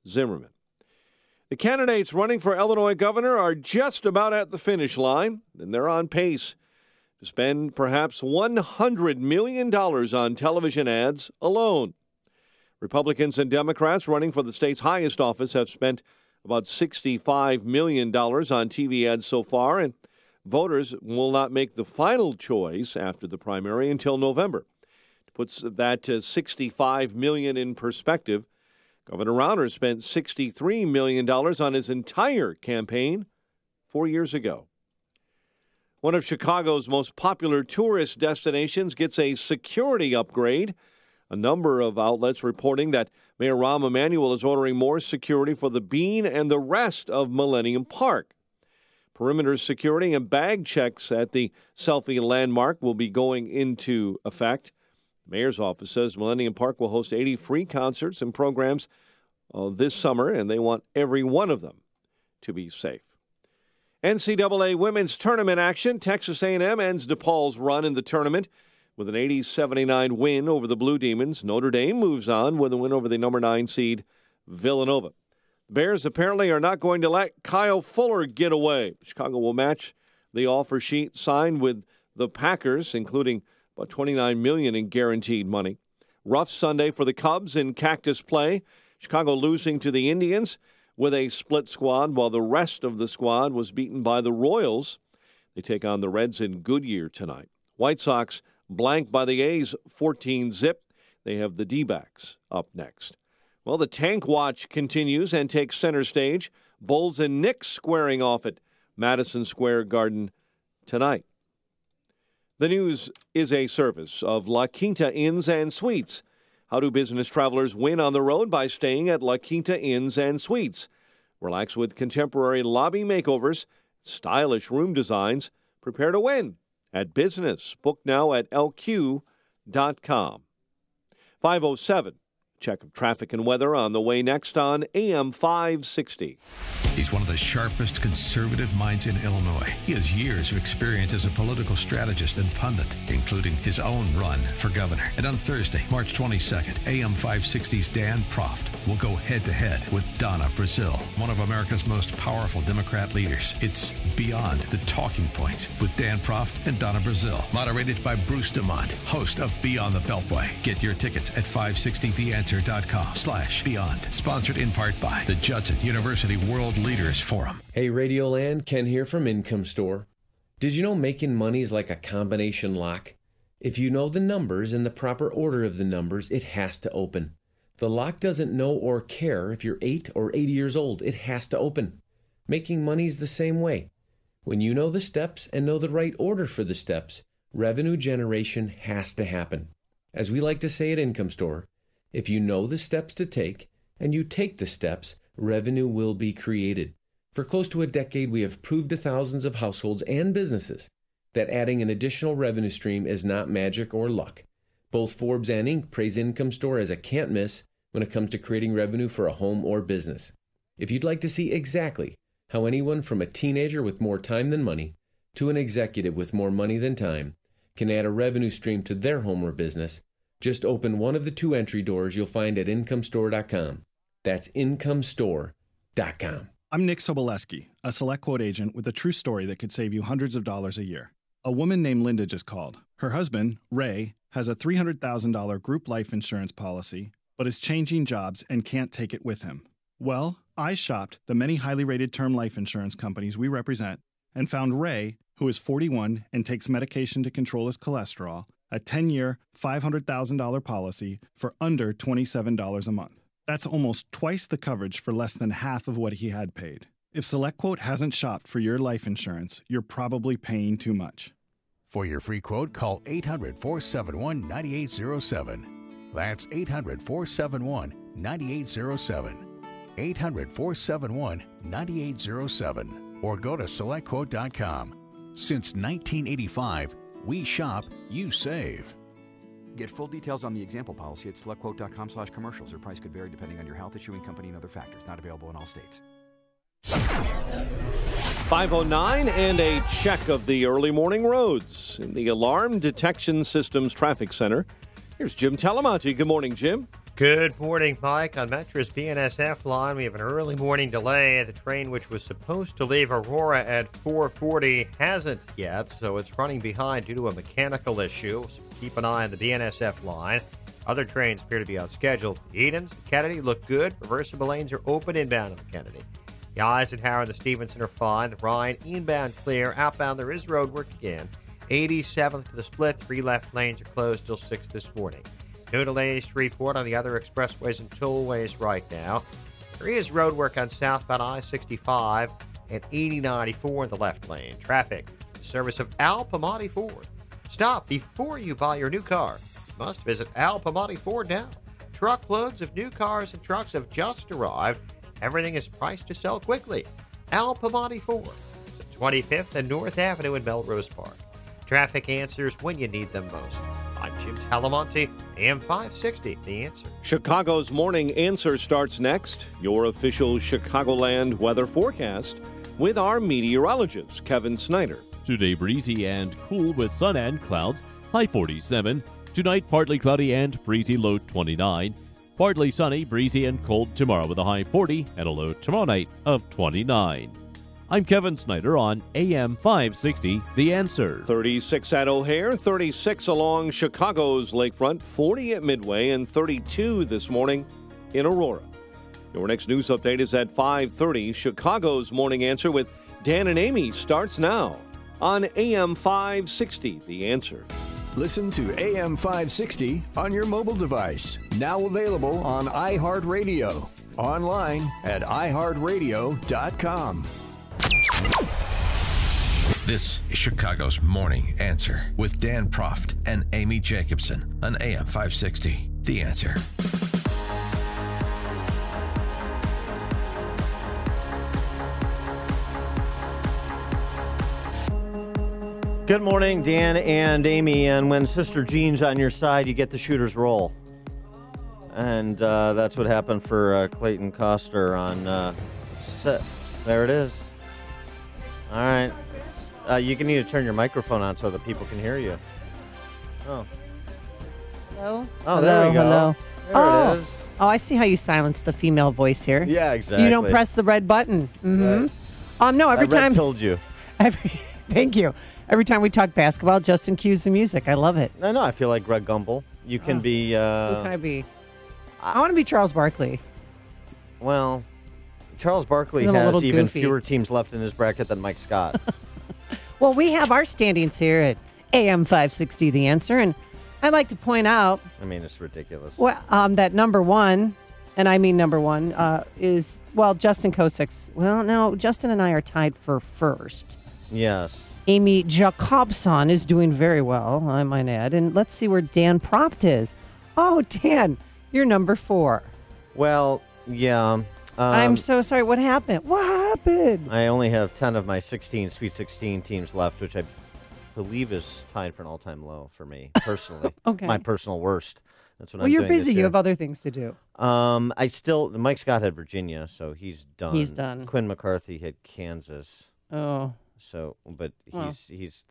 Zimmerman. The candidates running for Illinois governor are just about at the finish line, and they're on pace to spend perhaps $100 million on television ads alone. Republicans and Democrats running for the state's highest office have spent about $65 million on TV ads so far, and voters will not make the final choice after the primary until November. To put that $65 million in perspective, Governor Rauner spent $63 million on his entire campaign 4 years ago. One of Chicago's most popular tourist destinations gets a security upgrade. A number of outlets reporting that Mayor Rahm Emanuel is ordering more security for the Bean and the rest of Millennium Park. Perimeter security and bag checks at the selfie landmark will be going into effect. The mayor's office says Millennium Park will host 80 free concerts and programs this summer, and they want every one of them to be safe. NCAA women's tournament action. Texas A&M ends DePaul's run in the tournament with an 80-79 win over the Blue Demons. Notre Dame moves on with a win over the number 9 seed Villanova. The Bears apparently are not going to let Kyle Fuller get away. Chicago will match the offer sheet signed with the Packers, including about $29 million in guaranteed money. Rough Sunday for the Cubs in cactus play. Chicago losing to the Indians with a split squad, while the rest of the squad was beaten by the Royals. They take on the Reds in Goodyear tonight. White Sox blanked by the A's 14-zip. They have the D-backs up next. Well, the Tank Watch continues and takes center stage. Bulls and Knicks squaring off at Madison Square Garden tonight. The news is a service of La Quinta Inns and Suites. How do business travelers win on the road? By staying at La Quinta Inns and Suites. Relax with contemporary lobby makeovers, stylish room designs. Prepare to win at business. Book now at lq.com. 5:07. Check of traffic and weather on the way next on AM 560. He's one of the sharpest conservative minds in Illinois. He has years of experience as a political strategist and pundit, including his own run for governor. And on Thursday, March 22nd, AM 560's Dan Proft will go head-to-head with Donna Brazile, one of America's most powerful Democrat leaders. It's Beyond the Talking Points with Dan Proft and Donna Brazile, moderated by Bruce DeMont, host of Beyond the Beltway. Get your tickets at 560theanswer.com/beyond. Sponsored in part by the Judson University World Leaders Forum. Hey, Radioland, Ken here from Income Store. Did you know making money is like a combination lock? If you know the numbers and the proper order of the numbers, it has to open. The lock doesn't know or care if you're 8 or 80 years old. It has to open. Making money is the same way. When you know the steps and know the right order for the steps, revenue generation has to happen. As we like to say at Income Store, if you know the steps to take and you take the steps, revenue will be created. For close to a decade, we have proved to thousands of households and businesses that adding an additional revenue stream is not magic or luck. Both Forbes and Inc. praise Income Store as a can't miss when it comes to creating revenue for a home or business. If you'd like to see exactly how anyone from a teenager with more time than money to an executive with more money than time can add a revenue stream to their home or business, just open one of the 2 entry doors you'll find at IncomeStore.com. That's IncomeStore.com. I'm Nick Soboleski, a Select Quote agent with a true story that could save you hundreds of dollars a year. A woman named Linda just called. Her husband, Ray, has a $300,000 group life insurance policy, but is changing jobs and can't take it with him. Well, I shopped the many highly rated term life insurance companies we represent and found Ray, who is 41 and takes medication to control his cholesterol, a 10-year, $500,000 policy for under $27 a month. That's almost twice the coverage for less than half of what he had paid. If SelectQuote hasn't shopped for your life insurance, you're probably paying too much. For your free quote, call 800-471-9807. That's 800-471-9807. 800-471-9807. Or go to SelectQuote.com. Since 1985, we shop, you save. Get full details on the example policy at SelectQuote.com/commercials. Or price could vary depending on your health, issuing company, and other factors. Not available in all states. 5:09 and a check of the early morning roads in the Alarm Detection Systems Traffic Center. Here's Jim Talamonte. Good morning, Jim. Good morning, Mike. On Metra's BNSF line, we have an early morning delay. The train, which was supposed to leave Aurora at 4:40, hasn't yet, so it's running behind due to a mechanical issue. So keep an eye on the BNSF line. Other trains appear to be on schedule. The Edens, the Kennedy look good. Reversible lanes are open inbound on the Kennedy. The Eisenhower and the Stevenson are fine. The Rhine inbound clear. Outbound there is road work again. 87th to the split. 3 left lanes are closed till 6 this morning. No delays to report on the other expressways and tollways right now. There is road work on southbound I-65 and 8094 in the left lane. Traffic, the service of Al Pamati Ford. Stop before you buy your new car. You must visit Al Pamati Ford now. Truckloads of new cars and trucks have just arrived. Everything is priced to sell quickly. Al Pamati Ford. It's at 25th and North Avenue in Melrose Park. Traffic answers when you need them most. I'm Jim Talamonte, AM 560, The Answer. Chicago's Morning Answer starts next. Your official Chicagoland weather forecast with our meteorologist, Kevin Snyder. Today, breezy and cool with sun and clouds, high 47. Tonight, partly cloudy and breezy, low 29. Partly sunny, breezy, and cold tomorrow with a high 40 and a low tomorrow night of 29. I'm Kevin Snyder on AM 560, The Answer. 36 at O'Hare, 36 along Chicago's lakefront, 40 at Midway, and 32 this morning in Aurora. Your next news update is at 5:30. Chicago's Morning Answer with Dan and Amy starts now on AM 560, The Answer. Listen to AM 560 on your mobile device. Now available on iHeartRadio. Online at iHeartRadio.com. This is Chicago's Morning Answer with Dan Proft and Amy Jacobson on AM 560. The Answer. Good morning, Dan and Amy. And when Sister Jean's on your side, you get the shooter's roll. And that's what happened for Clayton Coster on set. There it is. All right. You can need to turn your microphone on so that people can hear you. Oh. Hello? Oh, there we go. Hello. There it is. Oh, I see how you silence the female voice here. Yeah, exactly. You don't press the red button. Mm-hmm. Right. No, every time. I told you. Thank you. Every time we talk basketball, Justin cues the music. I love it. I know. I feel like Greg Gumbel. You can be. Who can I be? I want to be Charles Barkley. Well, Charles Barkley He's a has little even goofy. fewer teams left in his bracket than Mike Scott. Well, we have our standings here at AM 560, The Answer. And I'd like to point out. I mean, it's ridiculous. Well, that number one, and I mean number one, is, well, Justin Kosek's. Well, no, Justin and I are tied for first. Yes. Amy Jacobson is doing very well, I might add. And let's see where Dan Proft is. Oh, Dan, you're number 4. Well, yeah. I'm so sorry. What happened? What happened? I only have 10 of my 16 Sweet 16 teams left, which I believe is tied for an all-time low for me, personally. Okay. My personal worst. That's what Well, I'm you're doing this busy. You year. have other things to do. Mike Scott had Virginia, so he's done. He's done. Quinn McCarthy had Kansas. Oh. So, but Well.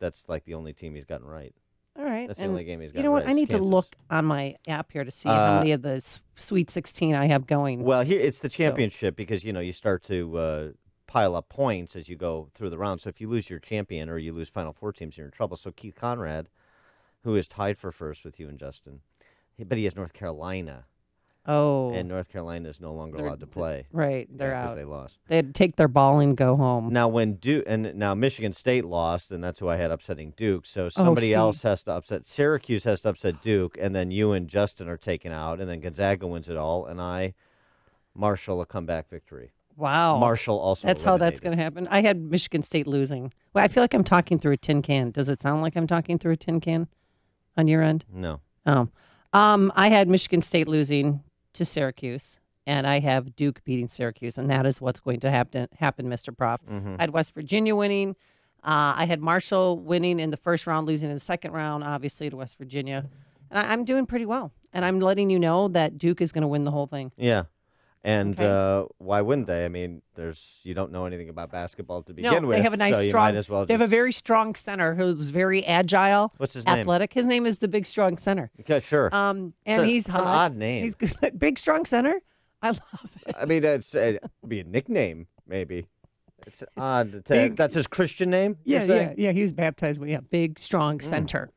that's like the only team he's gotten right. All right. That's the And only game he's gotten You know what? right I is need to Kansas. look on my app here to see how many of the Sweet 16 I have going. Well, here it's the championship because you start to pile up points as you go through the round. So if you lose your champion or you lose Final Four teams, you're in trouble. So Keith Conrad, who is tied for first with you and Justin, but he has North Carolina. Oh. And North Carolina is no longer allowed to play. Right, they're because out. they lost. They'd take their ball and go home. Now now Michigan State lost, and that's who I had upsetting Duke. So somebody else has to upset. Syracuse has to upset Duke, and then you and Justin are taken out, and then Gonzaga wins it all, and I marshal a comeback victory. Wow. Marshall also. That's how that's going to happen. I had Michigan State losing. Well, I feel like I'm talking through a tin can. Does it sound like I'm talking through a tin can on your end? No. Oh. I had Michigan State losing to Syracuse, and I have Duke beating Syracuse, and that is what's going to happen, Mr. Prof. I had West Virginia winning. I had Marshall winning in the first round, losing in the second round, obviously, to West Virginia. And I'm doing pretty well. And I'm letting you know that Duke is going to win the whole thing. Yeah. And why wouldn't they? I mean, you don't know anything about basketball to begin No, with. they have a nice, so you strong. might as well they have a just- very strong center who's very agile. What's his name? Athletic. His name is the Big Strong Center. Okay, sure. And it's he's an hot. odd name. He's good. Big Strong Center. I love it. I mean, it'd be a nickname, maybe. It's odd. Big- That's his Christian name? you're saying? Yeah. He was baptized with Big Strong Center.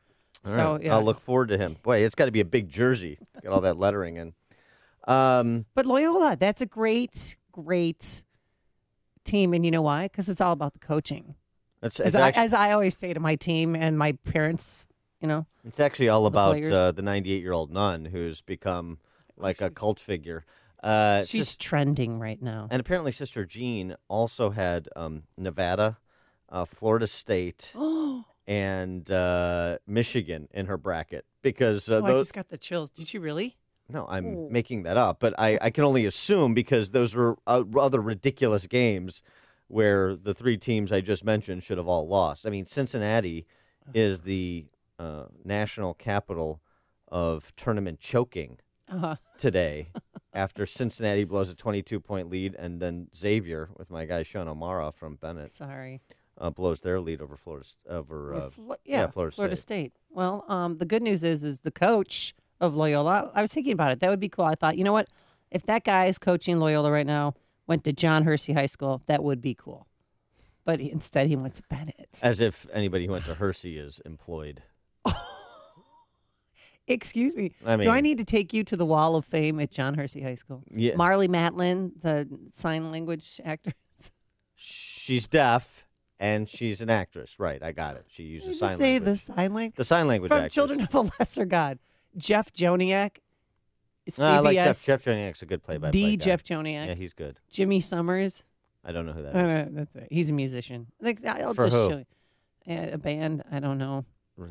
All So right. yeah. I'll look forward to him. Boy, it's got to be a big jersey. Got all that lettering in. But Loyola, that's a great team, and you know why? Because it's all about the coaching. It's As I always say to my team and my parents, It's actually all about players. the 98-year-old nun who's become like a cult figure. she's trending right now. And apparently Sister Jean also had Nevada, Florida State, and Michigan in her bracket. Because I those... just got the chills. Did you really? No, I'm making that up, but I can only assume because those were other ridiculous games where the three teams I just mentioned should have all lost. I mean, Cincinnati is the national capital of tournament choking today after Cincinnati blows a 22-point lead, and then Xavier, with my guy Sean O'Mara from Bennett, blows their lead over Florida State. Well, the good news is the coach of Loyola. I was thinking about it. That would be cool. I thought, you know what? If that guy is coaching Loyola right now, went to John Hersey High School, that would be cool. But instead, he went to Bennett. As if anybody who went to Hersey is employed. Excuse me. I mean- do I need to take you to the Wall of Fame at John Hersey High School? Yeah. Marley Matlin, the sign language actress. She's deaf, and she's an actress. Right, I got it. She uses sign Say language. the sign language. The sign language From actress. Children of a Lesser God. Jeff Joniak. CBS. I like Jeff. Jeff Joniak's a good play-by-play The guy. Jeff Joniak. Yeah, he's good. Jimmy Summers. I don't know who that is. That's right. He's a musician. Like I'll For just who? show you. A band. I don't know.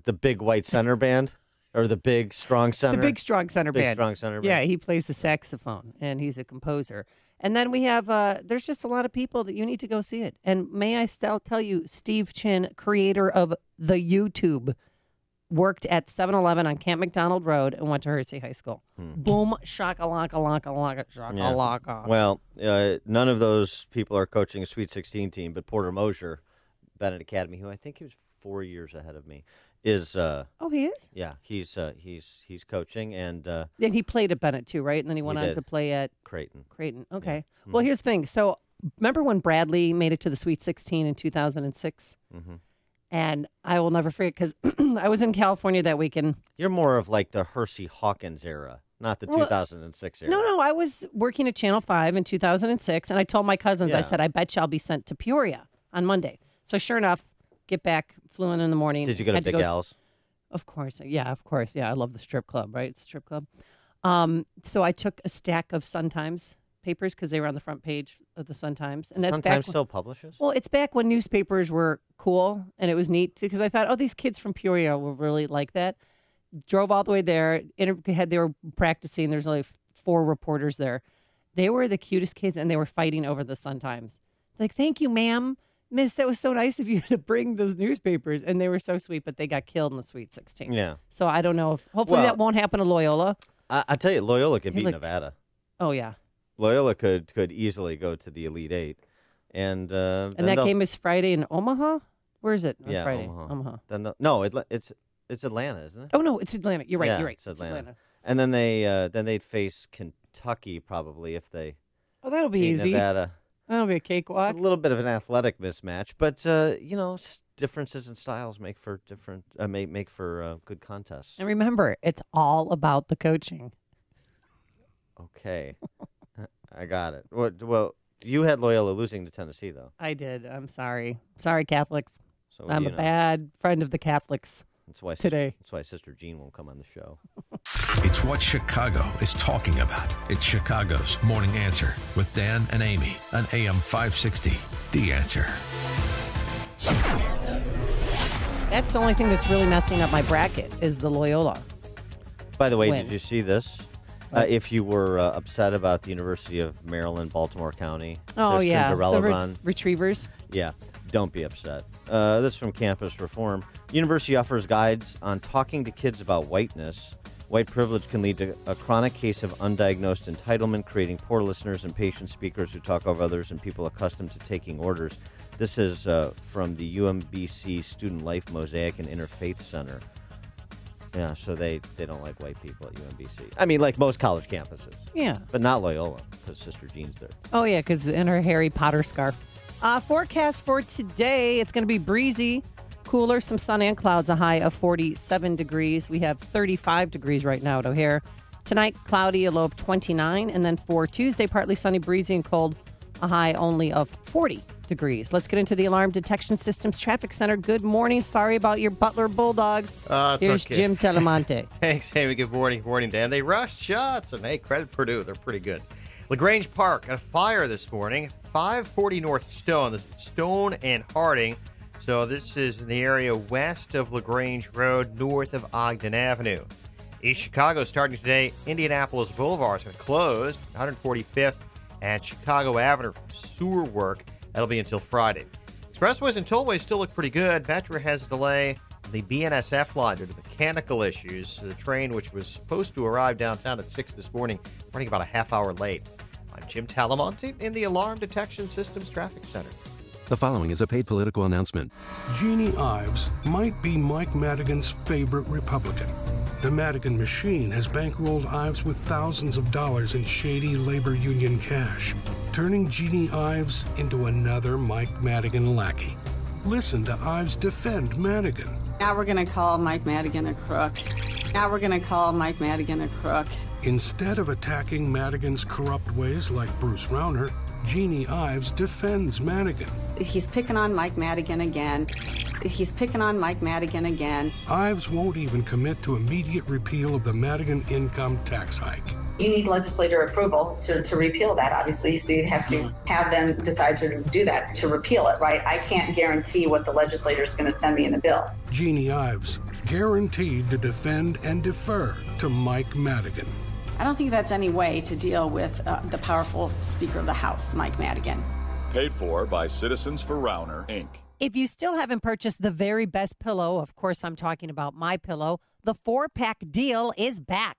The Big White Center Band? Or the Big Strong Center? The Big Strong Center Big Band. Strong Center Band. Yeah, he plays the saxophone, and he's a composer. And then we have, there's just a lot of people that you need to go see it. And may I still tell you, Steve Chin, creator of the YouTube, worked at 7-Eleven on Camp McDonald Road and went to Hersey High School. Boom, shakalaka. Well, none of those people are coaching a Sweet 16 team, but Porter Mosier, Bennett Academy, who I think he was 4 years ahead of me, is. Oh, he is? Yeah, he's coaching, and And he played at Bennett too, right? And then he went on did. to play at Creighton. Okay. Well, here's the thing. So remember when Bradley made it to the Sweet 16 in 2006? Mm-hmm. And I will never forget because I was in California that weekend. You're more of like the Hersey Hawkins era, not the 2006 era. No, I was working at Channel 5 in 2006, and I told my cousins, I Yeah. said, I bet you I'll be sent to Peoria on Monday. So sure enough, get back, flew in the morning. Did you go to had Big Al's? Of course. Yeah, of course. Yeah, I love the strip club, right? It's a strip club. So I took a stack of Sun-Times papers because they were on the front page of the Sun-Times. And that's Sun-Times back still publishes? Well, it's back when newspapers were cool, and it was neat because I thought, oh, these kids from Peoria will really like that. Drove all the way there. They were practicing. There's only 4 reporters there. They were the cutest kids, and they were fighting over the Sun-Times. Like, thank you, ma'am. Miss, that was so nice of you to bring those newspapers. And they were so sweet, but they got killed in the Sweet 16. Yeah. So I don't know if, hopefully that won't happen to Loyola. I tell you, Loyola could Hey, beat look. Nevada. Oh, yeah. Loyola could easily go to the Elite Eight. And And that game is Friday in Omaha? Where is it on Yeah, Friday? Omaha. Then it's Atlanta, isn't it? Oh, no, it's Atlanta. You're right. Yeah, You're right. It's Atlanta. And then they'd face Kentucky probably if they Oh, that'll be beat easy. Nevada. That'll be a cakewalk. It's a little bit of an athletic mismatch, but differences in styles make for different make for good contests. And remember, it's all about the coaching. Okay, I got it. Well, you had Loyola losing to Tennessee, though. I did. I'm sorry. Sorry, Catholics. So I'm a bad friend of the Catholics. That's why today. That's why Sister Jean won't come on the show. It's what Chicago is talking about. It's Chicago's Morning Answer with Dan and Amy on AM 560. The Answer. That's the only thing that's really messing up my bracket is the Loyola. By the way, Win. did you see this? If you were upset about the University of Maryland, Baltimore County, Oh, their yeah. Cinderella the run. Retrievers. Yeah, don't be upset. This from Campus Reform. University offers guides on talking to kids about whiteness. White privilege can lead to a chronic case of undiagnosed entitlement, creating poor listeners and patient speakers who talk over others and people accustomed to taking orders. This is from the UMBC Student Life Mosaic and Interfaith Center. Yeah, so they don't like white people at UMBC. I mean, like most college campuses. Yeah. But not Loyola, because Sister Jean's there. Oh, yeah, because in her Harry Potter scarf. Forecast for today, it's going to be breezy, cooler, some sun and clouds, a high of 47 degrees. We have 35 degrees right now at O'Hare. Tonight, cloudy, a low of 29. And then for Tuesday, partly sunny, breezy, and cold, a high only of 40 degrees. Let's get into the Alarm Detection Systems Traffic Center. Good morning. Sorry about your Butler Bulldogs. Here's okay. Jim Telemonte. Thanks, Amy. Good morning. Morning, Dan. They rushed shots, and hey, credit Purdue. They're pretty good. LaGrange Park, a fire this morning. 540 North Stone. This is Stone and Harding. So this is in the area west of LaGrange Road, north of Ogden Avenue. East Chicago starting today. Indianapolis Boulevard is closed. 145th and Chicago Avenue for sewer work. That'll be until Friday. Expressways and tollways still look pretty good. Metro has a delay on the BNSF line due to mechanical issues. The train, which was supposed to arrive downtown at 6 this morning, running about a half hour late. I'm Jim Talamonte in the Alarm Detection Systems Traffic Center. The following is a paid political announcement. Jeannie Ives might be Mike Madigan's favorite Republican. The Madigan machine has bankrolled Ives with thousands of dollars in shady labor union cash, turning Jeannie Ives into another Mike Madigan lackey. Listen to Ives defend Madigan. Now we're going to call Mike Madigan a crook. Now we're going to call Mike Madigan a crook. Instead of attacking Madigan's corrupt ways like Bruce Rauner, Jeannie Ives defends Madigan. He's picking on Mike Madigan again. He's picking on Mike Madigan again. Ives won't even commit to immediate repeal of the Madigan income tax hike. You need legislator approval to repeal that, obviously, so you'd have to have them decide to do that, to repeal it, right? I can't guarantee what the legislator is going to send me in the bill. Jeannie Ives, guaranteed to defend and defer to Mike Madigan. I don't think that's any way to deal with the powerful Speaker of the House, Mike Madigan. Paid for by Citizens for Rauner, Inc. If you still haven't purchased the very best pillow, of course I'm talking about MyPillow, the 4-pack deal is back.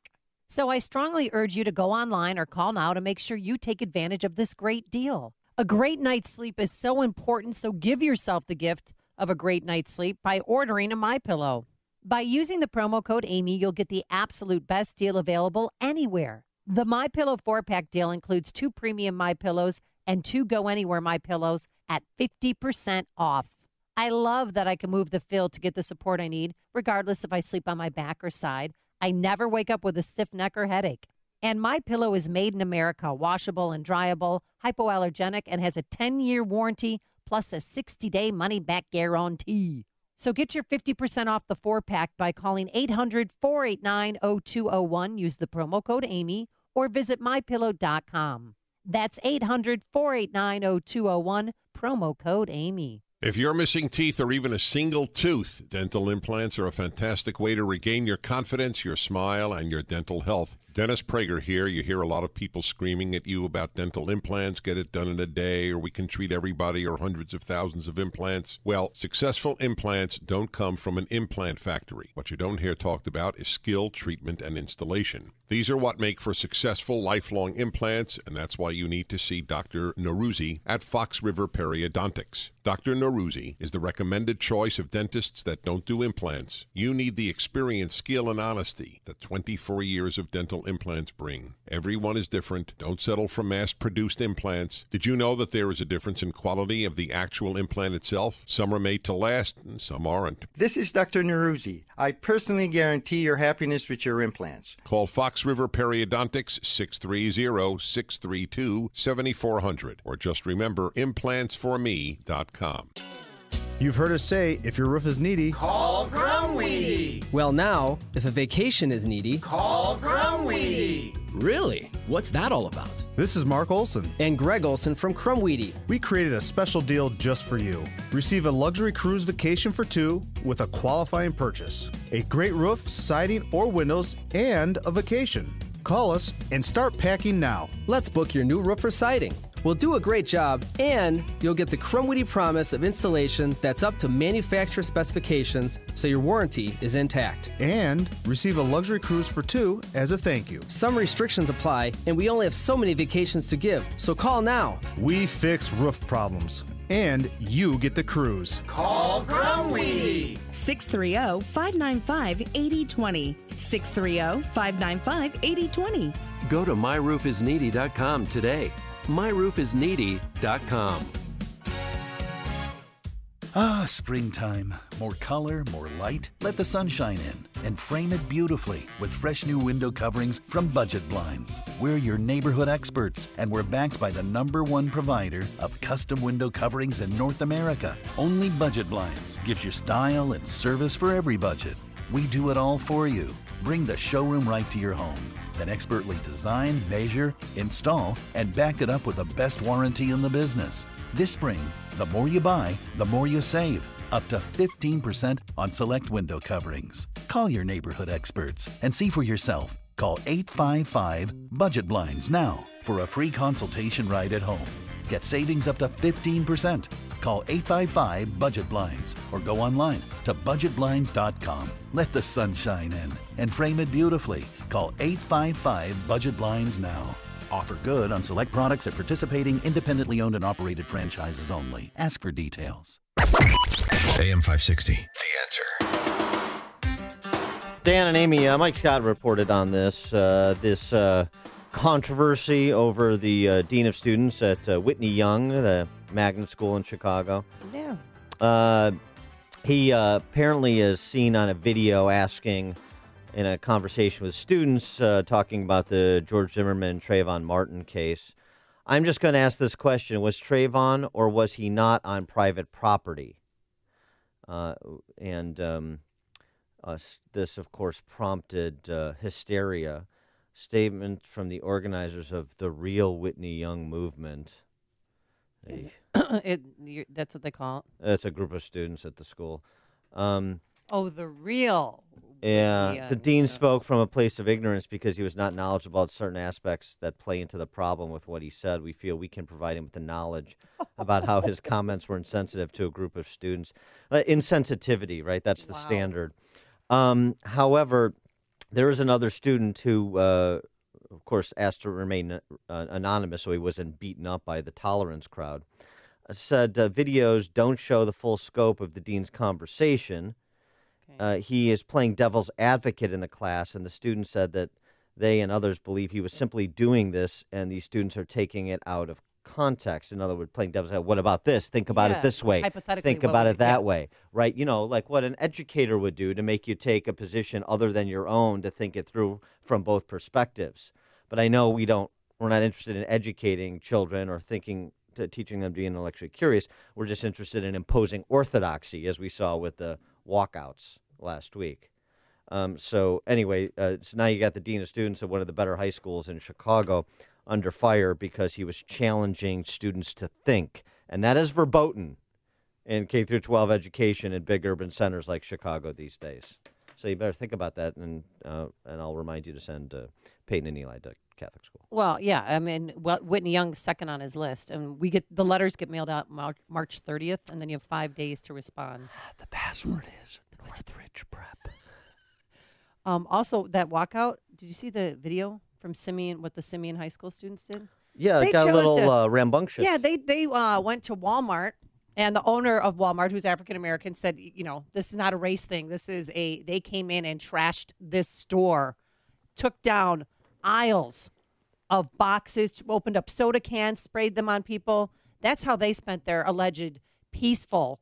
So I strongly urge you to go online or call now to make sure you take advantage of this great deal. A great night's sleep is so important, so give yourself the gift of a great night's sleep by ordering a MyPillow. By using the promo code Amy, you'll get the absolute best deal available anywhere. The MyPillow 4-pack deal includes 2 premium MyPillows and 2 Go Anywhere MyPillows at 50% off. I love that I can move the fill to get the support I need, regardless if I sleep on my back or side. I never wake up with a stiff neck or headache. And MyPillow is made in America, washable and dryable, hypoallergenic, and has a 10-year warranty plus a 60-day money-back guarantee. So get your 50% off the 4-pack by calling 800-489-0201. Use the promo code Amy or visit MyPillow.com. That's 800-489-0201, promo code Amy. If you're missing teeth or even a single tooth, dental implants are a fantastic way to regain your confidence, your smile, and your dental health. Dennis Prager here. You hear a lot of people screaming at you about dental implants, get it done in a day, or we can treat everybody, or hundreds of thousands of implants. Well, successful implants don't come from an implant factory. What you don't hear talked about is skill, treatment, and installation. These are what make for successful lifelong implants, and that's why you need to see Dr. Naruzzi at Fox River Periodontics. Dr. Naruzzi is the recommended choice of dentists that don't do implants. You need the experience, skill, and honesty that 24 years of dental implants bring. Everyone is different. Don't settle for mass-produced implants. Did you know that there is a difference in quality of the actual implant itself? Some are made to last, and some aren't. This is Dr. Naruzzi. I personally guarantee your happiness with your implants. Call Fox River Periodontics 630-632-7400 or just remember implantsforme.com. You've heard us say, if your roof is needy, call Grumweedy. Well, now, if a vacation is needy, call Grumweedy. Really? What's that all about? This is Mark Olson and Greg Olson from Crumweedy. We created a special deal just for you. Receive a luxury cruise vacation for 2 with a qualifying purchase. A great roof, siding, or windows, and a vacation. Call us and start packing now. Let's book your new roof or siding. We'll do a great job, and you'll get the Crumweedy promise of installation that's up to manufacturer specifications, so your warranty is intact. And receive a luxury cruise for 2 as a thank you. Some restrictions apply, and we only have so many vacations to give, so call now. We fix roof problems, and you get the cruise. Call Crumweedy. 630-595-8020. 630-595-8020. Go to myroofisneedy.com today. myroofisneedy.com. Ah, springtime. More color, more light. Let the sunshine in and frame it beautifully with fresh new window coverings from Budget Blinds. We're your neighborhood experts, and we're backed by the #1 provider of custom window coverings in North America. Only Budget Blinds gives you style and service for every budget. We do it all for you. Bring the showroom right to your home. Then expertly design, measure, install, and back it up with the best warranty in the business. This spring, the more you buy, the more you save. Up to 15% on select window coverings. Call your neighborhood experts and see for yourself. Call 855-BUDGET Blinds now for a free consultation right at home. Get savings up to 15%. Call 855-BUDGET Blinds or go online to budgetblinds.com. Let the sunshine in and frame it beautifully. Call 855-BUDGET Blinds now. Offer good on select products at participating independently owned and operated franchises only. Ask for details. AM 560. The Answer. Dan and Amy, Mike Scott reported on this controversy over the dean of students at Whitney Young, the magnet school in Chicago. Yeah. He apparently is seen on a video asking, in a conversation with students, talking about the George Zimmerman, Trayvon Martin case. I'm just going to ask this question. Was Trayvon or was he not on private property? This, of course, prompted hysteria. Statement from the organizers of the Real Whitney Young movement. That's what they call it? It's a group of students at the school. The Real. Yeah, the dean spoke from a place of ignorance because he was not knowledgeable about certain aspects that play into the problem with what he said. We feel we can provide him with the knowledge about how his comments were insensitive to a group of students. Insensitivity, right? That's the standard. However, there is another student who, of course, asked to remain anonymous so he wasn't beaten up by the tolerance crowd, said videos don't show the full scope of the dean's conversation. He is playing devil's advocate in the class, and the students said that they and others believe he was simply doing this, and these students are taking it out of context. In other words, playing devil's advocate. What about this? Think about it this way. Think about it that way. Right? You know, like what an educator would do to make you take a position other than your own to think it through from both perspectives. But I know we're not interested in educating children or teaching them to be intellectually curious. We're just interested in imposing orthodoxy, as we saw with the walkouts last week. So now you got the dean of students at one of the better high schools in Chicago under fire because he was challenging students to think. And that is verboten in K-12 education in big urban centers like Chicago these days. So you better think about that, and I'll remind you to send Peyton and Eli to Catholic school. Well, yeah, I mean, Whitney Young's second on his list, and the letters get mailed out March 30th, and then you have 5 days to respond. The password is Northridge Prep. Also, that walkout. Did you see the video from Simeon? What the Simeon High School students did? Yeah, it got a little rambunctious. Yeah, they went to Walmart. And the owner of Walmart, who's African-American, said, this is not a race thing. They came in and trashed this store, took down aisles of boxes, opened up soda cans, sprayed them on people. That's how they spent their alleged peaceful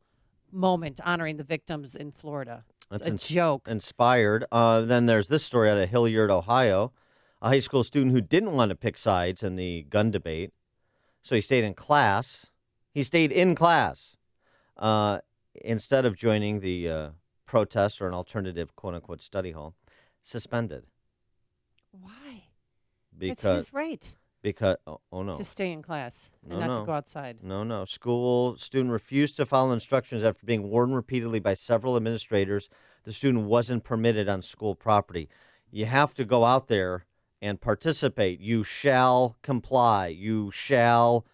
moment honoring the victims in Florida. That's a joke. Inspired. Then there's this story out of Hilliard, Ohio. A high school student who didn't want to pick sides in the gun debate, so he stayed in class. Instead of joining the protest or an alternative, quote-unquote, study hall, suspended. Why? Because that's his right. Because, no. To stay in class and not to go outside. No. School student refused to follow instructions after being warned repeatedly by several administrators. The student wasn't permitted on school property. You have to go out there and participate. You shall comply. You shall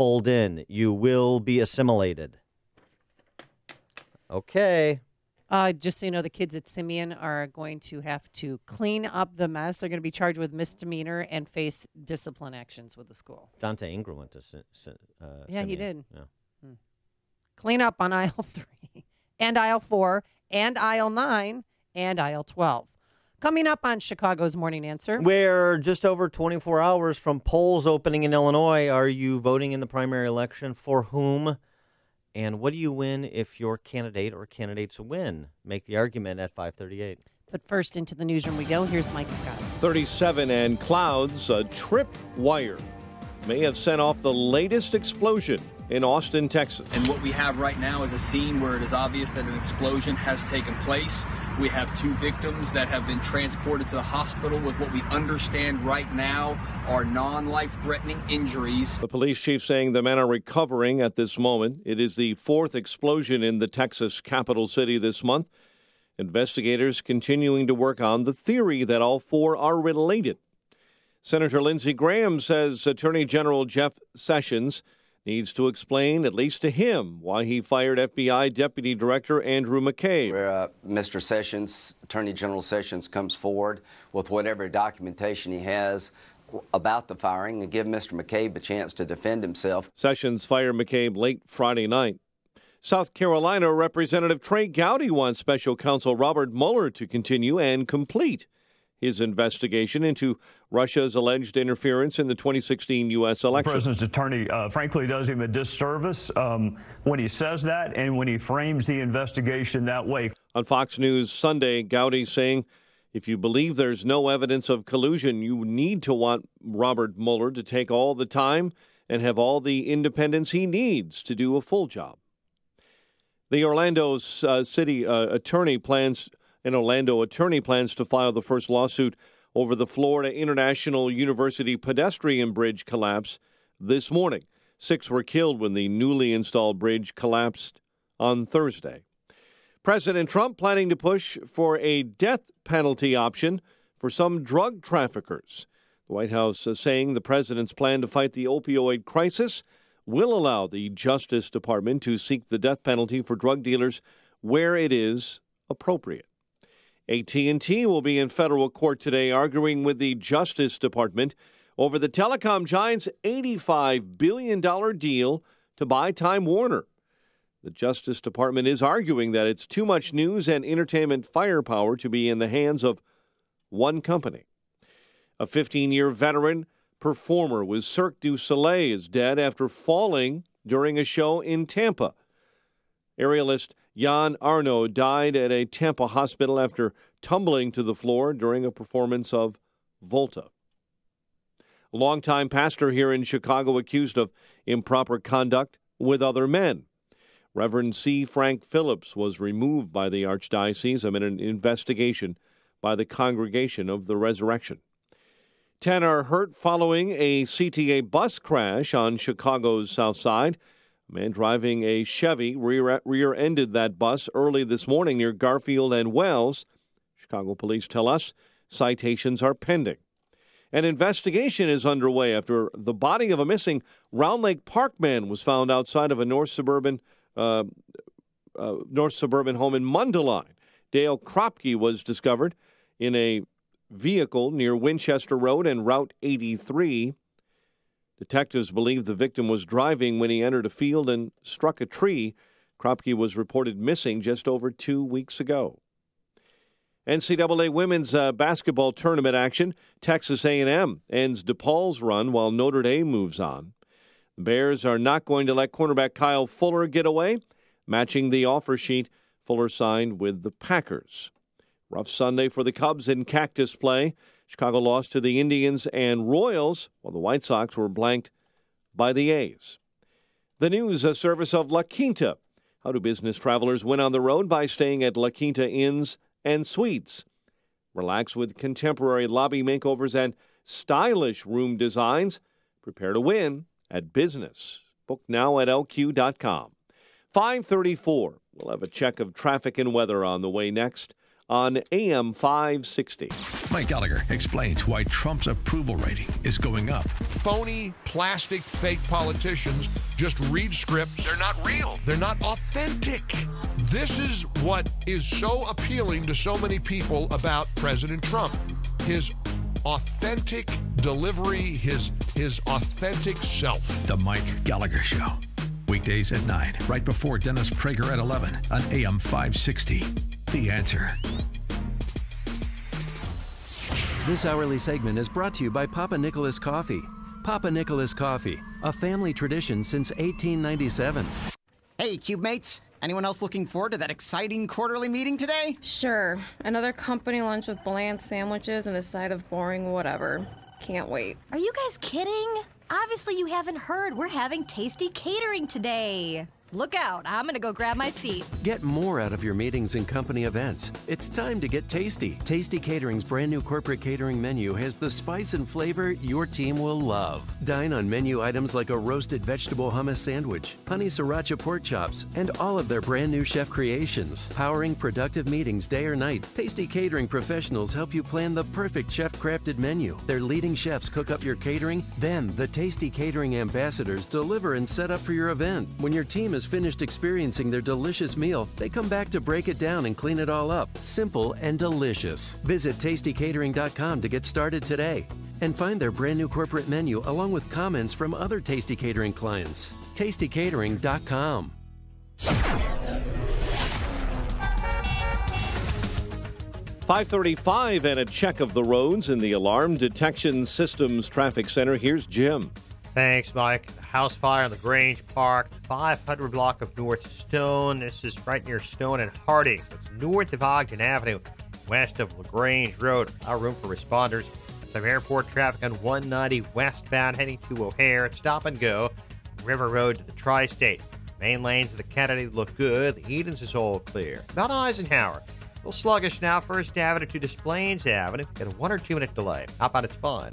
fold in. You will be assimilated. Okay. Just so you know, the kids at Simeon are going to have to clean up the mess. They're going to be charged with misdemeanor and face discipline actions with the school. Dante Ingram went to yeah, Simeon. he did. Yeah. Clean up on aisle 3 and aisle 4 and aisle 9 and aisle 12. Coming up on Chicago's Morning Answer. We're just over 24 hours from polls opening in Illinois. Are you voting in the primary election? For whom? And what do you win if your candidate or candidates win? Make the argument at 5:38. But first, into the newsroom we go. Here's Mike Scott. 37 and clouds. A trip wire may have sent off the latest explosion in Austin, Texas. And what we have right now is a scene where it is obvious that an explosion has taken place. We have 2 victims that have been transported to the hospital with what we understand right now are non-life-threatening injuries. The police chief saying the men are recovering at this moment. It is the 4th explosion in the Texas capital city this month. Investigators continuing to work on the theory that all 4 are related. Senator Lindsey Graham says Attorney General Jeff Sessions needs to explain, at least to him, why he fired FBI Deputy Director Andrew McCabe. Where Mr. Sessions, Attorney General Sessions, comes forward with whatever documentation he has about the firing and give Mr. McCabe a chance to defend himself. Sessions fired McCabe late Friday night. South Carolina Representative Trey Gowdy wants Special Counsel Robert Mueller to continue and complete his investigation into Russia's alleged interference in the 2016 U.S. election. The president's attorney, frankly, does him a disservice when he says that and when he frames the investigation that way. On Fox News Sunday, Gowdy saying, if you believe there's no evidence of collusion, you need to want Robert Mueller to take all the time and have all the independence he needs to do a full job. The Orlando city attorney plans to file the first lawsuit over the Florida International University pedestrian bridge collapse this morning. 6 were killed when the newly installed bridge collapsed on Thursday. President Trump planning to push for a death penalty option for some drug traffickers. The White House is saying the president's plan to fight the opioid crisis will allow the Justice Department to seek the death penalty for drug dealers where it is appropriate. AT&T will be in federal court today arguing with the Justice Department over the telecom giant's $85 billion deal to buy Time Warner. The Justice Department is arguing that it's too much news and entertainment firepower to be in the hands of one company. A 15-year veteran performer with Cirque du Soleil is dead after falling during a show in Tampa. Aerialist Jan Arno died at a Tampa hospital after tumbling to the floor during a performance of Volta. A longtime pastor here in Chicago accused of improper conduct with other men. Reverend C. Frank Phillips was removed by the Archdiocese amid an investigation by the Congregation of the Resurrection. 10 are hurt following a CTA bus crash on Chicago's South Side. A man driving a Chevy rear-ended that bus early this morning near Garfield and Wells. Chicago police tell us citations are pending. An investigation is underway after the body of a missing Round Lake Park man was found outside of a north suburban home in Mundelein. Dale Kropke was discovered in a vehicle near Winchester Road and Route 83. Detectives believe the victim was driving when he entered a field and struck a tree. Kropke was reported missing just over 2 weeks ago. NCAA women's basketball tournament action. Texas A&M ends DePaul's run while Notre Dame moves on. The Bears are not going to let cornerback Kyle Fuller get away. Matching the offer sheet, Fuller signed with the Packers. Rough Sunday for the Cubs in cactus play. Chicago lost to the Indians and Royals, while the White Sox were blanked by the A's. The news service of La Quinta. How do business travelers win on the road? By staying at La Quinta Inns and Suites. Relax with contemporary lobby makeovers and stylish room designs. Prepare to win at business. Book now at lq.com. 5:34. We'll have a check of traffic and weather on the way next. on AM 560. Mike Gallagher explains why Trump's approval rating is going up. Phony, plastic, fake politicians just read scripts. They're not real. They're not authentic. This is what is so appealing to so many people about President Trump. His authentic delivery, his authentic self. The Mike Gallagher Show. Weekdays at 9, right before Dennis Prager at 11 on AM 560. The Answer. This hourly segment is brought to you by Papa Nicholas Coffee. Papa Nicholas Coffee, a family tradition since 1897. Hey, Cube mates. Anyone else looking forward to that exciting quarterly meeting today? Sure. Another company lunch with bland sandwiches and a side of boring whatever. Can't wait. Are you guys kidding? Obviously you haven't heard. We're having tasty catering today. Look out, I'm gonna go grab my seat. Get more out of your meetings and company events. It's time to get tasty. Tasty Catering's brand new corporate catering menu has the spice and flavor your team will love. Dine on menu items like a roasted vegetable hummus sandwich, honey sriracha pork chops, and all of their brand new chef creations. Powering productive meetings day or night, Tasty Catering professionals help you plan the perfect chef-crafted menu. Their leading chefs cook up your catering, then the Tasty Catering ambassadors deliver and set up for your event. When your team is finished experiencing their delicious meal, they come back to break it down and clean it all up. Simple and delicious. Visit tastycatering.com to get started today and find their brand new corporate menu along with comments from other Tasty Catering clients. tastycatering.com. 5:35 and a check of the roads in the Alarm Detection Systems Traffic Center. Here's Jim. Thanks, Mike. House fire in the Grange Park, 500 block of North Stone. This is right near Stone and Hardy. It's north of Ogden Avenue, west of LaGrange Road. Our room for responders. Some airport traffic on 190 westbound heading to O'Hare. It's stop and go. River Road to the Tri-State. Main lanes of the Kennedy look good. The Edens is all clear. About Eisenhower. A little sluggish now. First Avenue to Des Plaines Avenue. Get a 1 or 2 minute delay. How about it's fine?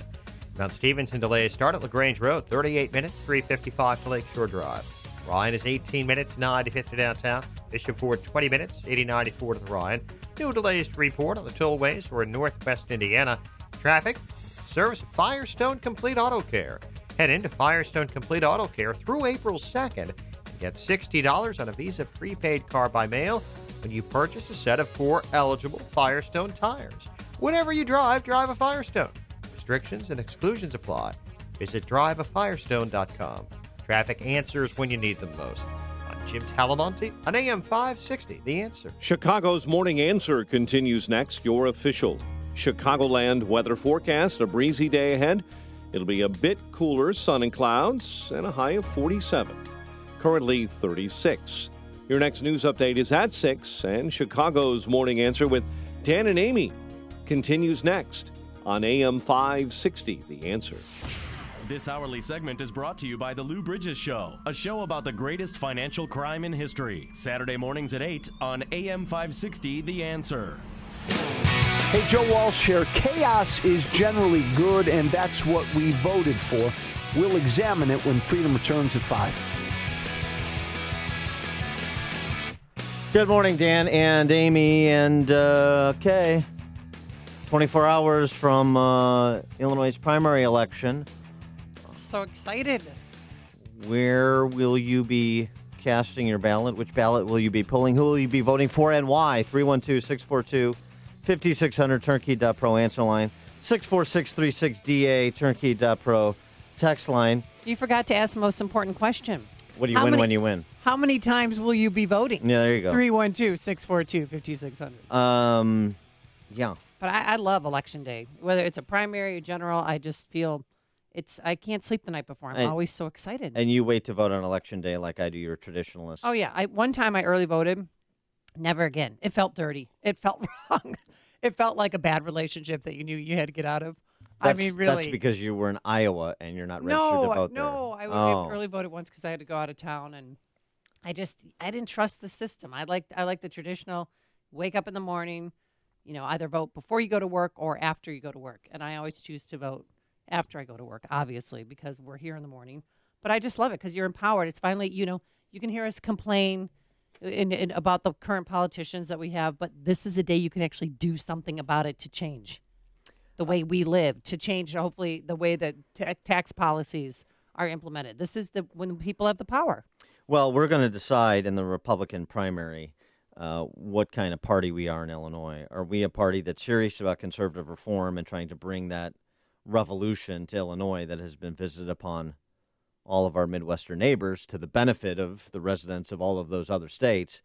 Mount Stevenson delays start at LaGrange Road, 38 minutes, 3:55 to Lakeshore Drive. Ryan is 18 minutes, 95th to downtown. Bishop Ford, 20 minutes, 8094 to the Ryan. No delays to report on the tollways or in northwest Indiana. Traffic, service of Firestone Complete Auto Care. Head into Firestone Complete Auto Care through April 2nd and get $60 on a Visa prepaid card by mail when you purchase a set of 4 eligible Firestone tires. Whenever you drive, drive a Firestone. Restrictions and exclusions apply. Visit driveafirestone.com. Traffic answers when you need them most. I'm Jim Talamonte on AM 560, The Answer. Chicago's Morning Answer continues next. Your official Chicagoland weather forecast. A breezy day ahead. It'll be a bit cooler, sun and clouds, and a high of 47. Currently 36. Your next news update is at 6, and Chicago's Morning Answer with Dan and Amy continues next on AM 560, The Answer. This hourly segment is brought to you by The Lou Bridges Show, a show about the greatest financial crime in history. Saturday mornings at 8 on AM 560, The Answer. Hey, Joe Walsh here. Chaos is generally good, and that's what we voted for. We'll examine it when freedom returns at 5. Good morning, Dan and Amy, and okay. 24 hours from Illinois' primary election. So excited. Where will you be casting your ballot? Which ballot will you be pulling? Who will you be voting for and why? 312-642-5600, turnkey.pro answer line. 64636DA, turnkey.pro text line. You forgot to ask the most important question. What do you win when you win? How many times will you be voting? Yeah, there you go. 312-642-5600. Yeah. But I love Election Day. Whether it's a primary or general, I just feel I can't sleep the night before. I'm always so excited. And you wait to vote on Election Day like I do. You're a traditionalist. Oh, yeah. One time I early voted. Never again. It felt dirty. It felt wrong. It felt like a bad relationship that you knew you had to get out of. I mean, really. That's because you were in Iowa and you're not registered to vote there. No, I early voted once because I had to go out of town, and I didn't trust the system. I like the traditional wake up in the morning, either vote before you go to work or after you go to work. And I always choose to vote after I go to work, obviously, because we're here in the morning. But I just love it because you're empowered. It's finally, you can hear us complain about the current politicians that we have, but this is a day you can actually do something about it to change the way we live, to change, hopefully, the way that tax policies are implemented. This is when people have the power. Well, we're going to decide in the Republican primary what kind of party we are in Illinois. Are we a party that's serious about conservative reform and trying to bring that revolution to Illinois that has been visited upon all of our Midwestern neighbors to the benefit of the residents of all of those other states?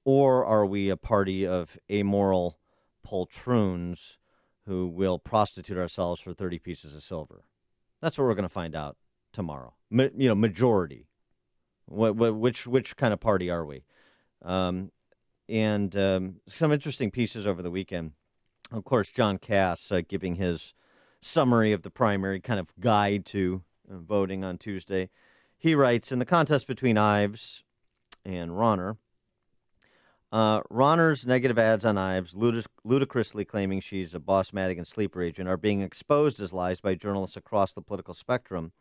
Or are we a party of amoral poltroons who will prostitute ourselves for 30 pieces of silver? That's what we're going to find out tomorrow. Majority. Which kind of party are we? Some interesting pieces over the weekend. Of course, John Kass giving his summary of the primary kind of guide to voting on Tuesday. He writes, in the contest between Ives and Rauner, Rauner's negative ads on Ives, ludicrously claiming she's a boss Madigan sleeper agent, are being exposed as lies by journalists across the political spectrum.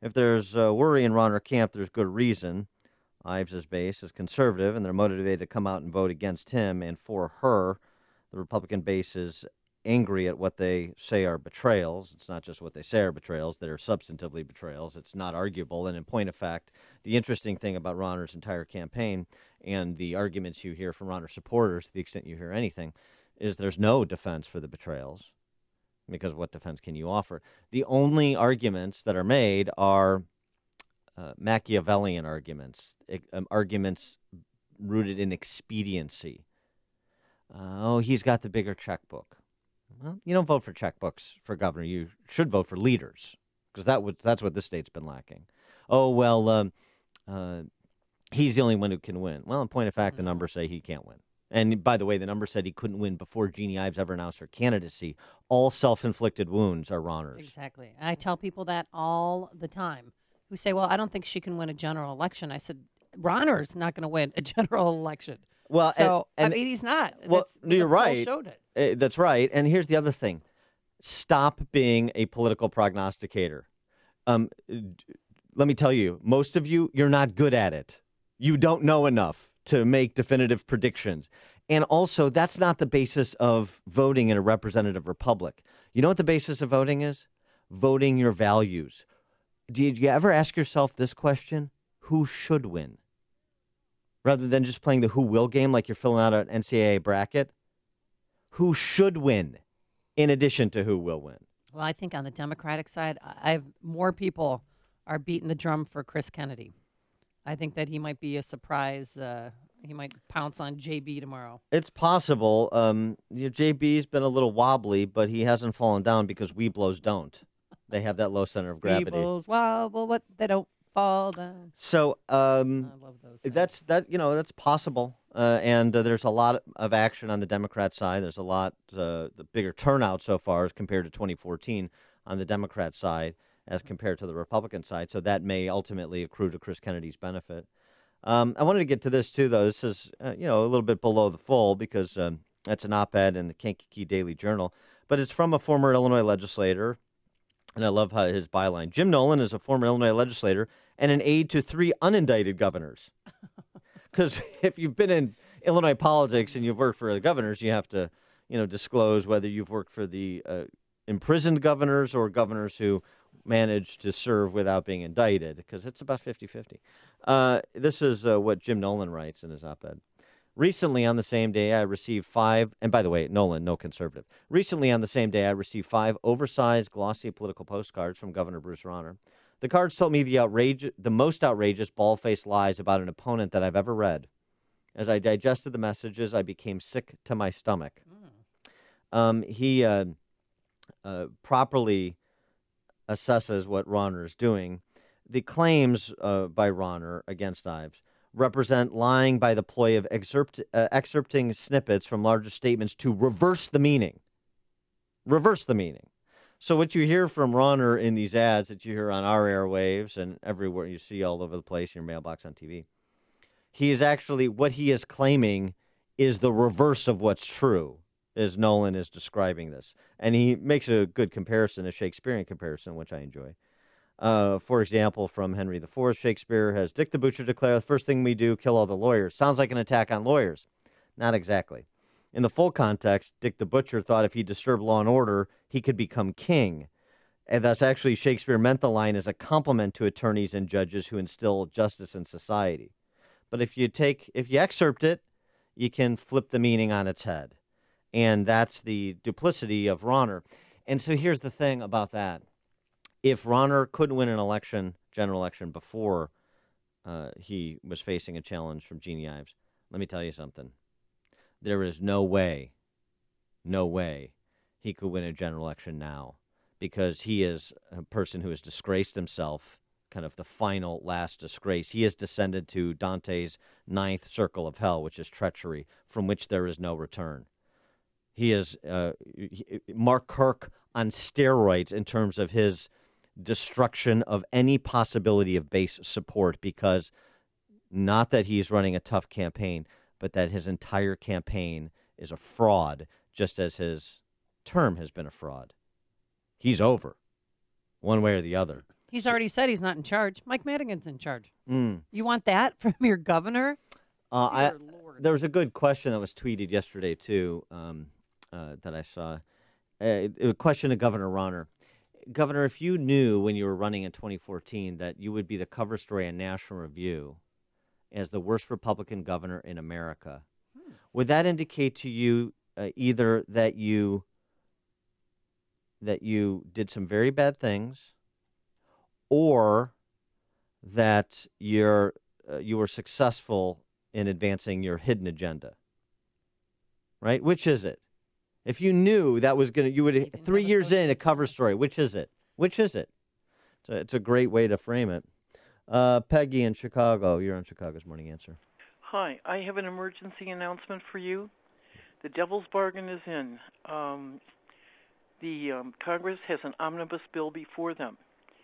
If there's worry in Rauner camp, there's good reason. Ives' base is conservative, and they're motivated to come out and vote against him and for her. The Republican base is angry at what they say are betrayals. It's not just what they say are betrayals. They're substantively betrayals. It's not arguable. And in point of fact, the interesting thing about Rauner's entire campaign and the arguments you hear from Rauner supporters, to the extent you hear anything, is there's no defense for the betrayals. Because what defense can you offer? The only arguments that are made are Machiavellian arguments, arguments rooted in expediency. He's got the bigger checkbook. Well, you don't vote for checkbooks for governor. You should vote for leaders, because that's what this state's been lacking. He's the only one who can win. Well, in point of fact, the numbers say he can't win. And by the way, the numbers said he couldn't win before Jeannie Ives ever announced her candidacy. All self-inflicted wounds are Rauner's. Exactly. I tell people that all the time who say, well, I don't think she can win a general election. I said, Rauner's not going to win a general election. Well, so I mean, he's not. Well, you're right. Showed it. That's right. And here's the other thing: stop being a political prognosticator. Let me tell you, most of you're not good at it. You don't know enough to make definitive predictions. And also, that's not the basis of voting in a representative republic. You know what the basis of voting is? Voting your values. Did you ever ask yourself this question? Who should win? Rather than just playing the who will game like you're filling out an NCAA bracket. Who should win in addition to who will win? Well, I think on the Democratic side, more people are beating the drum for Chris Kennedy. I think that he might be a surprise. He might pounce on JB tomorrow. It's possible. JB's been a little wobbly, but he hasn't fallen down because Weeblos don't. They have that low center of gravity. Weebles wobble, but they don't fall down. So I love those things. that's possible. And there's a lot of action on the Democrat side. There's a lot the bigger turnout so far as compared to 2014 on the Democrat side as compared to the Republican side. So that may ultimately accrue to Chris Kennedy's benefit. I wanted to get to this, too, though. This is, a little bit below the fold because that's an op-ed in the Kankakee Daily Journal. But it's from a former Illinois legislator, and I love his byline. Jim Nolan is a former Illinois legislator and an aide to 3 unindicted governors. Because if you've been in Illinois politics and you've worked for the governors, you have to, disclose whether you've worked for the imprisoned governors or governors who managed to serve without being indicted, because it's about 50-50. This is what Jim Nolan writes in his op-ed. Recently, on the same day, I received 5, and by the way, Nolan, no conservative. Recently, on the same day, I received 5 oversized, glossy political postcards from Governor Bruce Rauner. The cards told me the most outrageous, bald-faced lies about an opponent that I've ever read. As I digested the messages, I became sick to my stomach. He properly assesses what Rauner is doing. The claims by Rauner against Ives represent lying by the ploy of excerpting snippets from larger statements to reverse the meaning. Reverse the meaning. So what you hear from Rauner in these ads that you hear on our airwaves and everywhere you see all over the place, in your mailbox, on TV, he is actually, what he is claiming is the reverse of what's true, as Nolan is describing this. And he makes a good comparison, a Shakespearean comparison, which I enjoy. For example, from Henry IV, Shakespeare has Dick the Butcher declare, the first thing we do, kill all the lawyers. Sounds like an attack on lawyers. Not exactly. In the full context, Dick the Butcher thought if he disturbed law and order, he could become king. And thus, actually, Shakespeare meant the line as a compliment to attorneys and judges who instill justice in society. But if you excerpt it, you can flip the meaning on its head. And that's the duplicity of Rauner. And so here's the thing about that. If Rauner couldn't win an election, general election, before he was facing a challenge from Jeannie Ives, let me tell you something. There is no way he could win a general election now, because he is a person who has disgraced himself, kind of the final last disgrace. He has descended to Dante's ninth circle of hell, which is treachery, from which there is no return. He is Mark Kirk on steroids in terms of his destruction of any possibility of base support, because not that he's running a tough campaign, but that his entire campaign is a fraud, just as his term has been a fraud. He's over, one way or the other. He's already said he's not in charge. Mike Madigan's in charge. Mm. You want that from your governor? There was a good question that was tweeted yesterday, too, that I saw. A question to Governor Rauner. Governor, if you knew when you were running in 2014 that you would be the cover story on National Review as the worst Republican governor in America, would that indicate to you either that you did some very bad things, or that you were successful in advancing your hidden agenda? Right? Which is it? If you knew that was you would 3 years in a cover story. Which is it? Which is it? It's a great way to frame it. Peggy in Chicago, you're on Chicago's Morning Answer. Hi, I have an emergency announcement for you. The devil's bargain is in. Congress has an omnibus bill before them.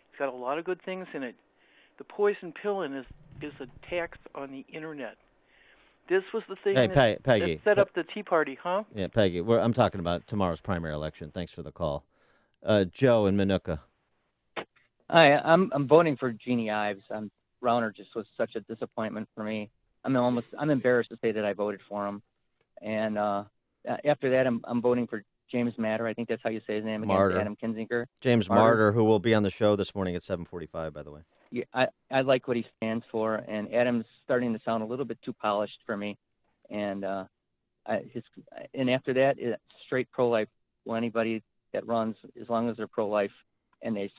It's got a lot of good things in it. The poison pill in is a tax on the internet. This was the thing Peggy, that set up the Tea Party, huh? Yeah, Peggy, I'm talking about tomorrow's primary election. Thanks for the call. Joe in Minooka. Hi, I'm voting for Jeannie Ives. Rauner just was such a disappointment for me. I'm embarrassed to say that I voted for him. And after that, I'm voting for James Matter. I think that's how you say his name again. Martyr. Adam Kinzinger. James Martyr, who will be on the show this morning at 7:45, by the way. Yeah, I like what he stands for, and Adam's starting to sound a little bit too polished for me. And and after that, it's straight pro-life. Well, anybody that runs, as long as they're pro-life and they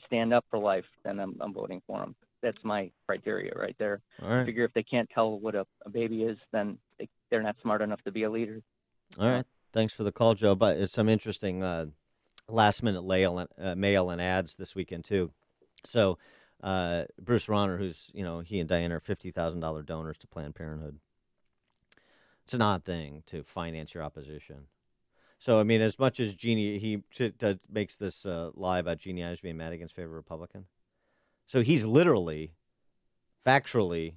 stand up for life, then I'm voting for them. That's my criteria right there. All right. I figure if they can't tell what a baby is, then they're not smart enough to be a leader. All right. Thanks for the call, Joe. But it's some interesting last-minute mail and ads this weekend, too. So Bruce Rauner, who's, he and Diana are $50,000 donors to Planned Parenthood. It's an odd thing to finance your opposition. So, I mean, as much as he makes this lie about Jeannie Ives being Madigan's favorite Republican. So he's literally, factually,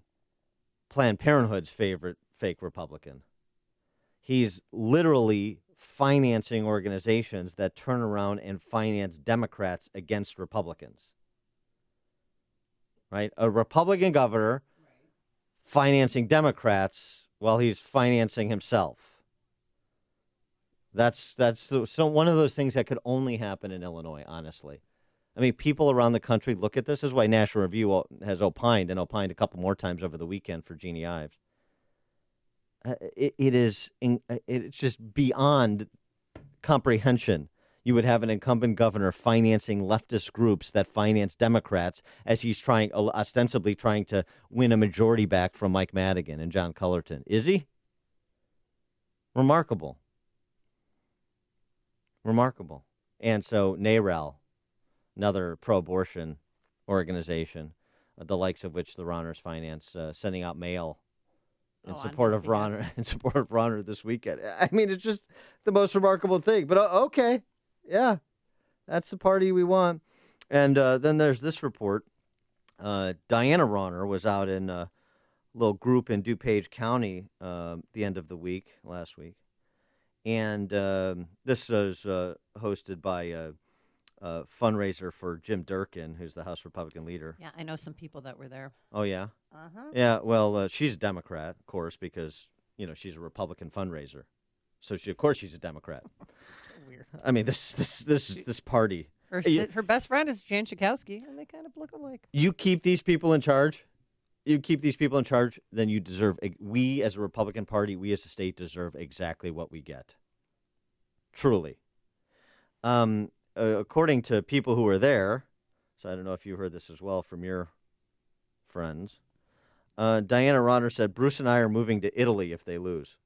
Planned Parenthood's favorite fake Republican. He's literally financing organizations that turn around and finance Democrats against Republicans. Right? A Republican governor financing Democrats while he's financing himself. That's so one of those things that could only happen in Illinois, honestly. I mean, people around the country look at this. This is why National Review has opined a couple more times over the weekend for Jeannie Ives. It's just beyond comprehension. You would have an incumbent governor financing leftist groups that finance Democrats as he's ostensibly trying to win a majority back from Mike Madigan and John Cullerton. Is he? Remarkable. And so NARAL, another pro-abortion organization, the likes of which the Rauners finance, sending out mail in support of Rauner this weekend. I mean, it's just the most remarkable thing. But okay, yeah, that's the party we want. And then there's this report. Diana Rauner was out in a little group in DuPage County the end of the week, last week. And this was hosted by fundraiser for Jim Durkin, who's the House Republican leader. Yeah, I know some people that were there. Oh, yeah? Uh-huh. Yeah, well, she's a Democrat, of course, because, she's a Republican fundraiser. So, of course, she's a Democrat. Weird. I mean, this party. Her best friend is Jan Schakowsky, and they kind of look alike. You keep these people in charge, then you deserve, we as a Republican Party, we as a state deserve exactly what we get. Truly. According to people who were there, so I don't know if you heard this as well from your friends, Diana Ronner said, Bruce and I are moving to Italy if they lose.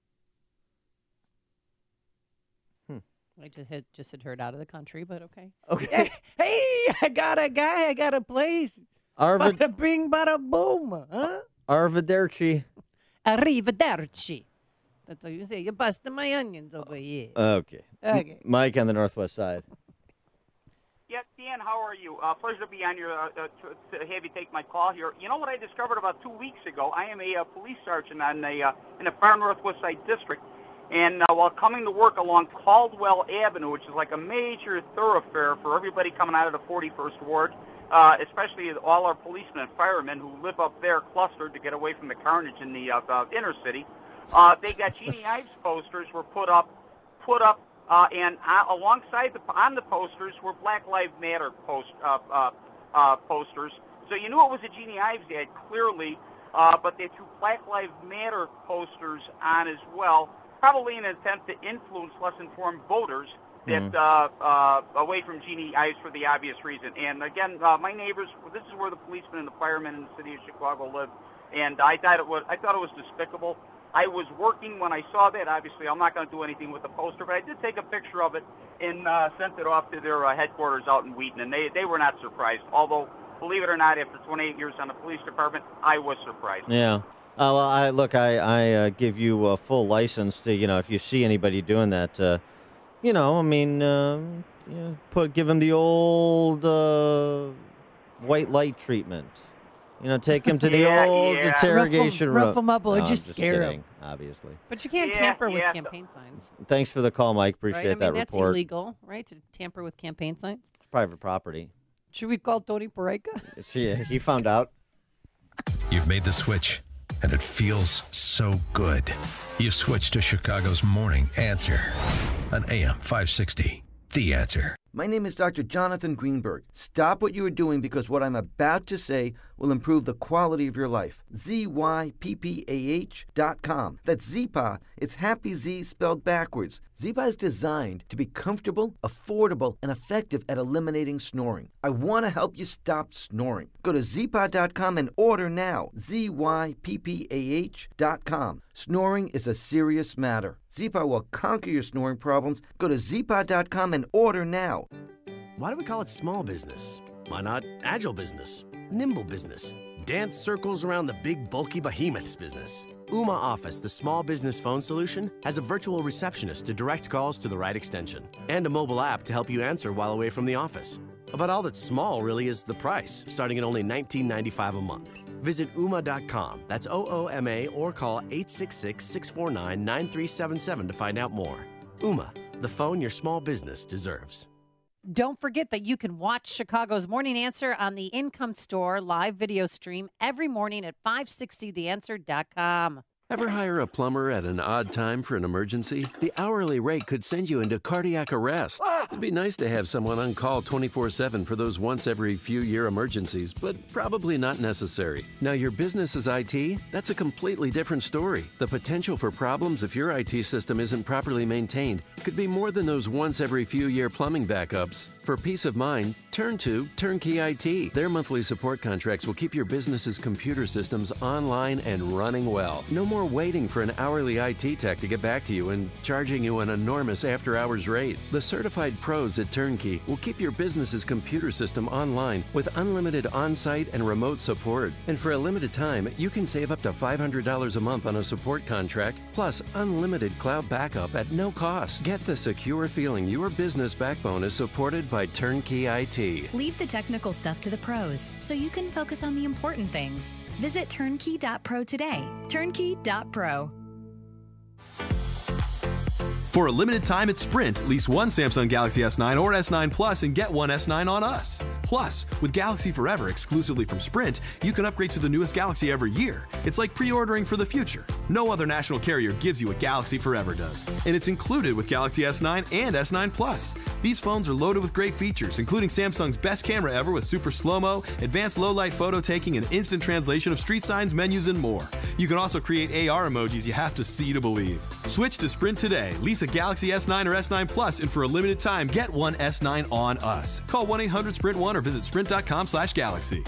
I just had heard out of the country, but okay. Okay. Hey, I got a guy. I got a place. Bada bing, bada boom. Huh? Arrivederci. Arrivederci. That's what you say. You're busting my onions over here. Okay. Okay. Mike on the northwest side. Yeah, Dan, how are you? Pleasure to be on your to have you take my call here. You know what I discovered about 2 weeks ago? I am a police sergeant in the far northwest side district. And while coming to work along Caldwell Avenue, which is like a major thoroughfare for everybody coming out of the 41st Ward, especially all our policemen and firemen who live up there clustered to get away from the carnage in the inner city, they got Jeannie Ives posters were put up, and alongside on the posters were Black Lives Matter posters. So you knew it was a Jeannie Ives ad clearly, but they threw Black Lives Matter posters on as well. Probably in an attempt to influence less informed voters that away from Jeannie Ives for the obvious reason. And again, my neighbors, this is where the policemen and the firemen in the city of Chicago live, and I thought it was despicable. I was working when I saw that. Obviously, I'm not going to do anything with the poster, but I did take a picture of it and sent it off to their headquarters out in Wheaton, and they were not surprised. Although, believe it or not, after 28 years on the police department, I was surprised. Yeah. Well, I give you a full license to, if you see anybody doing that, give them the old white light treatment. Take them to the old interrogation room. Rough them up or just scare kidding, them. Obviously. But you can't tamper with campaign signs. Thanks for the call, Mike. Appreciate right? that that's report. That's illegal, right, to tamper with campaign signs? It's private property. Should we call Tony Pareca? He found out. You've made the switch, and it feels so good. You switched to Chicago's Morning Answer on AM 560. The Answer. My name is Dr. Jonathan Greenberg. Stop what you are doing because what I'm about to say will improve the quality of your life. ZYPPAH.com. That's Zipa. It's Happy Z spelled backwards. Zipa is designed to be comfortable, affordable, and effective at eliminating snoring. I want to help you stop snoring. Go to Zipa.com and order now. ZYPPAH.com. Snoring is a serious matter. Zipa will conquer your snoring problems. Go to Zipa.com and order now. Why do we call it small business? Why not agile business, nimble business, dance circles around the big bulky behemoths business? Ooma Office, the small business phone solution, has a virtual receptionist to direct calls to the right extension and a mobile app to help you answer while away from the office. About all that's small really is the price, starting at only $19.95 a month. Visit Ooma.com, that's OOMA, or call 866-649-9377 to find out more. Ooma, the phone your small business deserves. Don't forget that you can watch Chicago's Morning Answer on the Income Store live video stream every morning at 560theanswer.com. Ever hire a plumber at an odd time for an emergency? The hourly rate could send you into cardiac arrest. It'd be nice to have someone on call 24/7 for those once every few year emergencies, but probably not necessary. Now, your business is IT? That's a completely different story. The potential for problems if your IT system isn't properly maintained could be more than those once every few year plumbing backups. For peace of mind, turn to Turnkey IT. Their monthly support contracts will keep your business's computer systems online and running well. No more waiting for an hourly IT tech to get back to you and charging you an enormous after-hours rate. The certified pros at Turnkey will keep your business's computer system online with unlimited on-site and remote support. And for a limited time, you can save up to $500 a month on a support contract, plus unlimited cloud backup at no cost. Get the secure feeling your business backbone is supported by Turnkey IT. Leave the technical stuff to the pros so you can focus on the important things. Visit turnkey.pro today. Turnkey.pro. For a limited time at Sprint, lease one Samsung Galaxy S9 or S9 Plus and get one S9 on us. Plus, with Galaxy Forever exclusively from Sprint, you can upgrade to the newest Galaxy every year. It's like pre-ordering for the future. No other national carrier gives you what Galaxy Forever does. And it's included with Galaxy S9 and S9 Plus. These phones are loaded with great features, including Samsung's best camera ever with super slow-mo, advanced low-light photo taking, and instant translation of street signs, menus, and more. You can also create AR emojis you have to see to believe. Switch to Sprint today. Lease a Galaxy S9 or S9 Plus, and for a limited time, get one S9 on us. Call 1-800-SPRINT1 or visit sprint.com/galaxy.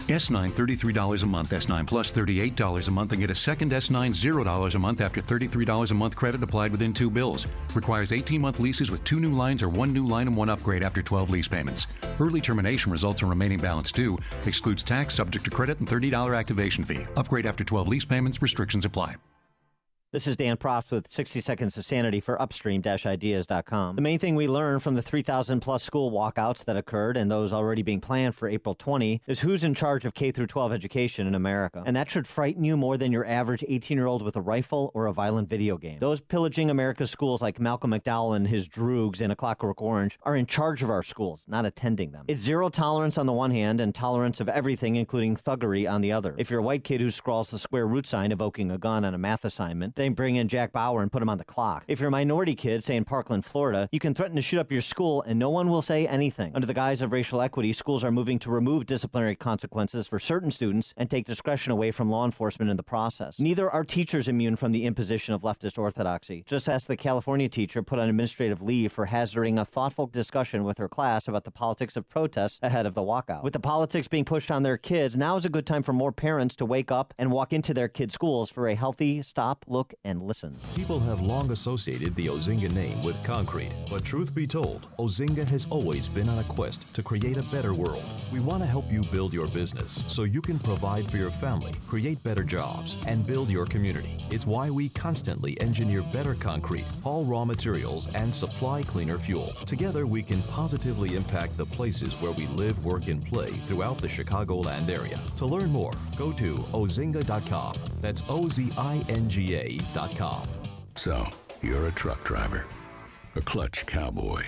S9 $33 a month, S9 Plus $38 a month, and get a second S9 $0 a month after $33 a month credit applied within 2 bills. Requires 18-month leases with 2 new lines or 1 new line and 1 upgrade after 12 lease payments. Early termination results in remaining balance due. Excludes tax, subject to credit, and $30 activation fee. Upgrade after 12 lease payments. Restrictions apply. This is Dan Proft with 60 Seconds of Sanity for Upstream-Ideas.com. The main thing we learned from the 3,000-plus school walkouts that occurred and those already being planned for April 20 is who's in charge of K-12 education in America. And that should frighten you more than your average 18-year-old with a rifle or a violent video game. Those pillaging America's schools like Malcolm McDowell and his droogs in A Clockwork Orange are in charge of our schools, not attending them. It's zero tolerance on the one hand and tolerance of everything, including thuggery, on the other. If you're a white kid who scrawls the square root sign evoking a gun on a math assignment, then bring in Jack Bauer and put him on the clock. If you're a minority kid, say in Parkland, Florida, you can threaten to shoot up your school and no one will say anything. Under the guise of racial equity, schools are moving to remove disciplinary consequences for certain students and take discretion away from law enforcement in the process. Neither are teachers immune from the imposition of leftist orthodoxy. Just ask the California teacher put on administrative leave for hazarding a thoughtful discussion with her class about the politics of protests ahead of the walkout. With the politics being pushed on their kids, now is a good time for more parents to wake up and walk into their kids' schools for a healthy stop, look, and listen. People have long associated the Ozinga name with concrete, but truth be told, Ozinga has always been on a quest to create a better world. We want to help you build your business so you can provide for your family, create better jobs, and build your community. It's why we constantly engineer better concrete, haul raw materials, and supply cleaner fuel. Together, we can positively impact the places where we live, work, and play throughout the Chicagoland area. To learn more, go to ozinga.com. That's OZINGA.com. So, you're a truck driver, a clutch cowboy,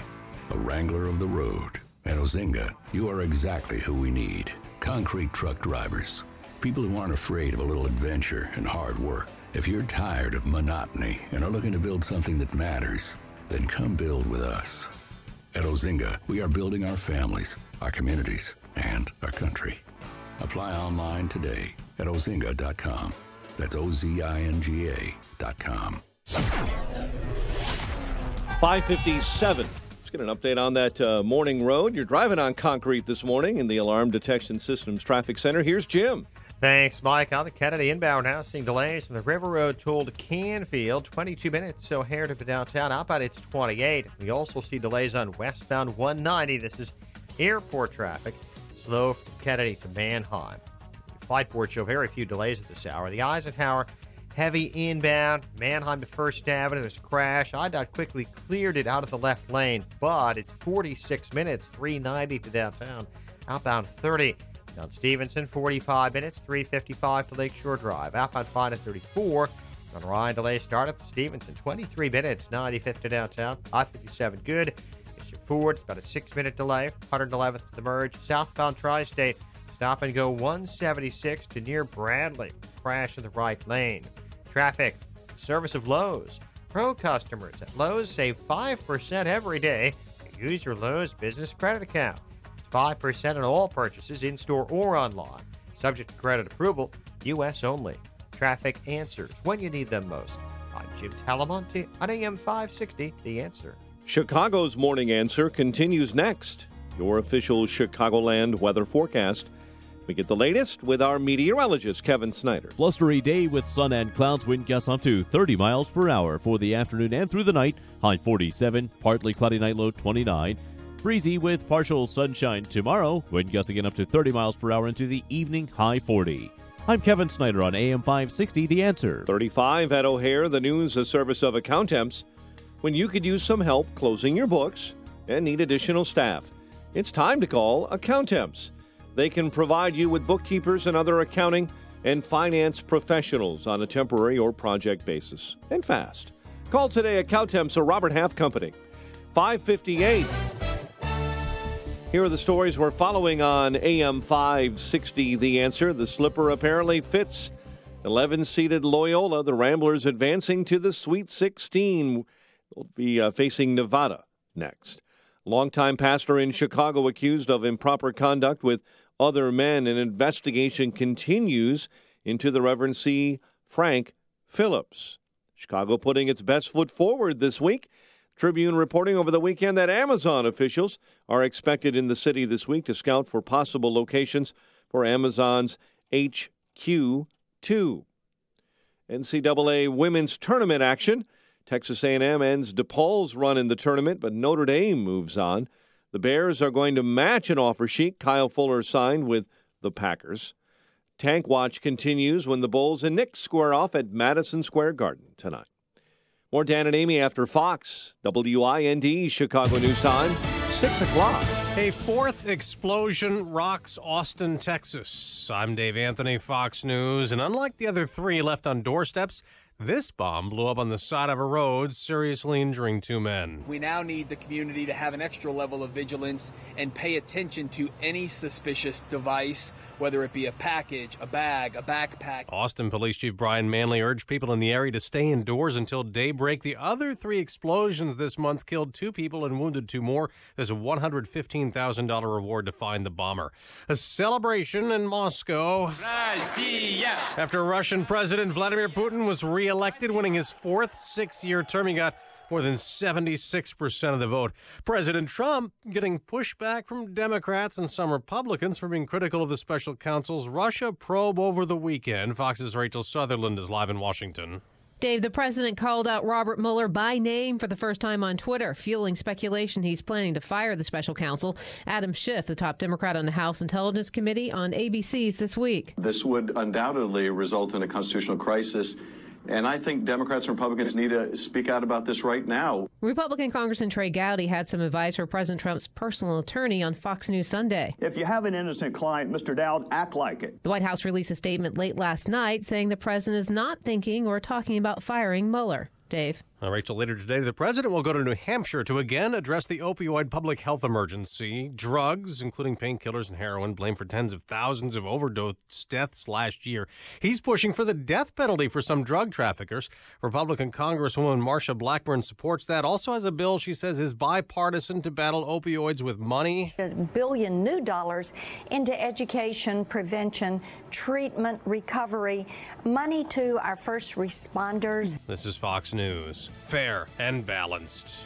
a wrangler of the road. At Ozinga, you are exactly who we need. Concrete truck drivers. People who aren't afraid of a little adventure and hard work. If you're tired of monotony and are looking to build something that matters, then come build with us. At Ozinga, we are building our families, our communities, and our country. Apply online today at ozinga.com. That's OZINGA.com. 5:57. Let's get an update on that morning road. You're driving on concrete this morning in the Alarm Detection Systems Traffic Center. Here's Jim. Thanks, Mike. On the Kennedy inbound now, seeing delays from the River Road toll to Canfield, 22 minutes. O'Hare to downtown. Outbound, it's 28. We also see delays on westbound 190. This is airport traffic. Slow from Kennedy to Mannheim. The flight board show very few delays at this hour. The Eisenhower, heavy inbound. Mannheim to First Avenue. There's a crash. IDOT quickly cleared it out of the left lane, but it's 46 minutes, 390 to downtown. Outbound 30. Down Stevenson, 45 minutes, 355 to Lakeshore Drive. Outbound 5 to 34. On Ryan, delay start at Stevenson, 23 minutes, 95th to downtown. I-57 good. Mission Ford, about a 6-minute delay. 111th to the merge. Southbound Tri-State, stop and go 176 to near Bradley. Crash in the right lane. Traffic, service of Lowe's. Pro customers at Lowe's save 5% every day. Use your Lowe's business credit account. 5% on all purchases in-store or online. Subject to credit approval. U.S. only. Traffic answers when you need them most. I'm Jim Talamonte on AM 560, The Answer. Chicago's Morning Answer continues next. Your official Chicagoland weather forecast. We get the latest with our meteorologist, Kevin Snyder. Blustery day with sun and clouds, wind gusts up to 30 miles per hour for the afternoon and through the night. High 47, partly cloudy night, low 29. Breezy with partial sunshine tomorrow. Wind gusts again up to 30 miles per hour into the evening, high 40. I'm Kevin Snyder on AM 560, The Answer. 35 at O'Hare, the news, a service of Accountemps. When you could use some help closing your books and need additional staff, it's time to call Accountemps. They can provide you with bookkeepers and other accounting and finance professionals on a temporary or project basis, and fast. Call today at Cowtemps or Robert Half Company. 5:58. Here are the stories we're following on AM 560. The Answer. The slipper apparently fits. 11-seeded Loyola, the Ramblers advancing to the Sweet 16. Will be facing Nevada next. Longtime pastor in Chicago accused of improper conduct with other men. An investigation continues into the Reverend C. Frank Phillips. Chicago putting its best foot forward this week. Tribune reporting over the weekend that Amazon officials are expected in the city this week to scout for possible locations for Amazon's HQ2. NCAA women's tournament action. Texas A&M ends DePaul's run in the tournament, but Notre Dame moves on. The Bears are going to match an offer sheet Kyle Fuller signed with the Packers. Tank watch continues when the Bulls and Knicks square off at Madison Square Garden tonight. More Dan and Amy after Fox. WIND Chicago News Time, 6 o'clock. A fourth explosion rocks Austin, Texas. I'm Dave Anthony, Fox News, and unlike the other three left on doorsteps, this bomb blew up on the side of a road, seriously injuring 2 men. We now need the community to have an extra level of vigilance and pay attention to any suspicious device, whether it be a package, a bag, a backpack. Austin Police Chief Brian Manley urged people in the area to stay indoors until daybreak. The other 3 explosions this month killed 2 people and wounded 2 more. There's a $115,000 reward to find the bomber. A celebration in Moscow after Russian President Vladimir Putin was re-elected, winning his 4th 6-year term. He got more than 76% of the vote. President Trump getting pushback from Democrats and some Republicans for being critical of the special counsel's Russia probe over the weekend. Fox's Rachel Sutherland is live in Washington. Dave, the president called out Robert Mueller by name for the first time on Twitter, fueling speculation he's planning to fire the special counsel. Adam Schiff, the top Democrat on the House Intelligence Committee, on ABC's This Week. This would undoubtedly result in a constitutional crisis. And I think Democrats and Republicans need to speak out about this right now. Republican Congressman Trey Gowdy had some advice for President Trump's personal attorney on Fox News Sunday. If you have an innocent client, Mr. Dowd, act like it. The White House released a statement late last night saying the president is not thinking or talking about firing Mueller. Dave. Rachel, later today, the president will go to New Hampshire to again address the opioid public health emergency. Drugs, including painkillers and heroin, blamed for tens of thousands of overdose deaths last year. He's pushing for the death penalty for some drug traffickers. Republican Congresswoman Marsha Blackburn supports that. Also has a bill she says is bipartisan to battle opioids with money. $1 billion new dollars into education, prevention, treatment, recovery, money to our first responders. This is Fox News. Fair and balanced.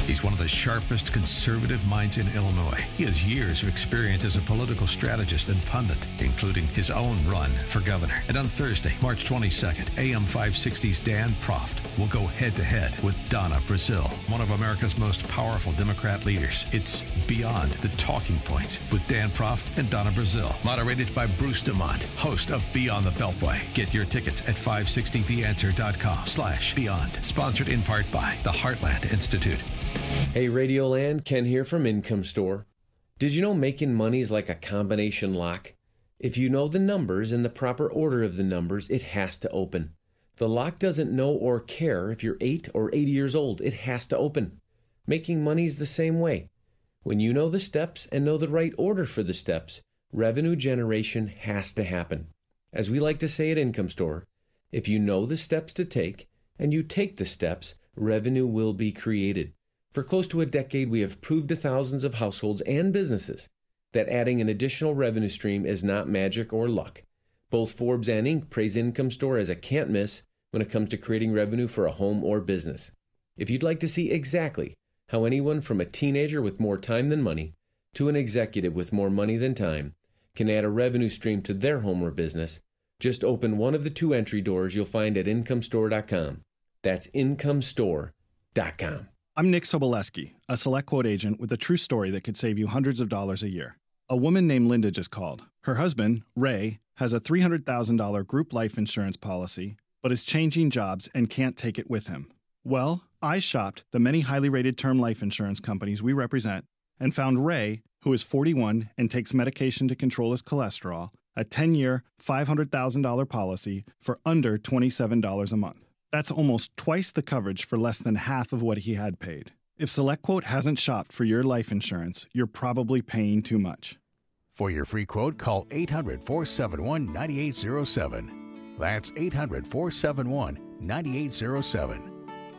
He's one of the sharpest conservative minds in Illinois. He has years of experience as a political strategist and pundit, including his own run for governor. And on Thursday, March 22nd, AM 560's Dan Proft will go head-to-head with Donna Brazile, one of America's most powerful Democrat leaders. It's Beyond the Talking Points with Dan Proft and Donna Brazile, moderated by Bruce DeMont, host of Beyond the Beltway. Get your tickets at 560theanswer.com/beyond. Sponsored in part by the Heartland Institute. Hey Radioland, Ken here from Income Store. Did you know making money is like a combination lock? If you know the numbers and the proper order of the numbers, it has to open. The lock doesn't know or care if you're 8 or 80 years old. It has to open. Making money is the same way. When you know the steps and know the right order for the steps, revenue generation has to happen. As we like to say at Income Store, if you know the steps to take and you take the steps, revenue will be created. For close to a decade, we have proved to thousands of households and businesses that adding an additional revenue stream is not magic or luck. Both Forbes and Inc. praise Income Store as a can't miss when it comes to creating revenue for a home or business. If you'd like to see exactly how anyone from a teenager with more time than money to an executive with more money than time can add a revenue stream to their home or business, just open one of the 2 entry doors you'll find at IncomeStore.com. That's IncomeStore.com. I'm Nick Soboleski, a Select Quote agent with a true story that could save you hundreds of dollars a year. A woman named Linda just called. Her husband, Ray, has a $300,000 group life insurance policy, but is changing jobs and can't take it with him. Well, I shopped the many highly rated term life insurance companies we represent and found Ray, who is 41 and takes medication to control his cholesterol, A 10-year, $500,000 policy for under $27 a month. That's almost twice the coverage for less than half of what he had paid. If SelectQuote hasn't shopped for your life insurance, you're probably paying too much. For your free quote, call 800-471-9807. That's 800-471-9807.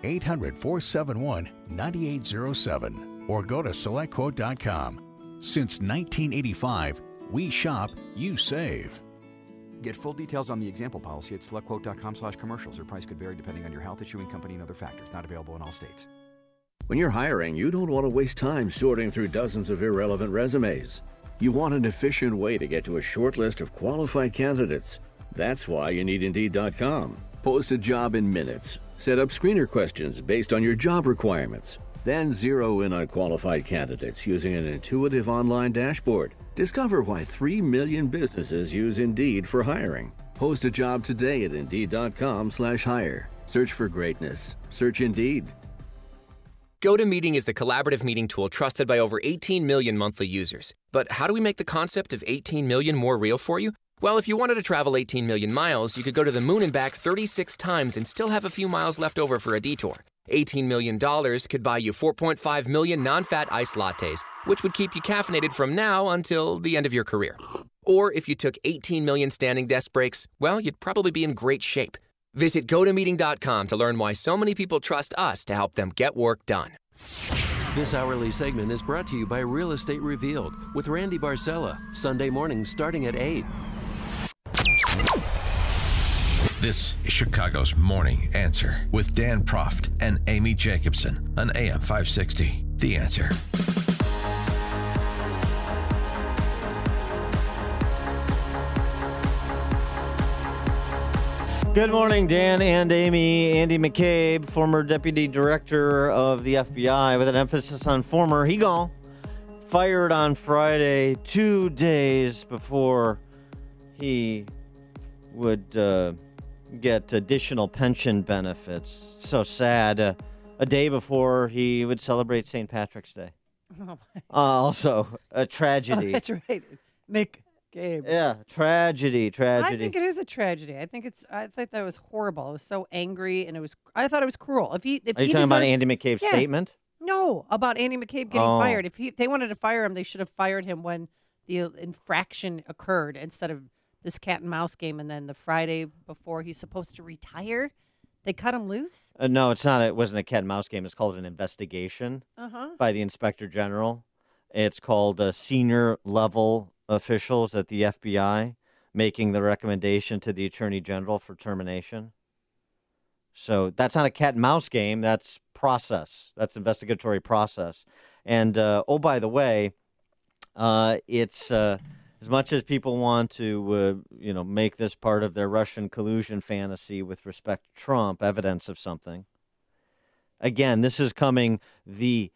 800-471-9807. Or go to SelectQuote.com. Since 1985, we shop, you save. Get full details on the example policy at SelectQuote.com/commercials. Or price could vary depending on your health, issuing company, and other factors. Not available in all states. When you're hiring, you don't want to waste time sorting through dozens of irrelevant resumes. You want an efficient way to get to a short list of qualified candidates. That's why you need Indeed.com. Post a job in minutes. Set up screener questions based on your job requirements. Then zero in on qualified candidates using an intuitive online dashboard. Discover why 3 million businesses use Indeed for hiring. Post a job today at Indeed.com/hire. Search for greatness. Search Indeed. GoToMeeting is the collaborative meeting tool trusted by over 18 million monthly users. But how do we make the concept of 18 million more real for you? Well, if you wanted to travel 18 million miles, you could go to the moon and back 36 times and still have a few miles left over for a detour. $18 million could buy you 4.5 million non-fat iced lattes, which would keep you caffeinated from now until the end of your career. Or if you took 18 million standing desk breaks, well, you'd probably be in great shape. Visit GoToMeeting.com to learn why so many people trust us to help them get work done. This hourly segment is brought to you by Real Estate Revealed with Randy Barcella, Sunday mornings starting at 8. This is Chicago's Morning Answer with Dan Proft and Amy Jacobson on AM 560. The Answer. Good morning, Dan and Amy. Andy McCabe, former deputy director of the FBI, with an emphasis on former. He gone. Fired on Friday, 2 days before he would get additional pension benefits. So sad. A day before he would celebrate St. Patrick's Day. Oh, also, a tragedy. Oh, that's right. McCabe. Yeah, tragedy. I think it is a tragedy. I think I thought that was horrible. I was so angry, and I thought it was cruel. Are you talking about Andy McCabe's statement? No, about Andy McCabe getting fired. If they wanted to fire him, they should have fired him when the infraction occurred instead of this cat and mouse game. And then the Friday before he's supposed to retire, they cut him loose. No, it's not. It wasn't a cat and mouse game. It's called an investigation by the Inspector General. It's called senior level officials at the FBI making the recommendation to the Attorney General for termination. So that's not a cat and mouse game. That's process. That's investigatory process. And, by the way, it's as much as people want to, make this part of their Russian collusion fantasy with respect to Trump, evidence of something. Again, this is coming, the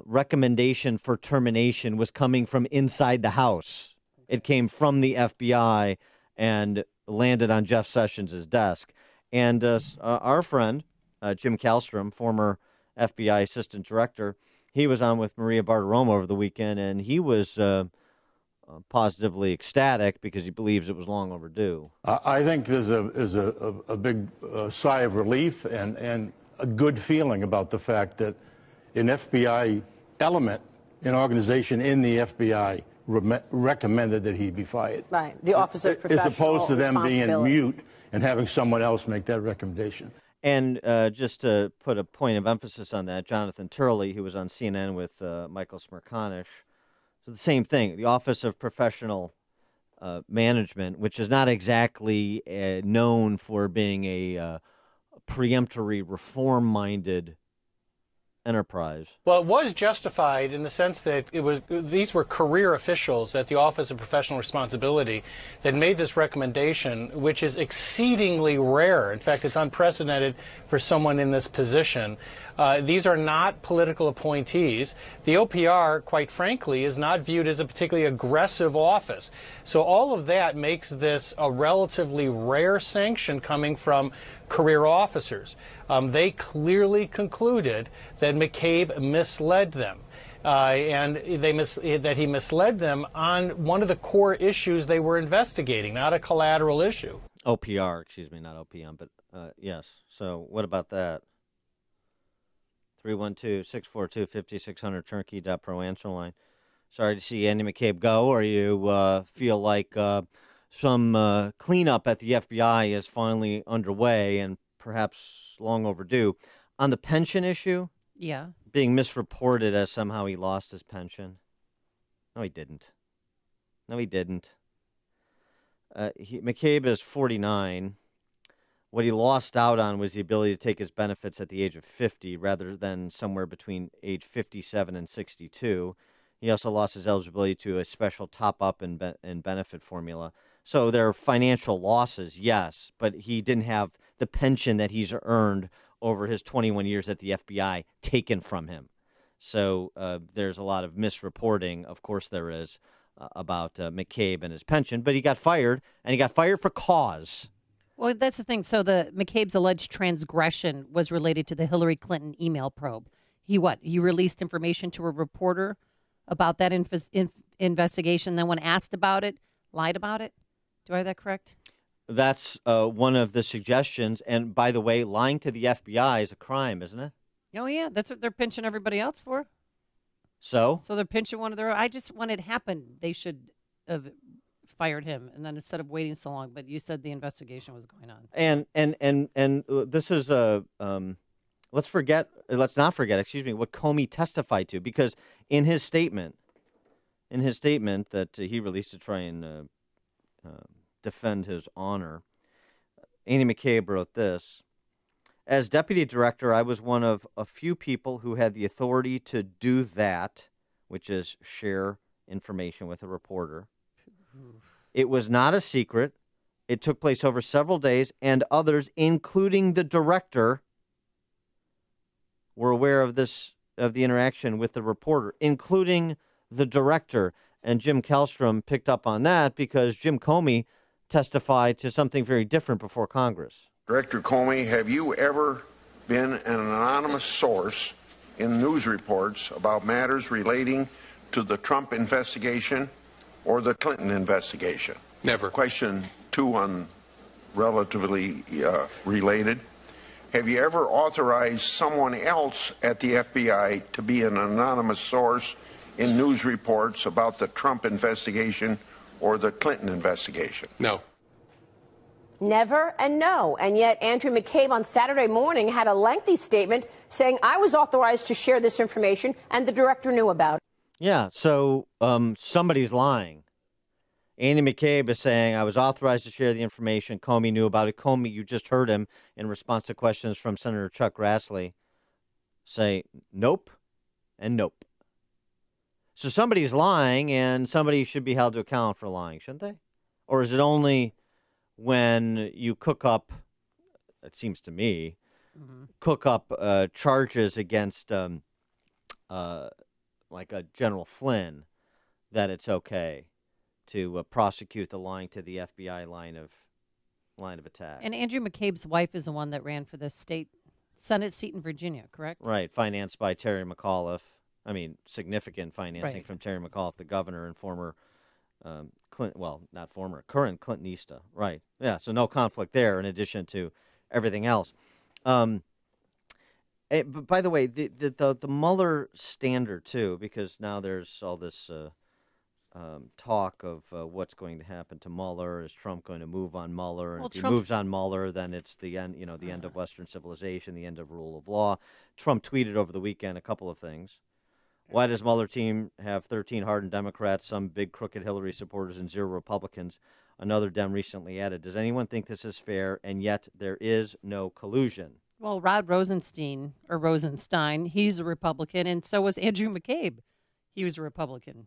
recommendation for termination was coming from inside the House. It came from the FBI and landed on Jeff Sessions' desk. And our friend, Jim Kallstrom, former FBI assistant director, he was on with Maria Bartiromo over the weekend, and he was positively ecstatic because he believes it was long overdue. I think there's a big sigh of relief and a good feeling about the fact that an FBI element, an organization in the FBI, recommended that he be fired. Right, the Office of Professional As opposed to them being in Responsibility. mute and having someone else make that recommendation. And just to put a point of emphasis on that, Jonathan Turley, who was on CNN with Michael Smerconish, so the same thing, the Office of Professional Management, which is not exactly known for being a preemptory, reform-minded enterprise. Well, it was justified in the sense that these were career officials at the Office of Professional Responsibility that made this recommendation, which is exceedingly rare. In fact, it's unprecedented for someone in this position. These are not political appointees. The OPR, quite frankly, is not viewed as a particularly aggressive office. So all of that makes this a relatively rare sanction coming from career officers. They clearly concluded that McCabe misled them. and that he misled them on one of the core issues they were investigating, not a collateral issue. OPR, excuse me, not OPM, but yes. So what about that? 312-642-5600, turnkey.pro answer line. Sorry to see Andy McCabe go, or you feel like some cleanup at the FBI is finally underway and perhaps long overdue. On the pension issue, yeah, being misreported as somehow he lost his pension. No, he didn't. McCabe is 49. What he lost out on was the ability to take his benefits at the age of 50 rather than somewhere between age 57 and 62. He also lost his eligibility to a special top-up and benefit formula. So there are financial losses, yes, but he didn't have the pension that he's earned over his 21 years at the FBI taken from him. So there's a lot of misreporting, of course there is, about McCabe and his pension. But he got fired, and he got fired for cause. Well, that's the thing. So the McCabe's alleged transgression was related to the Hillary Clinton email probe. He released information to a reporter about that investigation, then when asked about it, lied about it? Do I have that correct? That's one of the suggestions. And by the way, lying to the FBI is a crime, isn't it? Oh, yeah. That's what they're pinching everybody else for. So they're pinching one of their own. When it happened, they should have fired him, and then instead of waiting so long. But you said the investigation was going on. And this is let's not forget, what Comey testified to, because in his statement that he released to try and defend his honor, Andy McCabe wrote this: as deputy director, I was one of a few people who had the authority to do that, which is share information with a reporter. It was not a secret. It took place over several days, and others, including the director, were aware of the interaction with the reporter, including the director. And Jim Kellstrom picked up on that because Jim Comey testified to something very different before Congress. Director Comey, have you ever been an anonymous source in news reports about matters relating to the Trump investigation or the Clinton investigation? Never. Question 2 on relatively related. Have you ever authorized someone else at the FBI to be an anonymous source in news reports about the Trump investigation or the Clinton investigation? No. Never and no. And yet Andrew McCabe on Saturday morning had a lengthy statement saying, I was authorized to share this information and the director knew about it. Yeah, so somebody's lying. Andy McCabe is saying, I was authorized to share the information. Comey knew about it. Comey, you just heard him in response to questions from Senator Chuck Grassley say nope and nope. So somebody's lying, and somebody should be held to account for lying, shouldn't they? Or is it only when you cook up, it seems to me, cook up charges against like a General Flynn, that it's okay to prosecute the lying to the FBI line of attack? And Andrew McCabe's wife is the one that ran for the state Senate seat in Virginia, correct? Right, financed by Terry McAuliffe. I mean, significant financing from Terry McAuliffe, the governor and former current Clintonista. Right. Yeah, so no conflict there in addition to everything else. But by the way, the Mueller standard, too, because now there's all this talk of what's going to happen to Mueller. Is Trump going to move on Mueller? And if he moves on Mueller, then it's the end, the end of Western civilization, the end of rule of law. Trump tweeted over the weekend a couple of things. Why does Mueller team have 13 hardened Democrats, some big crooked Hillary supporters, and 0 Republicans? Another Dem recently added, does anyone think this is fair? And yet there is no collusion. Well, Rod Rosenstein, he's a Republican, and so was Andrew McCabe. He was a Republican.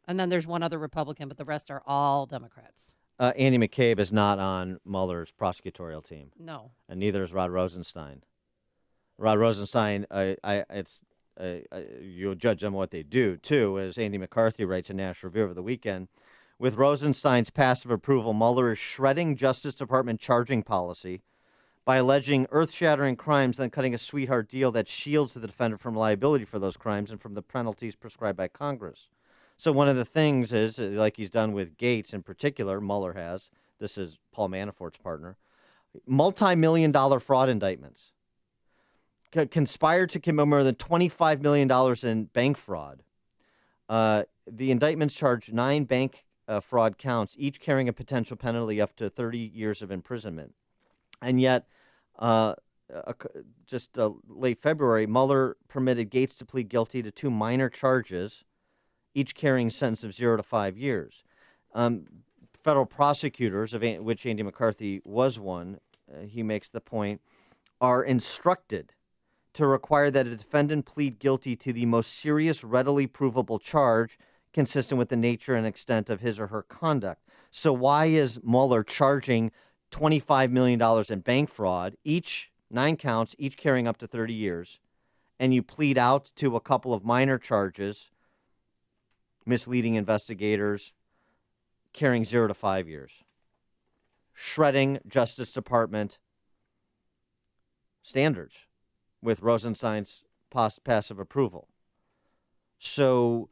And then there's one other Republican, but the rest are all Democrats. Andy McCabe is not on Mueller's prosecutorial team. No. And neither is Rod Rosenstein. Rod Rosenstein, you'll judge them what they do, too, as Andy McCarthy writes in National Review over the weekend. With Rosenstein's passive approval, Mueller is shredding Justice Department charging policy by alleging earth-shattering crimes, then cutting a sweetheart deal that shields the defendant from liability for those crimes and from the penalties prescribed by Congress. So one of the things is, like he's done with Gates in particular, Mueller has, this is Paul Manafort's partner, multi-million-dollar fraud indictments. Conspired to commit more than $25 million in bank fraud. The indictments charge 9 bank fraud counts, each carrying a potential penalty up to 30 years of imprisonment. And yet, just late February, Mueller permitted Gates to plead guilty to 2 minor charges, each carrying a sentence of 0 to 5 years. Federal prosecutors, of which Andy McCarthy was one, he makes the point, are instructed to require that a defendant plead guilty to the most serious, readily provable charge consistent with the nature and extent of his or her conduct. So why is Mueller charging $25 million in bank fraud, each 9 counts, each carrying up to 30 years, and you plead out to a couple of minor charges, misleading investigators, carrying 0 to 5 years, shredding Justice Department standards with Rosenstein's passive approval? So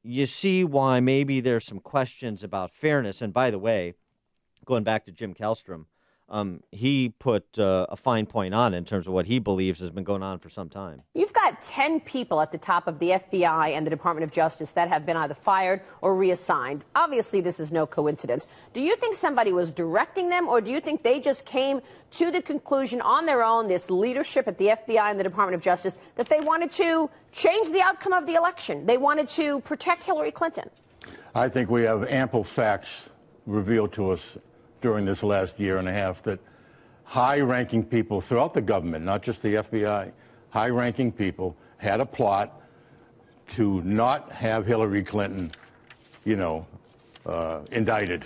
you see why maybe there's some questions about fairness. And by the way, going back to Jim Kellstrom, he put a fine point on in terms of what he believes has been going on for some time. You've got 10 people at the top of the FBI and the Department of Justice that have been either fired or reassigned. Obviously, this is no coincidence. Do you think somebody was directing them, or do you think they just came to the conclusion on their own, this leadership at the FBI and the Department of Justice, that they wanted to change the outcome of the election? They wanted to protect Hillary Clinton? I think we have ample facts revealed to us during this last year and a half that high-ranking people throughout the government, not just the FBI, high-ranking people had a plot to not have Hillary Clinton, indicted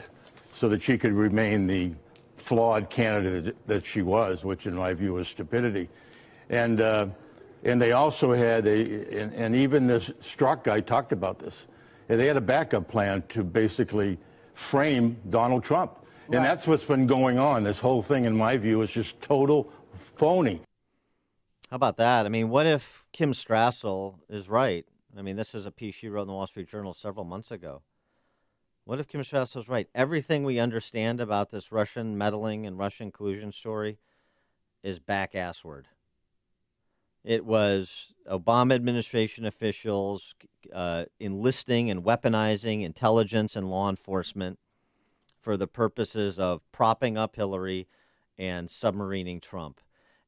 so that she could remain the flawed candidate that she was, which in my view was stupidity. And they also had and even this Strzok guy talked about this, and they had a backup plan to basically frame Donald Trump. Right. And that's what's been going on. This whole thing, in my view, is just total phony. How about that? I mean, what if Kim Strassel is right? I mean, this is a piece she wrote in the Wall Street Journal several months ago. What if Kim Strassel is right? Everything we understand about this Russian meddling and Russian collusion story is back-assward. It was Obama administration officials enlisting and weaponizing intelligence and law enforcement for the purposes of propping up Hillary and submarining Trump.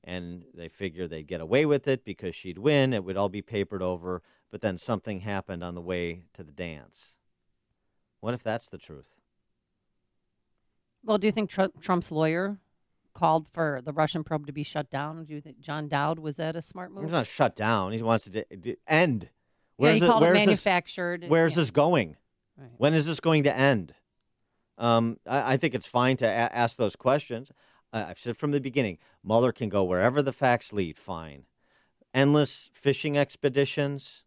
And they figured they'd get away with it because she'd win. It would all be papered over. But then something happened on the way to the dance. What if that's the truth? Well, do you think Trump's lawyer called for the Russian probe to be shut down? Do you think John Dowd, was that a smart move? He's not shut down. He wants to end. He called it manufactured. Where's this going? Right. When is this going to end? I think it's fine to ask those questions. I've said from the beginning, Mueller can go wherever the facts lead, fine. Endless fishing expeditions,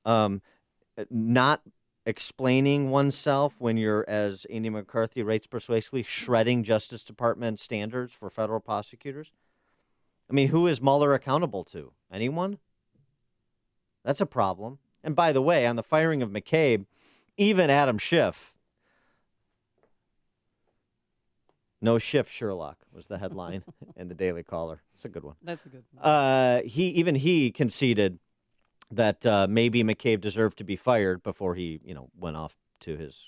not explaining oneself when you're, as Andy McCarthy rates persuasively, shredding Justice Department standards for federal prosecutors. I mean, who is Mueller accountable to? Anyone? That's a problem. And by the way, on the firing of McCabe, even Adam Schiff, no Schiff Sherlock was the headline in the Daily Caller. It's a good one. That's a good one. He conceded that maybe McCabe deserved to be fired before he, went off to his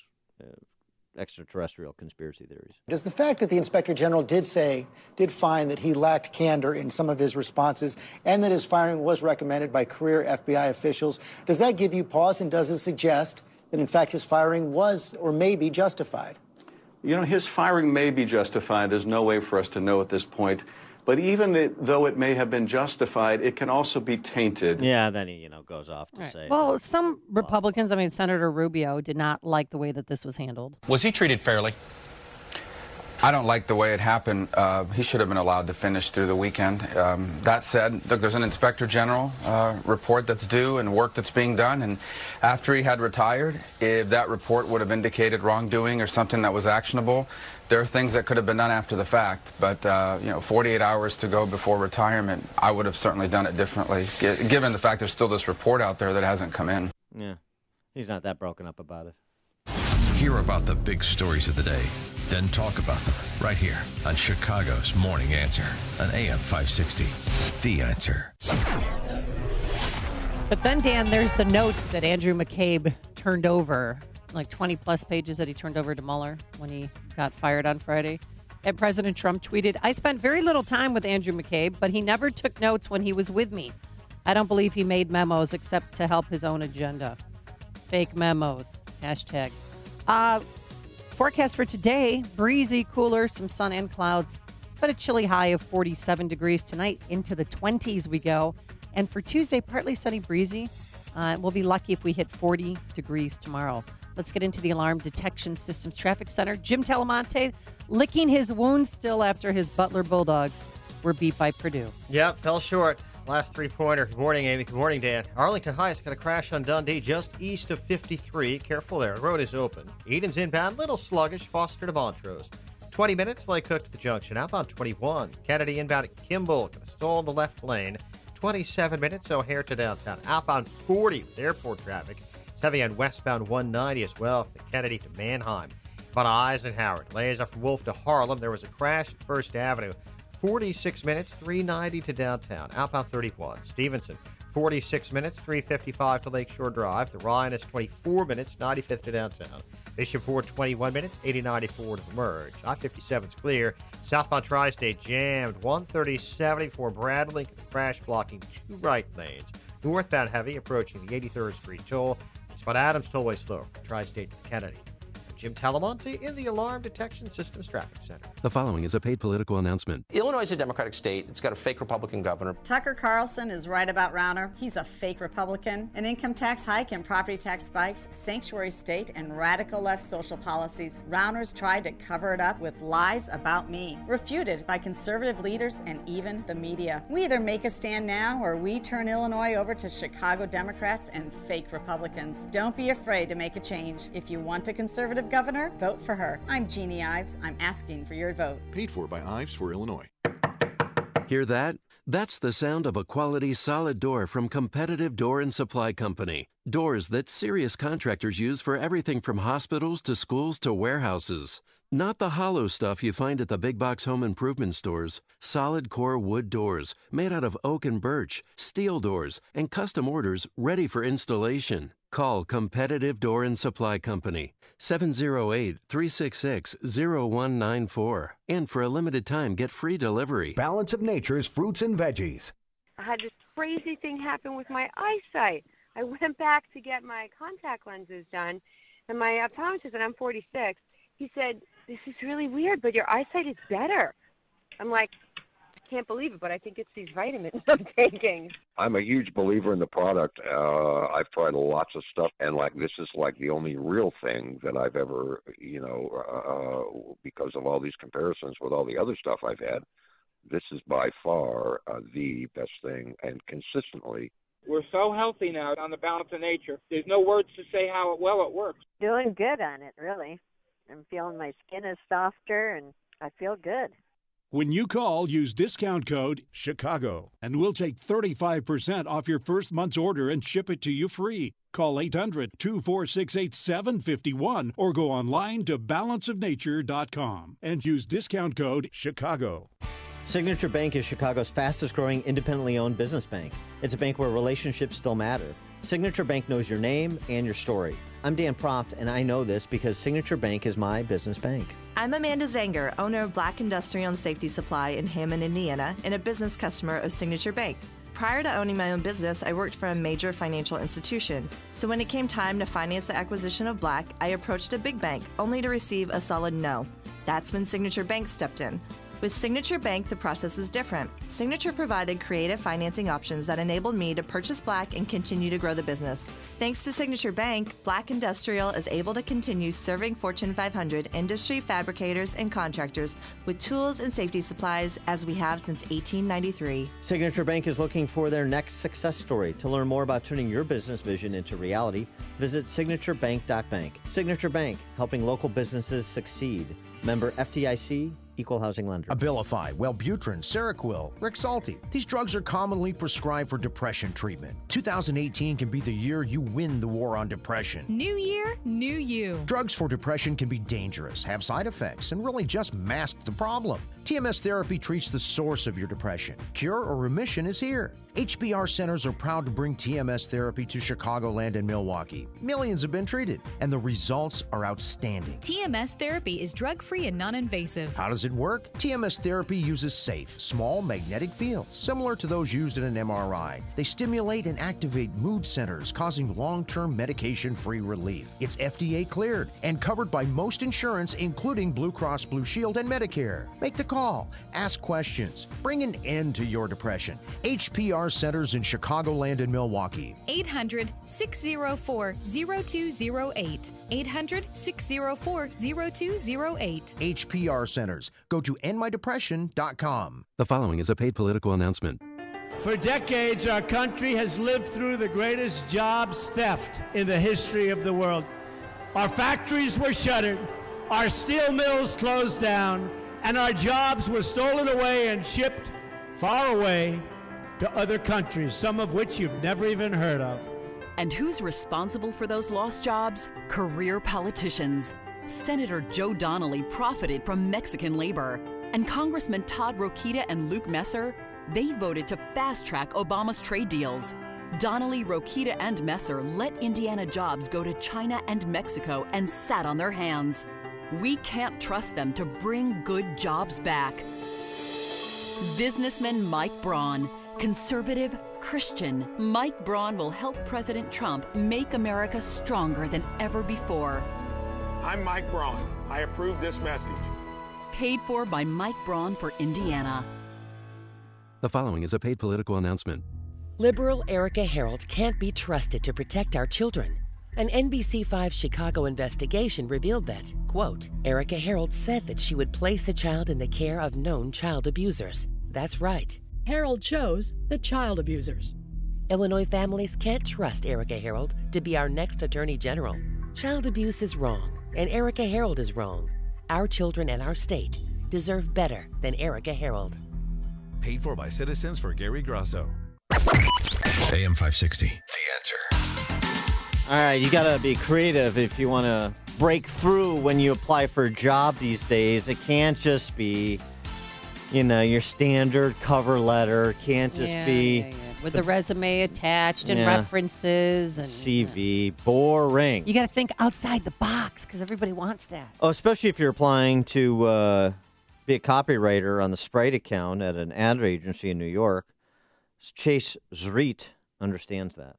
extraterrestrial conspiracy theories. Does the fact that the Inspector General did find that he lacked candor in some of his responses and that his firing was recommended by career FBI officials, does that give you pause, and does it suggest that, in fact, his firing was or may be justified? His firing may be justified. There's no way for us to know at this point. But even though it may have been justified, it can also be tainted. Yeah, then he, goes off to say. Well, some Republicans, Senator Rubio, did not like the way that this was handled. Was he treated fairly? I don't like the way it happened. He should have been allowed to finish through the weekend. That said, look, there's an Inspector General report that's due and work that's being done. And after he had retired, if that report would have indicated wrongdoing or something that was actionable, there are things that could have been done after the fact. But, 48 hours to go before retirement, I would have certainly done it differently, given the fact there's still this report out there that hasn't come in. Yeah, he's not that broken up about it. Hear about the big stories of the day, then talk about them right here on Chicago's Morning Answer on AM 560. The Answer. But then, Dan, there's the notes that Andrew McCabe turned over, like 20-plus pages that he turned over to Mueller when he got fired on Friday. And President Trump tweeted, "I spent very little time with Andrew McCabe, but he never took notes when he was with me. I don't believe he made memos except to help his own agenda." Fake memos. Hashtag. Forecast for today, breezy, cooler, some sun and clouds, but a chilly high of 47 degrees tonight. Into the 20s we go. And for Tuesday, partly sunny, breezy. We'll be lucky if we hit 40 degrees tomorrow. Let's get into the Alarm Detection Systems Traffic Center. Jim Telemonte licking his wounds still after his Butler Bulldogs were beat by Purdue. Yep, fell short. Last three-pointer. Good morning, Amy. Good morning, Dan. Arlington Heights got a crash on Dundee just east of 53. Careful there. The road is open. Eden's inbound, little sluggish. Foster to Montrose. 20 minutes, Lake Cook to the junction. Outbound 21. Kennedy inbound at Kimball. Going to stall in the left lane. 27 minutes, O'Hare to downtown. Outbound 40 with airport traffic. It's heavy on westbound 190 as well from the Kennedy to Manheim. On Eisenhower. Delays up from Wolf to Harlem. There was a crash at First Avenue. 46 minutes, 390 to downtown. Outbound 31. Stevenson, 46 minutes, 355 to Lakeshore Drive. The Ryan is 24 minutes, 95th to downtown. Bishop Ford, 21 minutes, 8094 to the Merge. I-57 is clear. Southbound Tri-State jammed. 130-70 for Brad Lincoln. Crash blocking 2 right lanes. Northbound heavy approaching the 83rd Street toll. Spot Adams Tollway slow from Tri-State to Kennedy. Jim Telemonte in the Alarm Detection Systems Traffic Center. The following is a paid political announcement. Illinois is a Democratic state. It's got a fake Republican governor. Tucker Carlson is right about Rauner. He's a fake Republican. An income tax hike and property tax spikes, sanctuary state, and radical left social policies. Rauner's tried to cover it up with lies about me, refuted by conservative leaders and even the media. We either make a stand now or we turn Illinois over to Chicago Democrats and fake Republicans. Don't be afraid to make a change. If you want a conservative governor, vote for her. I'm Jeannie Ives. I'm asking for your vote. Paid for by Ives for Illinois. Hear that? That's the sound of a quality solid door from Competitive Door and Supply Company. Doors that serious contractors use for everything from hospitals to schools to warehouses. Not the hollow stuff you find at the big box home improvement stores. Solid core wood doors made out of oak and birch, steel doors, and custom orders ready for installation. Call Competitive Door and Supply Company, 708-366-0194. And for a limited time, get free delivery. Balance of Nature's fruits and veggies. I had this crazy thing happen with my eyesight. I went back to get my contact lenses done, and my optometrist, and I'm 46, he said, "This is really weird, but your eyesight is better." I'm like, I can't believe it, but I think it's these vitamins I'm taking. I'm a huge believer in the product. I've tried lots of stuff, and this is the only real thing that I've ever, because of all these comparisons with all the other stuff I've had, this is by far the best thing, and consistently. We're so healthy now on the Balance of Nature. There's no words to say how well it works. Doing good on it, really. I'm feeling my skin is softer, and I feel good. When you call, use discount code CHICAGO, and we'll take 35% off your first month's order and ship it to you free. Call 800-246-8751 or go online to balanceofnature.com and use discount code CHICAGO. Signature Bank is Chicago's fastest-growing independently owned business bank. It's a bank where relationships still matter. Signature Bank knows your name and your story. I'm Dan Proft, and I know this because Signature Bank is my business bank. I'm Amanda Zanger, owner of Black Industrial and Safety Supply in Hammond, Indiana, and a business customer of Signature Bank. Prior to owning my own business, I worked for a major financial institution. So when it came time to finance the acquisition of Black, I approached a big bank, only to receive a solid no. That's when Signature Bank stepped in. With Signature Bank, the process was different. Signature provided creative financing options that enabled me to purchase Black and continue to grow the business. Thanks to Signature Bank, Black Industrial is able to continue serving Fortune 500 industry fabricators and contractors with tools and safety supplies as we have since 1893. Signature Bank is looking for their next success story. To learn more about turning your business vision into reality, visit signaturebank.bank. Signature Bank, helping local businesses succeed. Member FDIC, Equal Housing Lender. Abilify, Wellbutrin, Seroquel, Rexulti. These drugs are commonly prescribed for depression treatment. 2018 can be the year you win the war on depression. New year, new you. Drugs for depression can be dangerous, have side effects, and really just mask the problem. TMS therapy treats the source of your depression. Cure or remission is here. HBR centers are proud to bring TMS therapy to Chicagoland and Milwaukee. Millions have been treated, and the results are outstanding. TMS therapy is drug-free and non-invasive. How does it work? TMS therapy uses safe, small magnetic fields, similar to those used in an MRI. They stimulate and activate mood centers, causing long-term medication-free relief. It's FDA cleared and covered by most insurance, including Blue Cross Blue Shield and Medicare. Make the call, ask questions, bring an end to your depression. HPR centers in Chicagoland and Milwaukee. 800-604-0208. 800-604-0208. HPR centers. Go to endmydepression.com. The following is a paid political announcement. For decades, our country has lived through the greatest jobs theft in the history of the world. Our factories were shuttered, our steel mills closed down, and our jobs were stolen away and shipped far away to other countries, some of which you've never even heard of. And who's responsible for those lost jobs? Career politicians. Senator Joe Donnelly profited from Mexican labor, and Congressman Todd Rokita and Luke Messer, they voted to fast-track Obama's trade deals. Donnelly, Rokita, and Messer let Indiana jobs go to China and Mexico and sat on their hands. We can't trust them to bring good jobs back. Businessman Mike Braun, conservative, Christian, Mike Braun will help President Trump make America stronger than ever before. I'm Mike Braun. I approve this message. Paid for by Mike Braun for Indiana. The following is a paid political announcement. Liberal Erica Harold can't be trusted to protect our children. An NBC5 Chicago investigation revealed that, quote, Erica Harold said that she would place a child in the care of known child abusers. That's right. Harold chose the child abusers. Illinois families can't trust Erica Harold to be our next Attorney General. Child abuse is wrong, and Erica Harold is wrong. Our children and our state deserve better than Erica Harold. Paid for by Citizens for Gary Grasso. AM 560, The Answer. All right, you got to be creative if you want to break through when you apply for a job these days. It can't just be, you know, your standard cover letter. It can't just be with the resume attached and references and CV. Boring. You got to think outside the box because everybody wants that. Oh, especially if you're applying to be a copywriter on the Sprite account at an ad agency in New York. Chase Zreet understands that.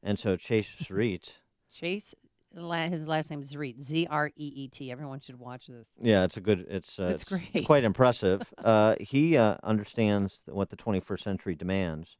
And so Chase Zreet. Chase, his last name is Zreet, Z-R-E-E-T. Everyone should watch this. Yeah, it's great. It's quite impressive. He understands what the 21st century demands,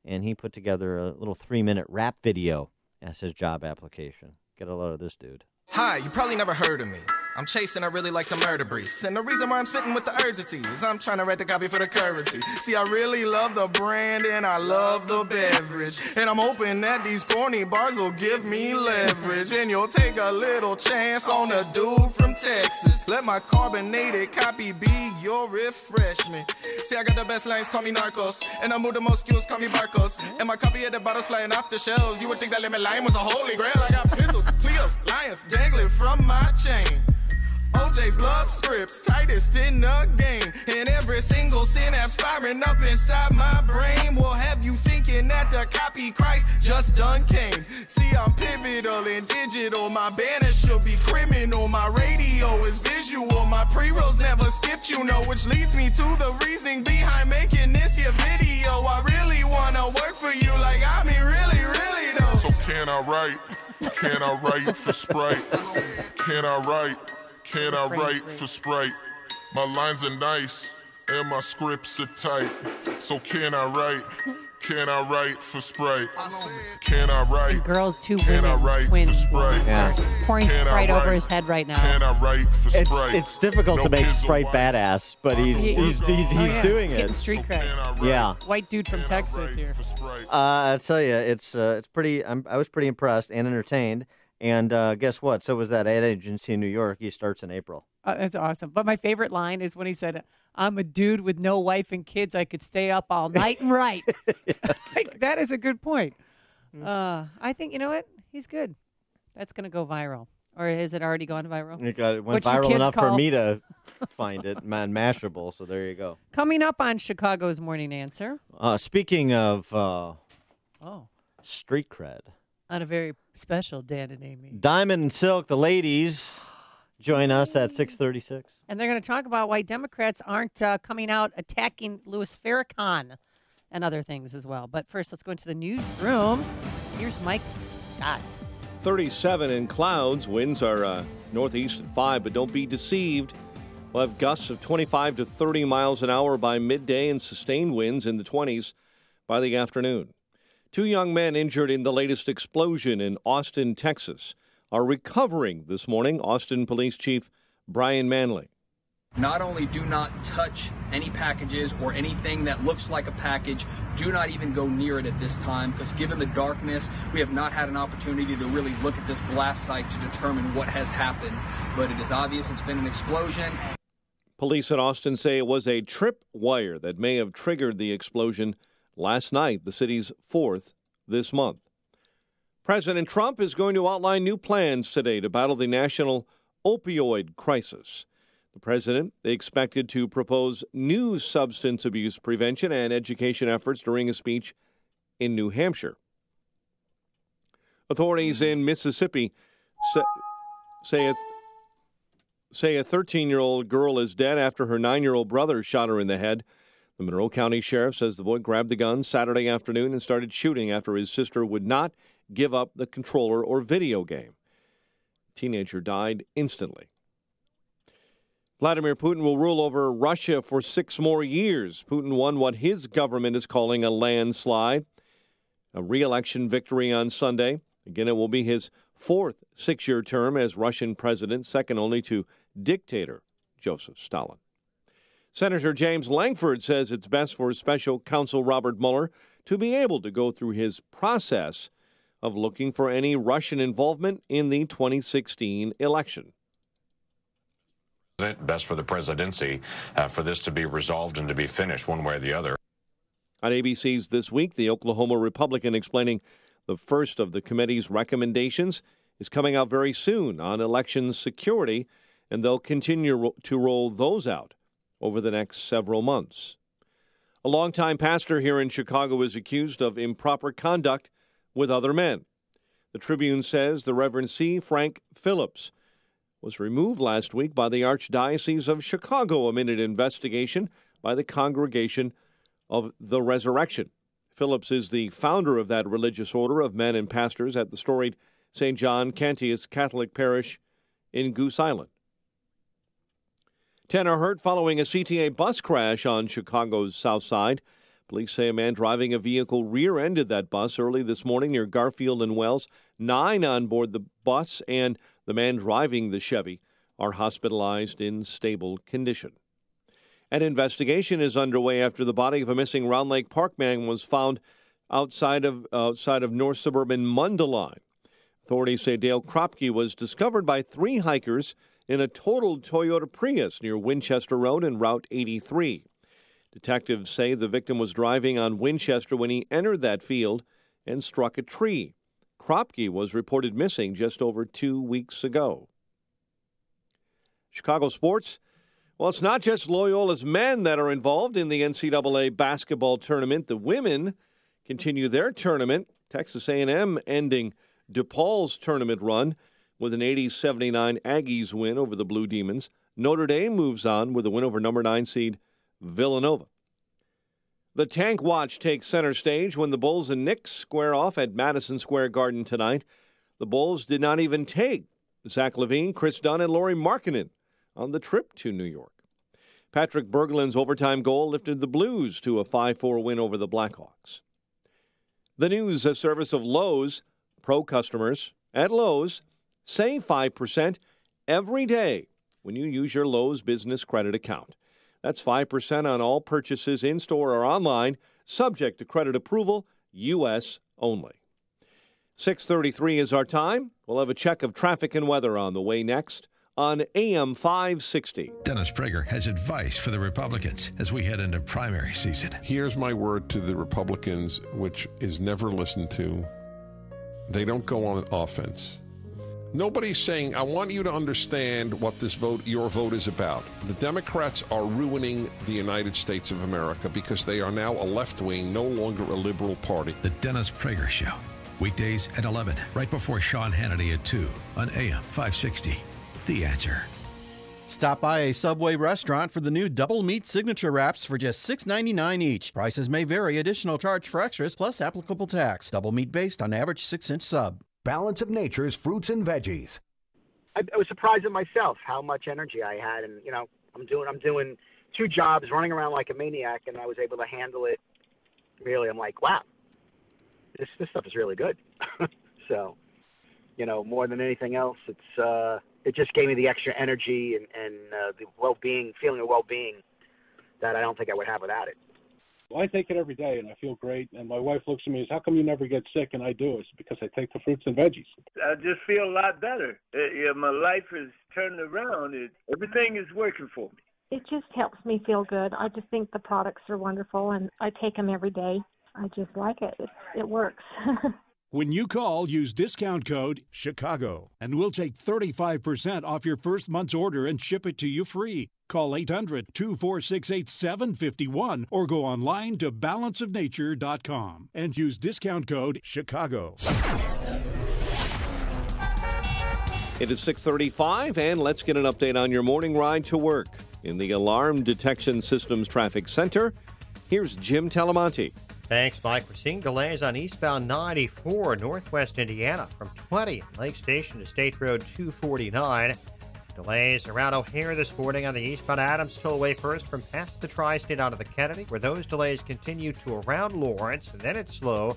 and he put together a little 3-minute rap video as his job application. Get a load of this dude. Hi, you probably never heard of me. I'm Chase and I really like to murder briefs. And the reason why I'm spitting with the urgency is I'm trying to write the copy for the currency. See, I really love the brand and I love the beverage. And I'm hoping that these corny bars will give me leverage. And you'll take a little chance on a dude from Texas. Let my carbonated copy be your refreshment. See, I got the best lines, call me Narcos. And I move the most skills, call me Barcos. And my copy of the bottles flying off the shelves. You would think that lemon lime was a holy grail. I got pencils, Cleos, lions dangling from my chain. OJ's glove strips, tightest in the game. And every single synapse firing up inside my brain will have you thinking that the copy Christ just done came. See, I'm pivotal and digital. My banner should be criminal. My radio is visual. My pre-rolls never skipped, you know, which leads me to the reasoning behind making this here video. I really wanna work for you, like I mean really, really though. So can I write for Sprite? Can I write for Sprite? My lines are nice, and my scripts are tight. So can I write? Can I write for Sprite? Can I write? And girls, two Can I women, write twins, for Sprite? Yeah. pouring Can I Sprite over write? his head right now. Can I write for Sprite? It's difficult No to make kids or Sprite wife. badass, but he's Yeah. doing It's it. getting street cred. Yeah. White dude from Texas here. I tell you, it's pretty. I was pretty impressed and entertained. And guess what? So was that ad agency in New York. He starts in April. That's awesome. But my favorite line is when he said, "I'm a dude with no wife and kids. I could stay up all night and write." Like, that is a good point. I think, you know what? He's good. That's going to go viral. Or has it already gone viral? It went What's your viral kids enough for call? me to find it, man, Mashable. So there you go. Coming up on Chicago's Morning Answer. Speaking of street cred, On a very special Dan and Amy. Diamond and Silk, the ladies, join us at 6:36. And they're going to talk about why Democrats aren't coming out attacking Louis Farrakhan and other things as well. But first, let's go into the newsroom. Here's Mike Scott. 37 in clouds. Winds are northeast at 5, but don't be deceived. We'll have gusts of 25 to 30 miles an hour by midday and sustained winds in the 20s by the afternoon. 2 young men injured in the latest explosion in Austin, Texas, are recovering this morning. Austin Police Chief Brian Manley. Not only do not touch any packages or anything that looks like a package, do not even go near it at this time, because given the darkness, we have not had an opportunity to really look at this blast site to determine what has happened. But it is obvious it's been an explosion. Police in Austin say it was a trip wire that may have triggered the explosion last night, the city's 4th this month. President Trump is going to outline new plans today to battle the national opioid crisis. The president expected to propose new substance abuse prevention and education efforts during a speech in New Hampshire. Authorities in Mississippi say a 13-year-old girl is dead after her 9-year-old brother shot her in the head. The Monroe County Sheriff says the boy grabbed the gun Saturday afternoon and started shooting after his sister would not give up the controller or video game. The teenager died instantly. Vladimir Putin will rule over Russia for 6 more years. Putin won what his government is calling a landslide, a re-election victory on Sunday. Again, it will be his 4th 6-year term as Russian president, second only to dictator Joseph Stalin. Senator James Lankford says it's best for Special Counsel Robert Mueller to be able to go through his process of looking for any Russian involvement in the 2016 election. Best for the presidency for this to be resolved and to be finished one way or the other. On ABC's This Week, the Oklahoma Republican explaining the first of the committee's recommendations is coming out very soon on election security, and they'll continue to roll those out over the next several months. A longtime pastor here in Chicago is accused of improper conduct with other men. The Tribune says the Reverend C. Frank Phillips was removed last week by the Archdiocese of Chicago amid an investigation by the Congregation of the Resurrection. Phillips is the founder of that religious order of men and pastors at the storied St. John Cantius Catholic Parish in Goose Island. 10 are hurt following a CTA bus crash on Chicago's south side. Police say a man driving a vehicle rear-ended that bus early this morning near Garfield and Wells. 9 on board the bus and the man driving the Chevy are hospitalized in stable condition. An investigation is underway after the body of a missing Round Lake Park man was found outside of North Suburban Mundelein. Authorities say Dale Kropke was discovered by 3 hikers in a totaled Toyota Prius near Winchester Road and Route 83. Detectives say the victim was driving on Winchester when he entered that field and struck a tree. Kropke was reported missing just over 2 weeks ago. Chicago sports. Well, it's not just Loyola's men that are involved in the NCAA basketball tournament. The women continue their tournament. Texas A&M ending DePaul's tournament run with an 80-79 Aggies win over the Blue Demons. Notre Dame moves on with a win over number 9 seed Villanova. The Tank Watch takes center stage when the Bulls and Knicks square off at Madison Square Garden tonight. The Bulls did not even take Zach LaVine, Chris Dunn, and Lauri Markkanen on the trip to New York. Patrick Berglund's overtime goal lifted the Blues to a 5-4 win over the Blackhawks. The news service of Lowe's. Pro customers at Lowe's save 5% every day when you use your Lowe's Business Credit account. That's 5% on all purchases in-store or online, subject to credit approval, U.S. only. 6:33 is our time. We'll have a check of traffic and weather on the way next on AM 560. Dennis Prager has advice for the Republicans as we head into primary season. Here's my word to the Republicans, which is never listened to. They don't go on offense. Nobody's saying, I want you to understand what your vote is about. The Democrats are ruining the United States of America because they are now a left-wing, no longer a liberal party. The Dennis Prager Show. Weekdays at 11, right before Sean Hannity at 2 on AM 560. The Answer. Stop by a Subway restaurant for the new Double Meat Signature Wraps for just $6.99 each. Prices may vary. Additional charge for extras plus applicable tax. Double meat based on average 6-inch sub. Balance of Nature's fruits and veggies. I was surprised at myself how much energy I had, and I'm doing 2 jobs, running around like a maniac, and I was able to handle it. Really, I'm like, wow, this stuff is really good. So, more than anything else, it just gave me the extra energy and the well-being, feeling of well-being that I don't think I would have without it. Well, I take it every day, and I feel great. And my wife looks at me and says, how come you never get sick? And I do. It's because I take the fruits and veggies. I just feel a lot better. My life is turning around. Everything is working for me. It just helps me feel good. I just think the products are wonderful, and I take them every day. I just like it. It works. When you call, use discount code CHICAGO, and we'll take 35% off your first month's order and ship it to you free. Call 800-246-8751 or go online to balanceofnature.com and use discount code CHICAGO. It is 6:35, and let's get an update on your morning ride to work. In the Alarm Detection Systems Traffic Center, here's Jim Talamonte. Thanks, Mike. We're seeing delays on eastbound 94 northwest Indiana from 20 Lake Station to State Road 249. Delays around O'Hare this morning on the eastbound Adams Tollway first from past the Tri-State onto the Kennedy, where those delays continue to around Lawrence, and then it's slow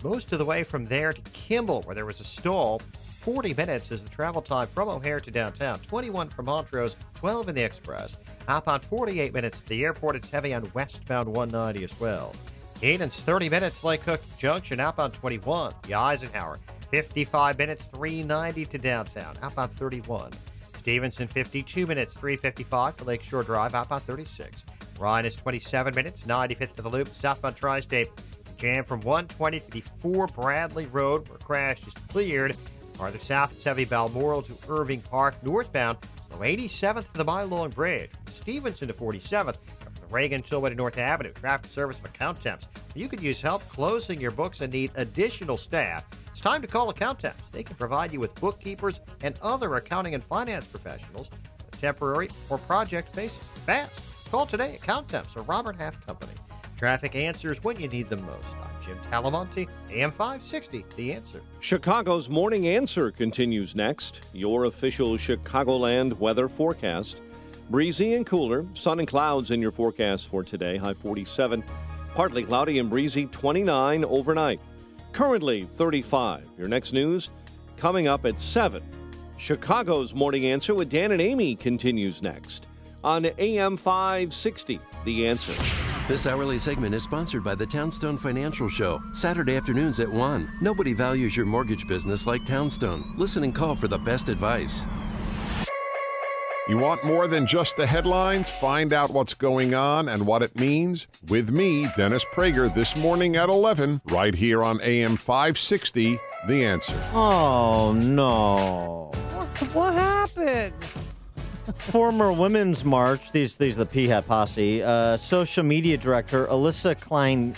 most of the way from there to Kimball, where there was a stall. 40 minutes is the travel time from O'Hare to downtown, 21 from Montrose, 12 in the Express. Outbound 48 minutes to the airport. It's heavy on westbound 190 as well. Eden's 30 minutes, Lake Cook Junction, outbound 21. The Eisenhower, 55 minutes, 390 to downtown, outbound 31. Stevenson, 52 minutes, 355 to Lakeshore Drive, outbound 36. Ryan is 27 minutes, 95th to the Loop, southbound Tri-State. Jam from 120 to the 4 Bradley Road, where crash is cleared. Farther south, it's heavy Balmoral to Irving Park, northbound, so 87th to the Mile-Long Bridge. Stevenson to 47th. Reagan Tollway to North Avenue. Traffic service of Account Temps. You could use help closing your books and need additional staff. It's time to call Account Temps. They can provide you with bookkeepers and other accounting and finance professionals on a temporary or project basis. Fast. Call today. Account Temps or Robert Half Company. Traffic answers when you need them most. I'm Jim Talamonte, AM 560, The Answer. Chicago's Morning Answer continues next. Your official Chicagoland weather forecast. Breezy and cooler, sun and clouds in your forecast for today, high 47. Partly cloudy and breezy, 29 overnight. Currently 35. Your next news coming up at 7. Chicago's Morning Answer with Dan and Amy continues next on AM 560, The Answer. This hourly segment is sponsored by the Townstone Financial Show, Saturday afternoons at 1. Nobody values your mortgage business like Townstone. Listen and call for the best advice. You want more than just the headlines? Find out what's going on and what it means with me, Dennis Prager, this morning at 11, right here on AM 560, The Answer. Oh, no. What happened? Former Women's March, these are the PHAT posse, social media director Alyssa Klein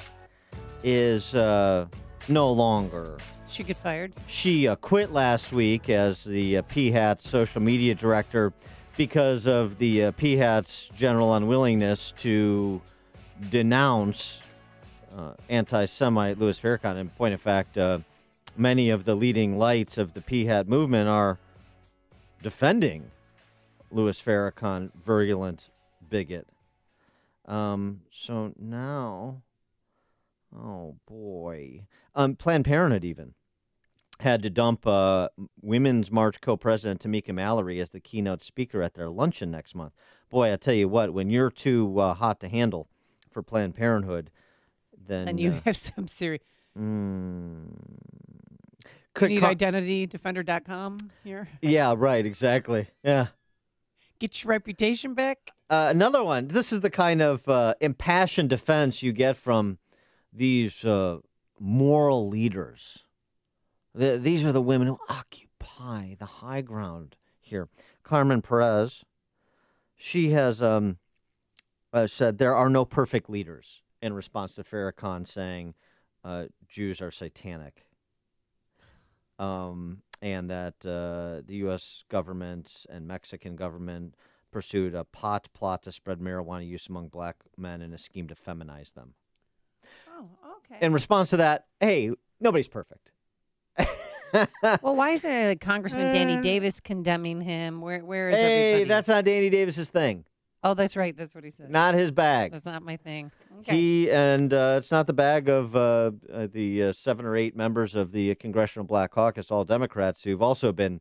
is no longer. She get fired? She quit last week as the PHAT social media director because of the PHAT's general unwillingness to denounce anti-Semite Louis Farrakhan. In point of fact, many of the leading lights of the PHAT movement are defending Louis Farrakhan virulent bigot. So now, oh boy, Planned Parenthood even had to dump Women's March co-president Tamika Mallory as the keynote speaker at their luncheon next month. Boy, I tell you what, when you're too hot to handle for Planned Parenthood, then... And you have some serious... You need IdentityDefender.com here? Yeah, right, exactly. Yeah. Get your reputation back? Another one. This is the kind of impassioned defense you get from these moral leaders. These are the women who occupy the high ground here. Carmen Perez, she has said there are no perfect leaders in response to Farrakhan saying Jews are satanic. And that the U.S. government and Mexican government pursued a plot to spread marijuana use among black men in a scheme to feminize them. Oh, okay. In response to that, hey, nobody's perfect. Well, why is Congressman Danny Davis condemning him? Where is everybody? Hey, that's not Danny Davis's thing. Oh, that's right. That's what he said. Not his bag. That's not my thing. Okay. It's not the bag of the 7 or 8 members of the Congressional Black Caucus, all Democrats, who've also been,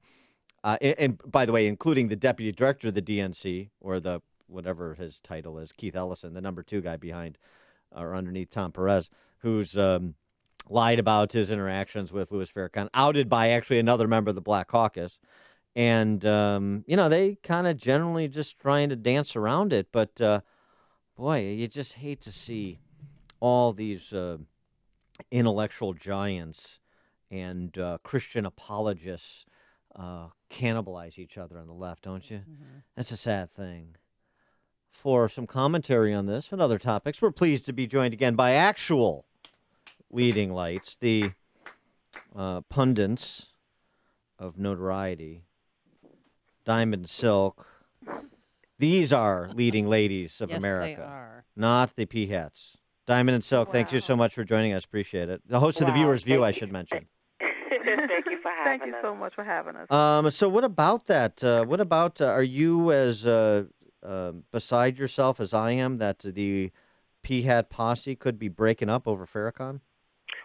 and by the way, including the deputy director of the DNC, or the whatever his title is, Keith Ellison, the number 2 guy behind or underneath Tom Perez, who's lied about his interactions with Louis Farrakhan, outed by actually another member of the Black Caucus. And, they kind of generally just trying to dance around it. But, boy, you just hate to see all these intellectual giants and Christian apologists cannibalize each other on the left, don't you? Mm-hmm. That's a sad thing. For some commentary on this and other topics, we're pleased to be joined again by actual leading lights, the pundits of notoriety, Diamond Silk. These are leading ladies of America. They are. Not the P-hats. Diamond and Silk, thank you so much for joining us. Appreciate it. The host of The Viewer's View, I should mention. Thank you for having us. Thank you so much for having us. So what about that? What about, are you as beside yourself as I am that the P-hat posse could be breaking up over Farrakhan?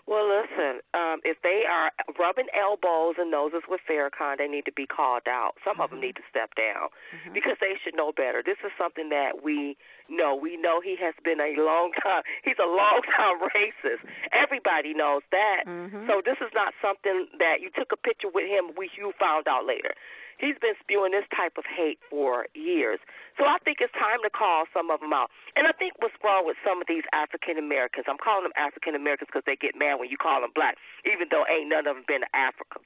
Well, listen, if they are rubbing elbows and noses with Farrakhan, they need to be called out. Some of them need to step down because they should know better. This is something that we know. We know he has been a long time. He's a long-time racist. Everybody knows that. So this is not something that you took a picture with him, you found out later. He's been spewing this type of hate for years. So I think it's time to call some of them out. And I think what's wrong with some of these African Americans, I'm calling them African Americans because they get mad when you call them black, even though ain't none of them been to Africa.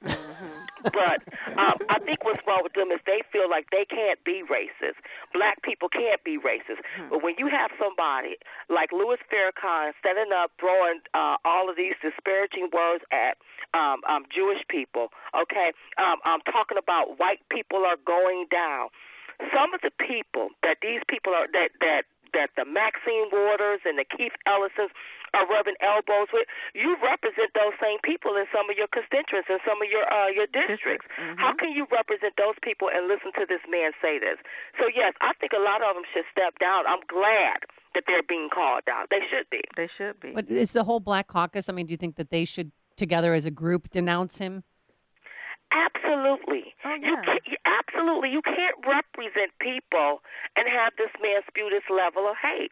But I think what's wrong with them is they feel like they can't be racist. Black people can't be racist. But when you have somebody like Louis Farrakhan standing up, throwing all of these disparaging words at Jewish people, okay, talking about white people are going down. Some of the people that these people are, that the Maxine Waters and the Keith Ellisons are rubbing elbows with, you represent those same people in some of your constituents in some of your districts. How can you represent those people and listen to this man say this? So, yes, I think a lot of them should step down. I'm glad that they're being called out. They should be. They should be. But is the whole Black Caucus, I mean, do you think that they should, together as a group, denounce him? Absolutely. Oh, yeah. Absolutely. You can't represent people and have this man spew this level of hate.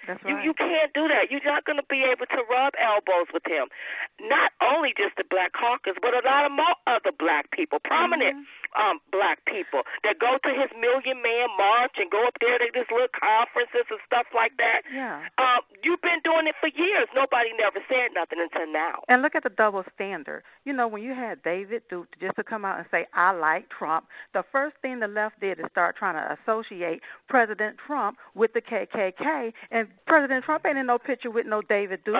That's right. You can't do that. You're not going to be able to rub elbows with him. Not only just the Black Caucus, but a lot of more other black people, prominent black people that go to his Million Man March and go up there to these little conferences and stuff like that. Yeah. You've been doing it for years. Nobody never said nothing until now. And look at the double standard. You know, when you had David Duke just to come out and say, I like Trump, the first thing the left did is start trying to associate President Trump with the KKK. And President Trump ain't in no picture with no David Duke.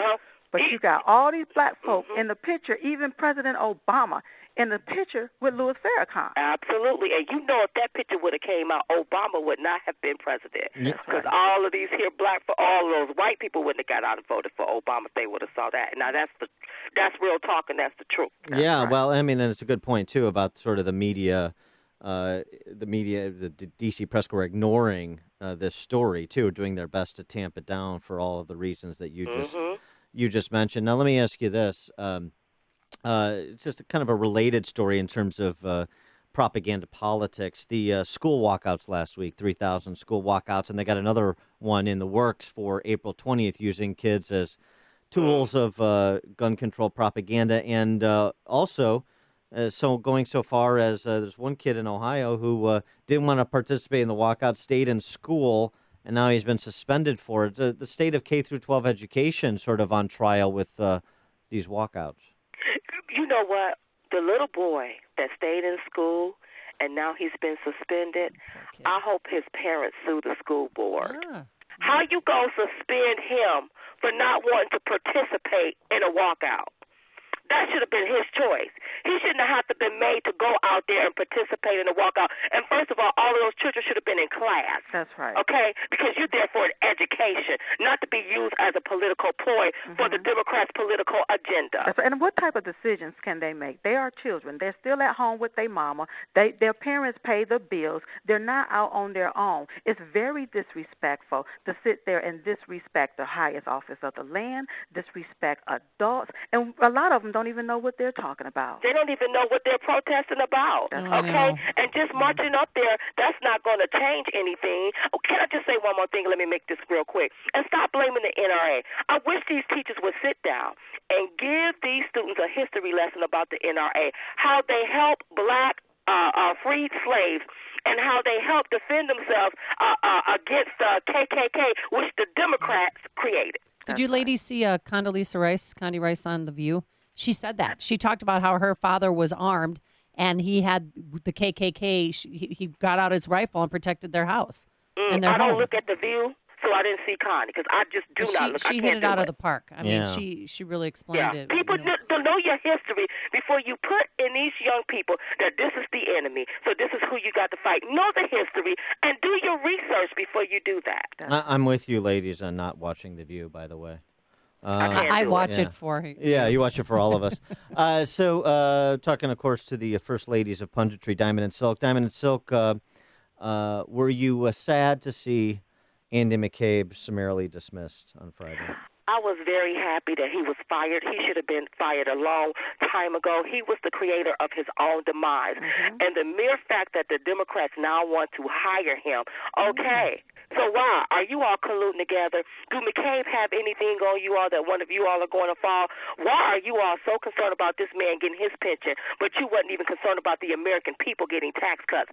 But you got all these black folk in the picture, even President Obama in the picture with Louis Farrakhan. Absolutely. And you know if that picture would have came out, Obama would not have been president. Because all of these here all of those white people wouldn't have got out and voted for Obama if they would have saw that. Now, that's real talk and that's the truth. Well, I mean, and it's a good point, too, about sort of the media the media, the D.C. press corps ignoring this story too, doing their best to tamp it down for all of the reasons that you just mentioned. Now, let me ask you this: just kind of a related story in terms of propaganda politics. The school walkouts last week, 3,000 school walkouts, and they got another one in the works for April 20th, using kids as tools of gun control propaganda, and also. So going so far as there's one kid in Ohio who didn't want to participate in the walkout, stayed in school, and now he's been suspended for it. The state of K through 12 education sort of on trial with these walkouts. You know what? The little boy that stayed in school and now he's been suspended, I hope his parents sue the school board. How you gonna suspend him for not wanting to participate in a walkout? That should have been his choice. He shouldn't have to been made to go out there and participate in a walkout. And first of all of those children should have been in class. That's right. Okay? Because you're there for an education, not to be used as a political ploy for the Democrats' political agenda. That's right. And what type of decisions can they make? They are children. They're still at home with their mama. Their parents pay the bills. They're not out on their own. It's very disrespectful to sit there and disrespect the highest office of the land, disrespect adults, and a lot of them don't even know what they're talking about. They don't even know what they're protesting about. Okay? And just marching up there, that's not going to change anything. Oh, can I just say one more thing? Let me make this real quick. And stop blaming the NRA. I wish these teachers would sit down and give these students a history lesson about the NRA, how they help black freed slaves, and how they help defend themselves against the KKK, which the Democrats created. Did you ladies see Condoleezza Rice on The View? She said that. She talked about how her father was armed and he had the KKK. He got out his rifle and protected their house. And their I don't home. look at The View, so I didn't see Connie because I just do not look. She hit it out of the park. I mean, she really explained it. People don't know your history before you put in these young people that this is the enemy, so this is who you got to fight. Know the history and do your research before you do that. I'm with you, ladies, on not watching The View, by the way. I watch it for you. Yeah, you watch it for all of us. So talking, of course, to the first ladies of punditry, Diamond and Silk. Diamond and Silk, were you sad to see Andy McCabe summarily dismissed on Friday? I was very happy that he was fired. He should have been fired a long time ago. He was the creator of his own demise. And the mere fact that the Democrats now want to hire him, okay. So why? Are you all colluding together? Do McCabe have anything on you all that one of you all are going to fall? Why are you all so concerned about this man getting his pension, but you wasn't even concerned about the American people getting tax cuts?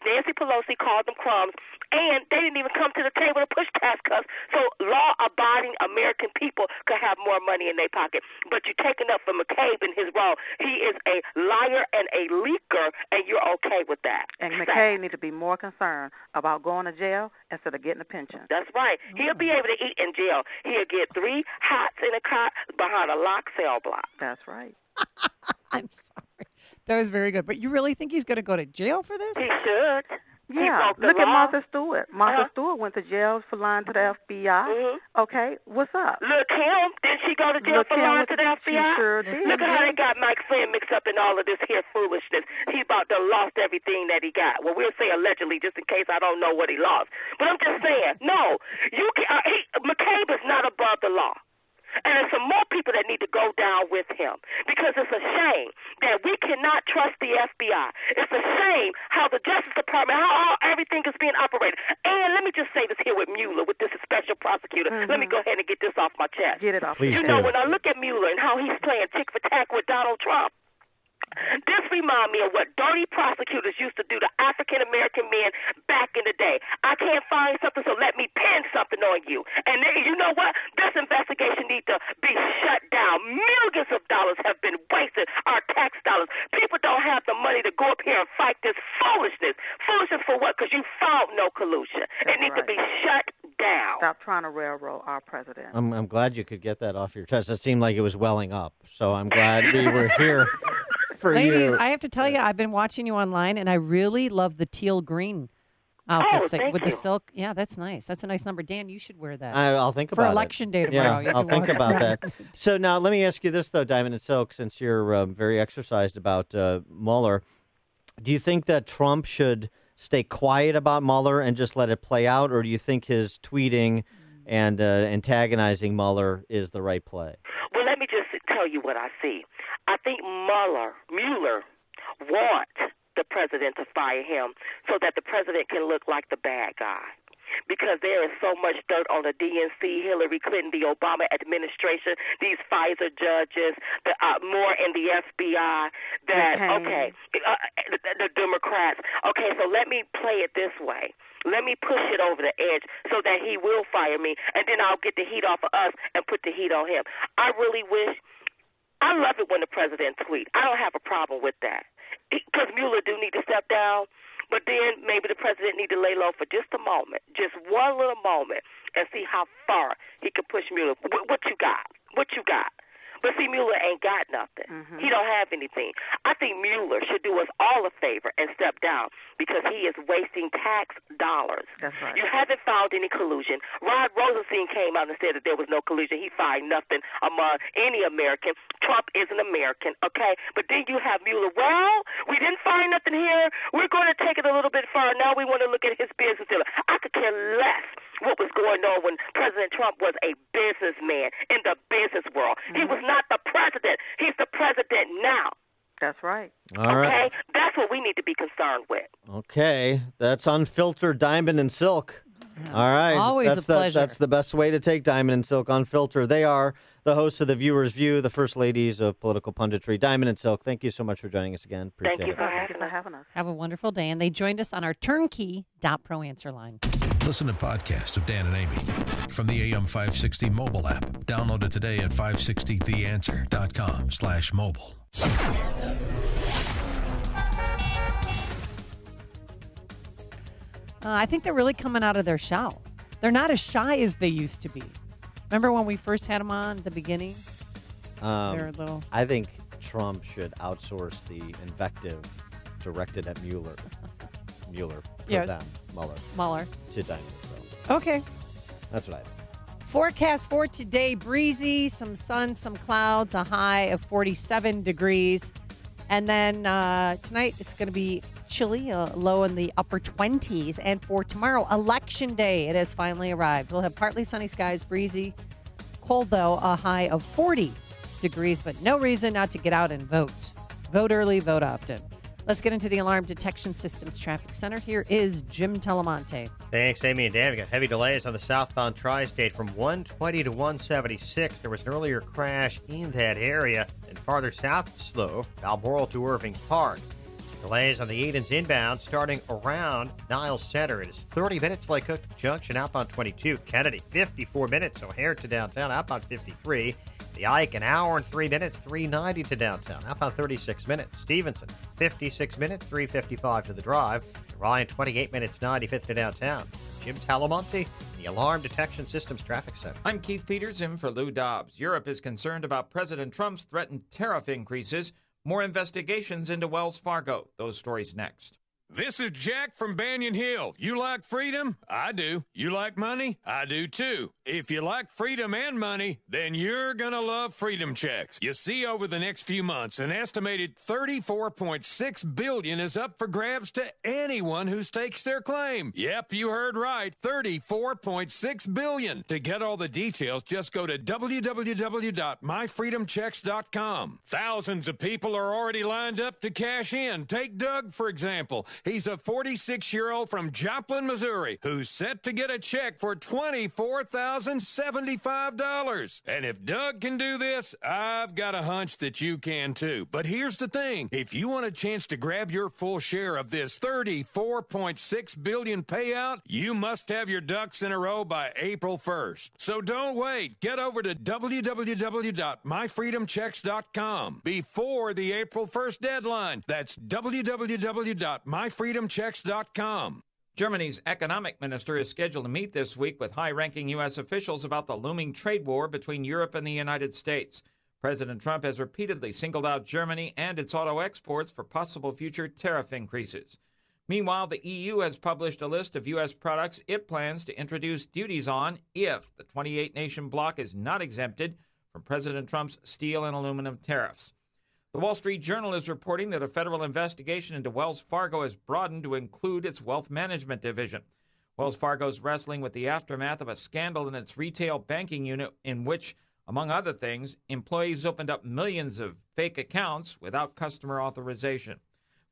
Nancy Pelosi called them crumbs, and they didn't even come to the table to push tax cuts so law-abiding American people could have more money in their pocket. But you're taking up for McCabe in his role. He is a liar and a leaker, and you're okay with that. And McCabe needs to be more concerned about going to jail instead of getting a pension. That's right. He'll be able to eat in jail. He'll get 3 hots in a cot behind a locked cell block. That's right. I'm sorry. That was very good. But you really think he's going to go to jail for this? He should. Yeah, look at Martha Stewart. Martha Stewart went to jail for lying to the FBI. Okay, what's up? Look, Kim, did she go to jail for lying to the FBI? She sure did. Look at how they got Mike Flynn mixed up in all of this here foolishness. He about to lost everything that he got. Well, we'll say allegedly just in case I don't know what he lost. But I'm just saying, no, McCabe is not above the law. And there's some more people that need to go down with him because it's a shame that we cannot trust the FBI. It's a shame how the Justice Department, how everything is being operated. And let me just say this here with Mueller, with this special prosecutor. Let me go ahead and get this off my chest. Get it off. Please you know, when I look at Mueller and how he's playing tick for tack with Donald Trump, this reminds me of what dirty prosecutors used to do to African-American men back in the day. I can't find something, so let me pin something on you. And you know what? This investigation needs to be shut down. Millions of dollars have been wasted, our tax dollars. People don't have the money to go up here and fight this foolishness. Foolishness for what? Because you found no collusion. It needs to be shut down. Stop trying to railroad our president. I'm glad you could get that off your chest. It seemed like it was welling up. So I'm glad we were here. Ladies, I have to tell you, I've been watching you online, and I really love the teal green outfits with the silk. Yeah, that's nice. That's a nice number. Dan, you should wear that. I'll think about it. For Election Day tomorrow. Yeah, I'll think about that. So now let me ask you this, though, Diamond and Silk, since you're very exercised about Mueller. Do you think that Trump should stay quiet about Mueller and just let it play out, or do you think his tweeting and antagonizing Mueller is the right play? Well, let me just tell you what I see. I think Mueller wants the president to fire him so that the president can look like the bad guy. Because there is so much dirt on the DNC, Hillary Clinton, the Obama administration, these FISA judges, the more in the FBI, the Democrats. Okay, so let me play it this way. Let me push it over the edge so that he will fire me, and then I'll get the heat off of us and put the heat on him. I love it when the president tweets. I don't have a problem with that. Because Mueller do need to step down. But then maybe the president need to lay low for just a moment, just one little moment, and see how far he can push Mueller. What you got? What you got? But see, Mueller ain't got nothing. Mm-hmm. He don't have anything. I think Mueller should do us all a favor and step down because he is wasting tax dollars. That's right. You haven't found any collusion. Rod Rosenstein came out and said that there was no collusion. He found nothing among any American. Trump is an American, okay? But then you have Mueller. Well, we didn't find nothing here. We're going to take it a little bit further. Now we want to look at his business deal. I could care less what was going on when President Trump was a businessman in the business world. Mm-hmm. He was not the president. He's the president now. That's right. All right. Okay? That's what we need to be concerned with. Okay. That's Unfiltered Diamond and Silk. All right. Always a pleasure. That's the best way to take Diamond and Silk, Unfiltered. They are the hosts of The Viewer's View, the first ladies of political punditry. Diamond and Silk, thank you so much for joining us again. Appreciate Thank you it. for having us. Have a wonderful day. And they joined us on our turnkey.pro answer line. Listen to podcasts of Dan and Amy from the AM 560 mobile app. Download it today at 560theanswer.com/mobile. I think they're really coming out of their shell. They're not as shy as they used to be. Remember when we first had them on at the beginning? They're a little... I think Trump should outsource the invective directed at Mueller. Mueller. Mueller. To Diamond. So. Okay. That's what I think. Forecast for today, breezy, some sun, some clouds, a high of 47 degrees. And then tonight it's going to be chilly, low in the upper 20s. And for tomorrow, Election Day, it has finally arrived. We'll have partly sunny skies, breezy, cold though, a high of 40 degrees, but no reason not to get out and vote. Vote early, vote often. Let's get into the Alarm Detection Systems Traffic Center. Here is Jim Telemonte. Thanks, Amy and Dan. We got heavy delays on the southbound tri-state from 120 to 176. There was an earlier crash in that area. And farther south, slow, Balmoral to Irving Park. Delays on the Edens inbound starting around Niles Center. It is 30 minutes Lake Cook Junction, outbound 22. Kennedy, 54 minutes. O'Hare to downtown, outbound 53. The Ike, an hour and 3 minutes, 390 to downtown. Outbound 36 minutes. Stevenson, 56 minutes, 355 to the drive. Ryan, 28 minutes, 95th to downtown. Jim Talamonte, the Alarm Detection Systems Traffic Center. I'm Keith Peters in for Lou Dobbs. Europe is concerned about President Trump's threatened tariff increases. More investigations into Wells Fargo. Those stories next. This is Jack from Banyan Hill. You like freedom? I do. You like money? I do too. If you like freedom and money, then you're going to love Freedom Checks. You see, over the next few months, an estimated $34.6 billion is up for grabs to anyone who stakes their claim. Yep, you heard right. $34.6 billion. To get all the details, just go to www.myfreedomchecks.com. Thousands of people are already lined up to cash in. Take Doug, for example. He's a 46-year-old from Joplin, Missouri, who's set to get a check for $24,075. And if Doug can do this, I've got a hunch that you can too. But here's the thing. If you want a chance to grab your full share of this $34.6 billion payout, you must have your ducks in a row by April 1st. So don't wait. Get over to www.myfreedomchecks.com before the April 1st deadline. That's www.myfreedomchecks.com. Germany's economic minister is scheduled to meet this week with high-ranking U.S. officials about the looming trade war between Europe and the United States. President Trump has repeatedly singled out Germany and its auto exports for possible future tariff increases. Meanwhile, the EU has published a list of U.S. products it plans to introduce duties on if the 28-nation bloc is not exempted from President Trump's steel and aluminum tariffs. The Wall Street Journal is reporting that a federal investigation into Wells Fargo has broadened to include its wealth management division. Wells Fargo is wrestling with the aftermath of a scandal in its retail banking unit in which, among other things, employees opened up millions of fake accounts without customer authorization.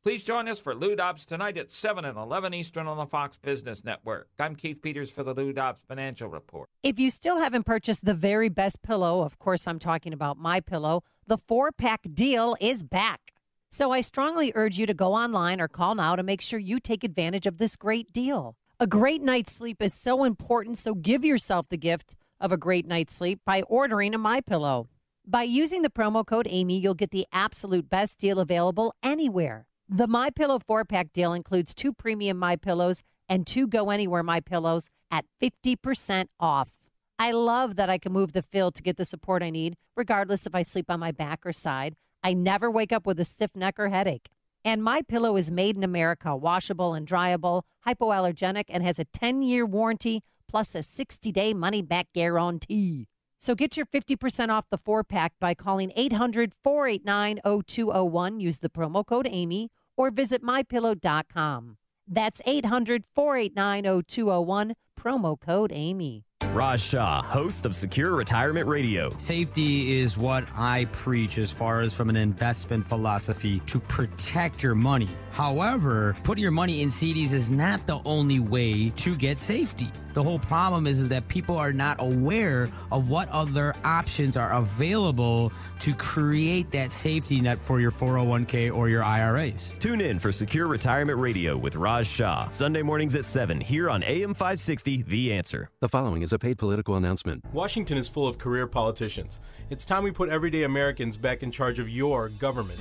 Please join us for Lou Dobbs tonight at 7 and 11 Eastern on the Fox Business Network. I'm Keith Peters for the Lou Dobbs Financial Report. If you still haven't purchased the very best pillow, of course I'm talking about MyPillow, the 4-pack deal is back. So I strongly urge you to go online or call now to make sure you take advantage of this great deal. A great night's sleep is so important, so give yourself the gift of a great night's sleep by ordering a MyPillow. By using the promo code Amy, you'll get the absolute best deal available anywhere. The MyPillow 4-pack deal includes 2 premium MyPillows and 2 Go Anywhere MyPillows at 50% off. I love that I can move the fill to get the support I need, regardless if I sleep on my back or side. I never wake up with a stiff neck or headache. And MyPillow is made in America, washable and dryable, hypoallergenic, and has a 10-year warranty plus a 60-day money-back guarantee. So get your 50% off the 4-pack by calling 800-489-0201. Use the promo code Amy or visit MyPillow.com. That's 800-489-0201, promo code Amy. Raj Shah, host of Secure Retirement Radio. Safety is what I preach as far as from an investment philosophy to protect your money. However, putting your money in CDs is not the only way to get safety. The whole problem is that people are not aware of what other options are available to create that safety net for your 401k or your IRAs. Tune in for Secure Retirement Radio with Raj Shah, Sunday mornings at 7 here on AM 560, The Answer. The following is a paid political announcement. Washington is full of career politicians. It's time we put everyday Americans back in charge of your government.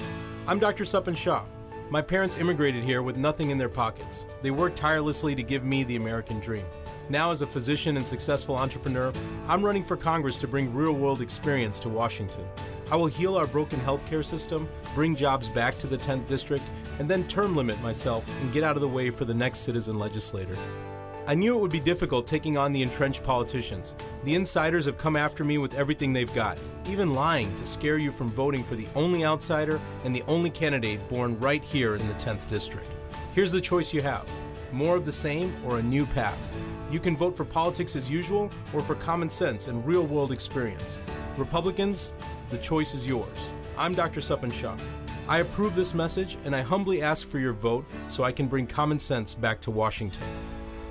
I'm Dr. Supan Shah. My parents immigrated here with nothing in their pockets. They worked tirelessly to give me the American dream. Now, as a physician and successful entrepreneur, I'm running for Congress to bring real-world experience to Washington. I will heal our broken healthcare system, bring jobs back to the 10th District, and then term limit myself and get out of the way for the next citizen legislator. I knew it would be difficult taking on the entrenched politicians. The insiders have come after me with everything they've got, even lying to scare you from voting for the only outsider and the only candidate born right here in the 10th District. Here's the choice you have: more of the same or a new path. You can vote for politics as usual or for common sense and real-world experience. Republicans, the choice is yours. I'm Dr. Supan Shah. I approve this message, and I humbly ask for your vote so I can bring common sense back to Washington.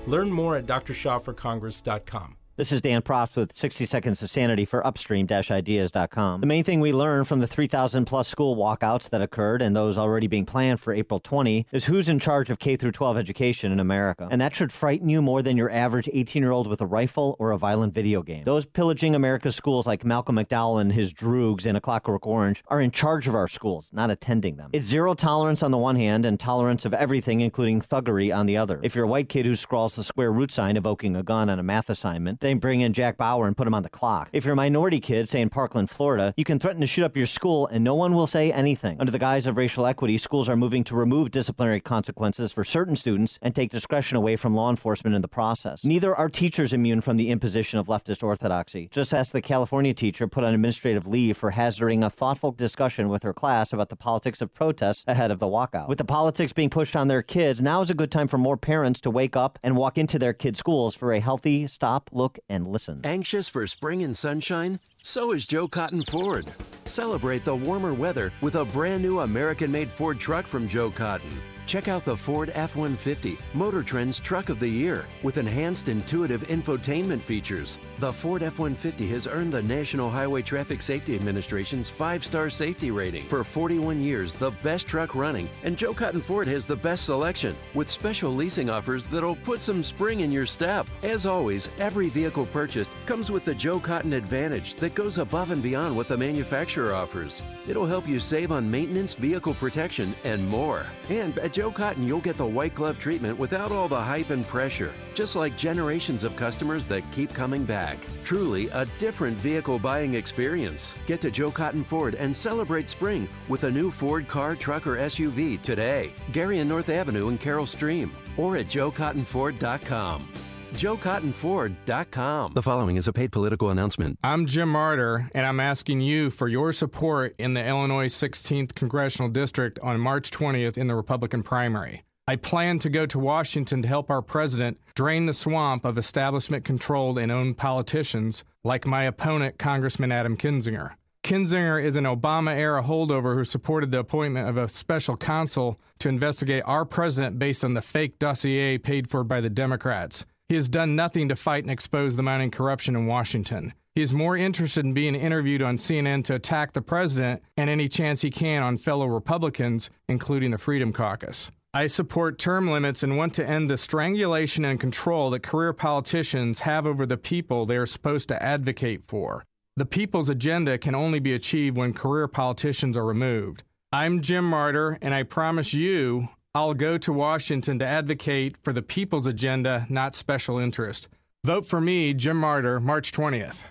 Learn more at drshahforcongress.com. This is Dan Proft with 60 Seconds of Sanity for Upstream-Ideas.com. The main thing we learned from the 3,000-plus school walkouts that occurred and those already being planned for April 20 is who's in charge of K-12 education in America. And that should frighten you more than your average 18-year-old with a rifle or a violent video game. Those pillaging America's schools like Malcolm McDowell and his droogs in A Clockwork Orange are in charge of our schools, not attending them. It's zero tolerance on the one hand and tolerance of everything, including thuggery, on the other. If you're a white kid who scrawls the square root sign evoking a gun on a math assignment, they bring in Jack Bauer and put him on the clock. If you're a minority kid, say in Parkland, Florida, you can threaten to shoot up your school and no one will say anything. Under the guise of racial equity, schools are moving to remove disciplinary consequences for certain students and take discretion away from law enforcement in the process. Neither are teachers immune from the imposition of leftist orthodoxy. Just ask the California teacher put on administrative leave for hazarding a thoughtful discussion with her class about the politics of protests ahead of the walkout. With the politics being pushed on their kids, now is a good time for more parents to wake up and walk into their kids' schools for a healthy stop, look, and listen. Anxious for spring and sunshine? So is Joe Cotton Ford. Celebrate the warmer weather with a brand new American-made Ford truck from Joe Cotton. Check out the Ford F-150, Motor Trend's Truck of the Year, with enhanced intuitive infotainment features. The Ford F-150 has earned the National Highway Traffic Safety Administration's 5-star safety rating. For 41 years, the best truck running, and Joe Cotton Ford has the best selection, with special leasing offers that'll put some spring in your step. As always, every vehicle purchased comes with the Joe Cotton Advantage that goes above and beyond what the manufacturer offers. It'll help you save on maintenance, vehicle protection, and more. And at Joe Cotton, you'll get the white glove treatment without all the hype and pressure, just like generations of customers that keep coming back. Truly a different vehicle buying experience. Get to Joe Cotton Ford and celebrate spring with a new Ford car, truck, or SUV today. Gary and North Avenue in Carroll Stream, or at joecottonford.com. JoeCottonFord.com. The following is a paid political announcement. I'm Jim Martyr, and I'm asking you for your support in the Illinois 16th Congressional District on March 20th in the Republican primary. I plan to go to Washington to help our president drain the swamp of establishment-controlled and owned politicians like my opponent, Congressman Adam Kinzinger. Kinzinger is an Obama-era holdover who supported the appointment of a special counsel to investigate our president based on the fake dossier paid for by the Democrats. He has done nothing to fight and expose the mounting corruption in Washington. He is more interested in being interviewed on CNN to attack the president and any chance he can on fellow Republicans, including the Freedom Caucus. I support term limits and want to end the strangulation and control that career politicians have over the people they are supposed to advocate for. The people's agenda can only be achieved when career politicians are removed. I'm Jim Martyr, and I promise you I'll go to Washington to advocate for the people's agenda, not special interest. Vote for me, Jim Martyr, March 20th.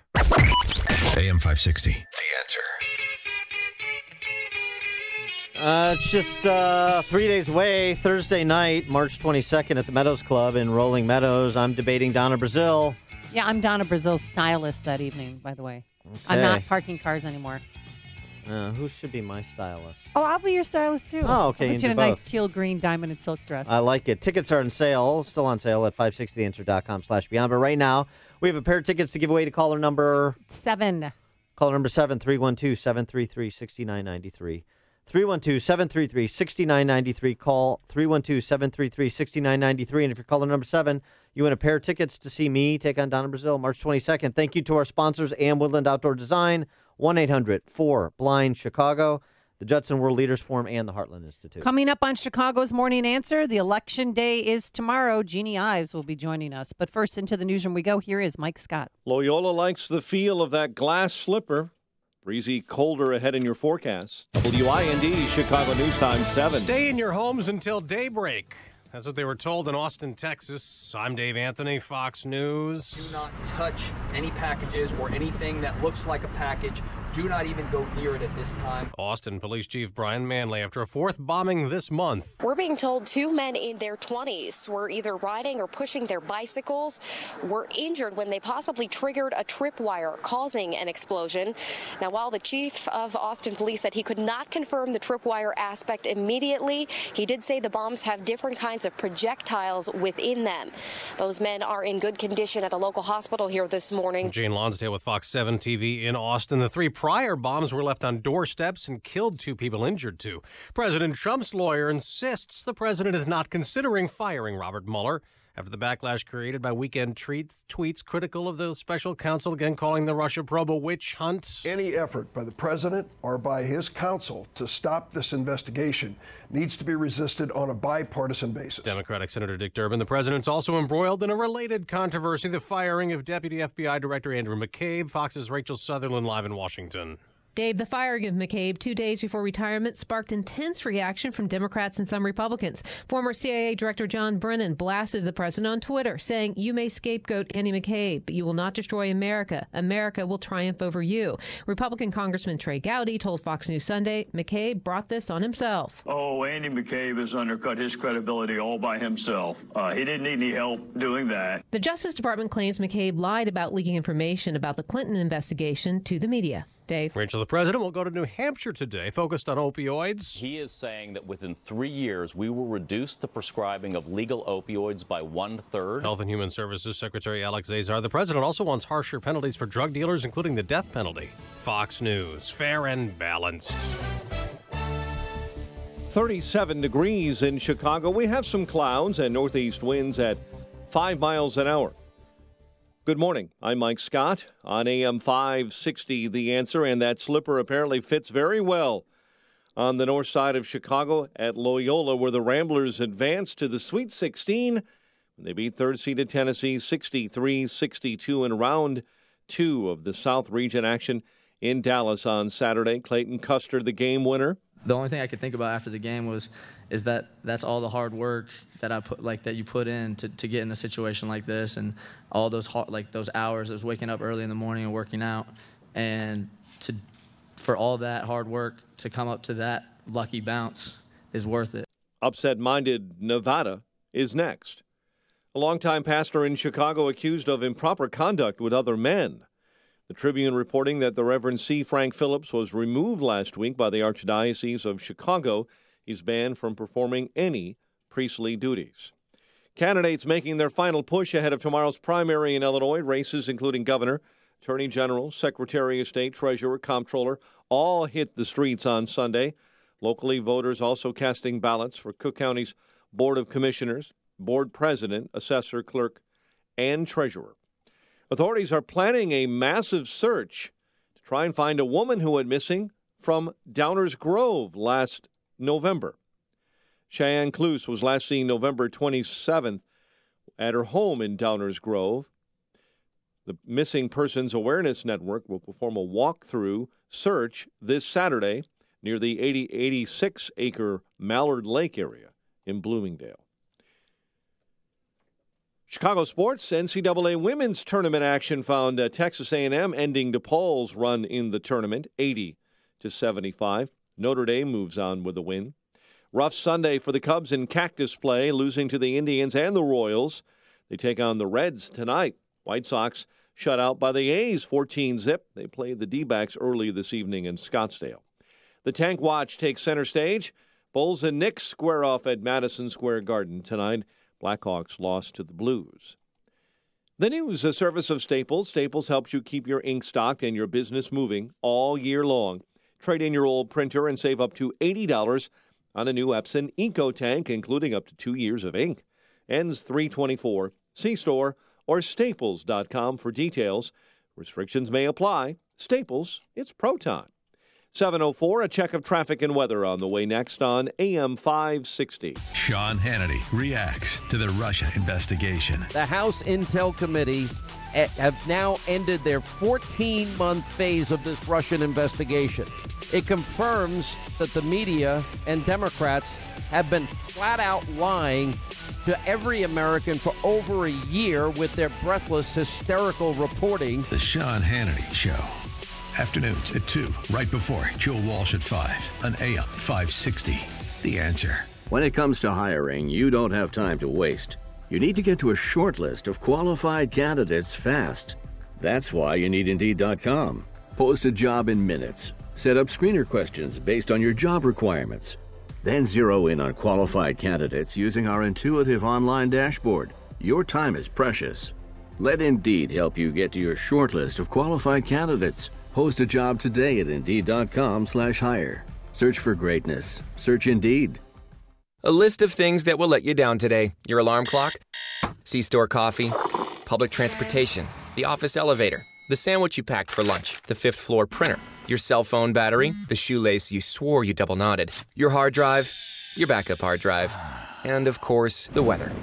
AM 560, The Answer. It's just 3 days away, Thursday night, March 22nd at the Meadows Club in Rolling Meadows. I'm debating Donna Brazile. Yeah, I'm Donna Brazile's stylist that evening, by the way. Okay. I'm not parking cars anymore. Who should be my stylist? Oh, I'll be your stylist, too. Oh, okay. I'll You put you in do a nice both. teal green diamond and silk dress. I like it. Tickets are on sale, still on sale at 560theanswer.com/beyond. But right now, we have a pair of tickets to give away to caller number 7. Caller number 7, 312-733-6993. 312-733-6993. Call 312-733-6993. And if you're caller number 7, you win a pair of tickets to see me take on Donna Brazile March 22nd. Thank you to our sponsors, AM Woodland Outdoor Design, 1-800-4-BLIND-CHICAGO, the Judson World Leaders Forum, and the Heartland Institute. Coming up on Chicago's Morning Answer, the election day is tomorrow. Jeannie Ives will be joining us. But first, into the newsroom we go. Here is Mike Scott. Loyola likes the feel of that glass slipper. Breezy, colder ahead in your forecast. WIND, Chicago News Time 7. Stay in your homes until daybreak. That's what they were told in Austin, Texas. I'm Dave Anthony, Fox News. Do not touch any packages or anything that looks like a package. Do not even go near it at this time. Austin Police Chief Brian Manley after a fourth bombing this month. We're being told 2 men in their 20s were either riding or pushing their bicycles, were injured when they possibly triggered a tripwire, causing an explosion. Now, while the chief of Austin Police said he could not confirm the tripwire aspect immediately, he did say the bombs have different kinds of projectiles within them. Those men are in good condition at a local hospital here this morning. Jane Lonsdale with Fox 7 TV in Austin. The 3 prior bombs were left on doorsteps and killed 2 people, injured 2. President Trump's lawyer insists the president is not considering firing Robert Mueller after the backlash created by weekend tweets critical of the special counsel, again calling the Russia probe a witch hunt. Any effort by the president or by his counsel to stop this investigation needs to be resisted on a bipartisan basis. Democratic Senator Dick Durbin. The president's also embroiled in a related controversy, the firing of Deputy FBI Director Andrew McCabe. Fox's Rachel Sutherland live in Washington. Dave, the firing of McCabe 2 days before retirement sparked intense reaction from Democrats and some Republicans. Former CIA Director John Brennan blasted the president on Twitter, saying, "You may scapegoat Andy McCabe, but you will not destroy America. America will triumph over you." Republican Congressman Trey Gowdy told Fox News Sunday McCabe brought this on himself. Oh, Andy McCabe has undercut his credibility all by himself. He didn't need any help doing that. The Justice Department claims McCabe lied about leaking information about the Clinton investigation to the media. Dave. Rachel, the president will go to New Hampshire today, focused on opioids. He is saying that within 3 years, we will reduce the prescribing of legal opioids by 1/3. Health and Human Services Secretary Alex Azar. The president also wants harsher penalties for drug dealers, including the death penalty. Fox News, fair and balanced. 37 degrees in Chicago. We have some clouds and northeast winds at 5 miles an hour. Good morning. I'm Mike Scott on AM 560, The Answer, and that slipper apparently fits very well on the north side of Chicago at Loyola, where the Ramblers advanced to the Sweet 16. They beat third-seeded Tennessee 63-62 in round 2 of the South Region action in Dallas on Saturday. Clayton Custer, the game winner. The only thing I could think about after the game is that that's all the hard work that I put that you put in to get in a situation like this, and all those those hours. I was waking up early in the morning and working out, and for all that hard work to come up to that lucky bounce is worth it. Upset-minded Nevada is next. A longtime pastor in Chicago accused of improper conduct with other men. The Tribune reporting that the Reverend C. Frank Phillips was removed last week by the Archdiocese of Chicago. He's banned from performing any priestly duties. Candidates making their final push ahead of tomorrow's primary in Illinois. Races including governor, attorney general, secretary of state, treasurer, comptroller, all hit the streets on Sunday. Locally, voters also casting ballots for Cook County's Board of Commissioners, board president, assessor, clerk, and treasurer. Authorities are planning a massive search to try and find a woman who went missing from Downers Grove last November. Cheyenne Cluse was last seen November 27th at her home in Downers Grove. The Missing Persons Awareness Network will perform a walkthrough search this Saturday near the 86-acre Mallard Lake area in Bloomingdale. Chicago sports, NCAA women's tournament action found Texas A&M ending DePaul's run in the tournament, 80-75. Notre Dame moves on with a win. Rough Sunday for the Cubs in cactus play, losing to the Indians and the Royals. They take on the Reds tonight. White Sox shut out by the A's 14-0. They played the D-backs early this evening in Scottsdale. The Tank Watch takes center stage. Bulls and Knicks square off at Madison Square Garden tonight. Blackhawks lost to the Blues. The news, a service of Staples. Staples helps you keep your ink stocked and your business moving all year long. Trade in your old printer and save up to $80 on a new Epson EcoTank, including up to 2 years of ink. Ends 3/24. See store or staples.com for details. Restrictions may apply. Staples, it's pro time. 7:04, a check of traffic and weather on the way next on AM 560. Sean Hannity reacts to the Russia investigation. The House Intel Committee have now ended their 14-month phase of this Russian investigation. It confirms that the media and Democrats have been flat out lying to every American for over a year with their breathless, hysterical reporting. The Sean Hannity Show. Afternoons at 2, right before Joe Walsh at 5 on AM 560. The Answer. When it comes to hiring, you don't have time to waste. You need to get to a short list of qualified candidates fast. That's why you need Indeed.com. Post a job in minutes. Set up screener questions based on your job requirements. Then zero in on qualified candidates using our intuitive online dashboard. Your time is precious. Let Indeed help you get to your short list of qualified candidates. Post a job today at Indeed.com/hire. Search for greatness. Search Indeed. A list of things that will let you down today. Your alarm clock, C-store coffee, public transportation, the office elevator, the sandwich you packed for lunch, the fifth floor printer, your cell phone battery, the shoelace you swore you double knotted, your hard drive, your backup hard drive, and of course, the weather.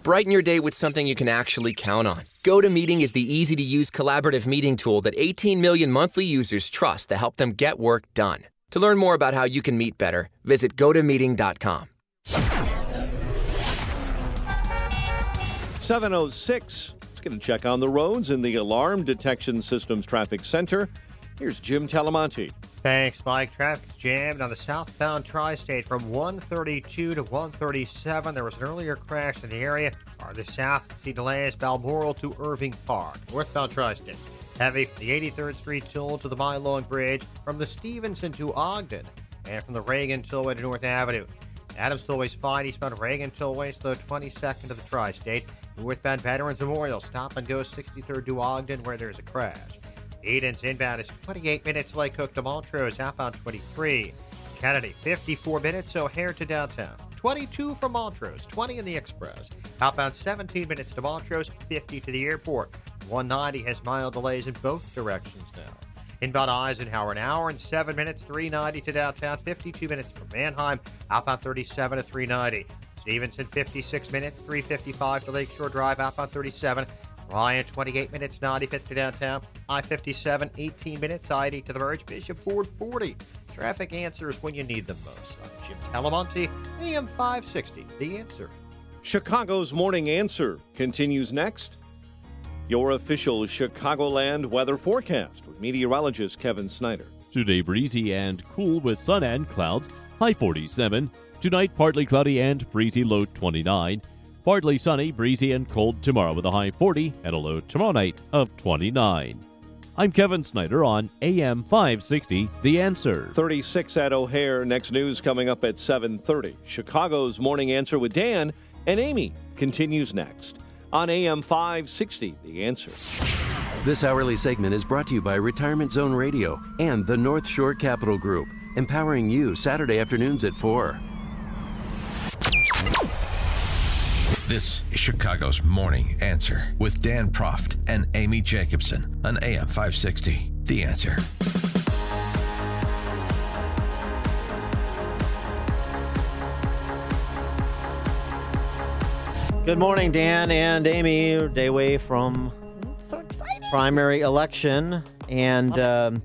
Brighten your day with something you can actually count on. GoToMeeting is the easy-to-use collaborative meeting tool that 18 million monthly users trust to help them get work done. To learn more about how you can meet better, visit gotomeeting.com. 7:06. Let's get a check on the roads in the Alarm Detection Systems Traffic Center. Here's Jim Talamonte. Thanks, Mike. Traffic jammed on the southbound tri-state from 132 to 137. There was an earlier crash in the area. Farther south, see delays Balmoral to Irving Park. Northbound tri-state. Heavy from the 83rd Street toll to the Mylong Bridge, from the Stevenson to Ogden, and from the Reagan Tollway to North Avenue. Adams Tollway's fine. Eastbound Reagan Tollway, slow 22nd to the tri-state. Northbound Veterans Memorial, stop and go 63rd to Ogden where there's a crash. Eden's inbound is 28 minutes. Lake Cook to Montrose, outbound 23. Kennedy, 54 minutes. O'Hare to downtown. 22 from Montrose, 20 in the Express. Outbound 17 minutes to Montrose, 50 to the airport. 190 has mild delays in both directions now. Inbound Eisenhower, an hour and 7 minutes, 390 to downtown, 52 minutes from Manheim. Outbound 37 to 390. Stevenson, 56 minutes, 355 to Lakeshore Drive, outbound 37. Ryan, 28 minutes, 95th to downtown. I-57, 18 minutes, I-80 to the Verge. Bishop Ford, 40. Traffic answers when you need them most. I'm Jim Talamonte, AM 560, The Answer. Chicago's Morning Answer continues next. Your official Chicagoland weather forecast with meteorologist Kevin Snyder. Today, breezy and cool with sun and clouds, high 47. Tonight, partly cloudy and breezy, low 29. Partly sunny, breezy, and cold tomorrow with a high 40 and a low tomorrow night of 29. I'm Kevin Snyder on AM 560, The Answer. 36 at O'Hare. Next news coming up at 7:30. Chicago's Morning Answer with Dan and Amy continues next on AM 560, The Answer. This hourly segment is brought to you by Retirement Zone Radio and the North Shore Capital Group, empowering you Saturday afternoons at 4. This is Chicago's Morning Answer with Dan Proft and Amy Jacobson on AM 560, The Answer. Good morning, Dan and Amy. A day away from So excited. primary election. And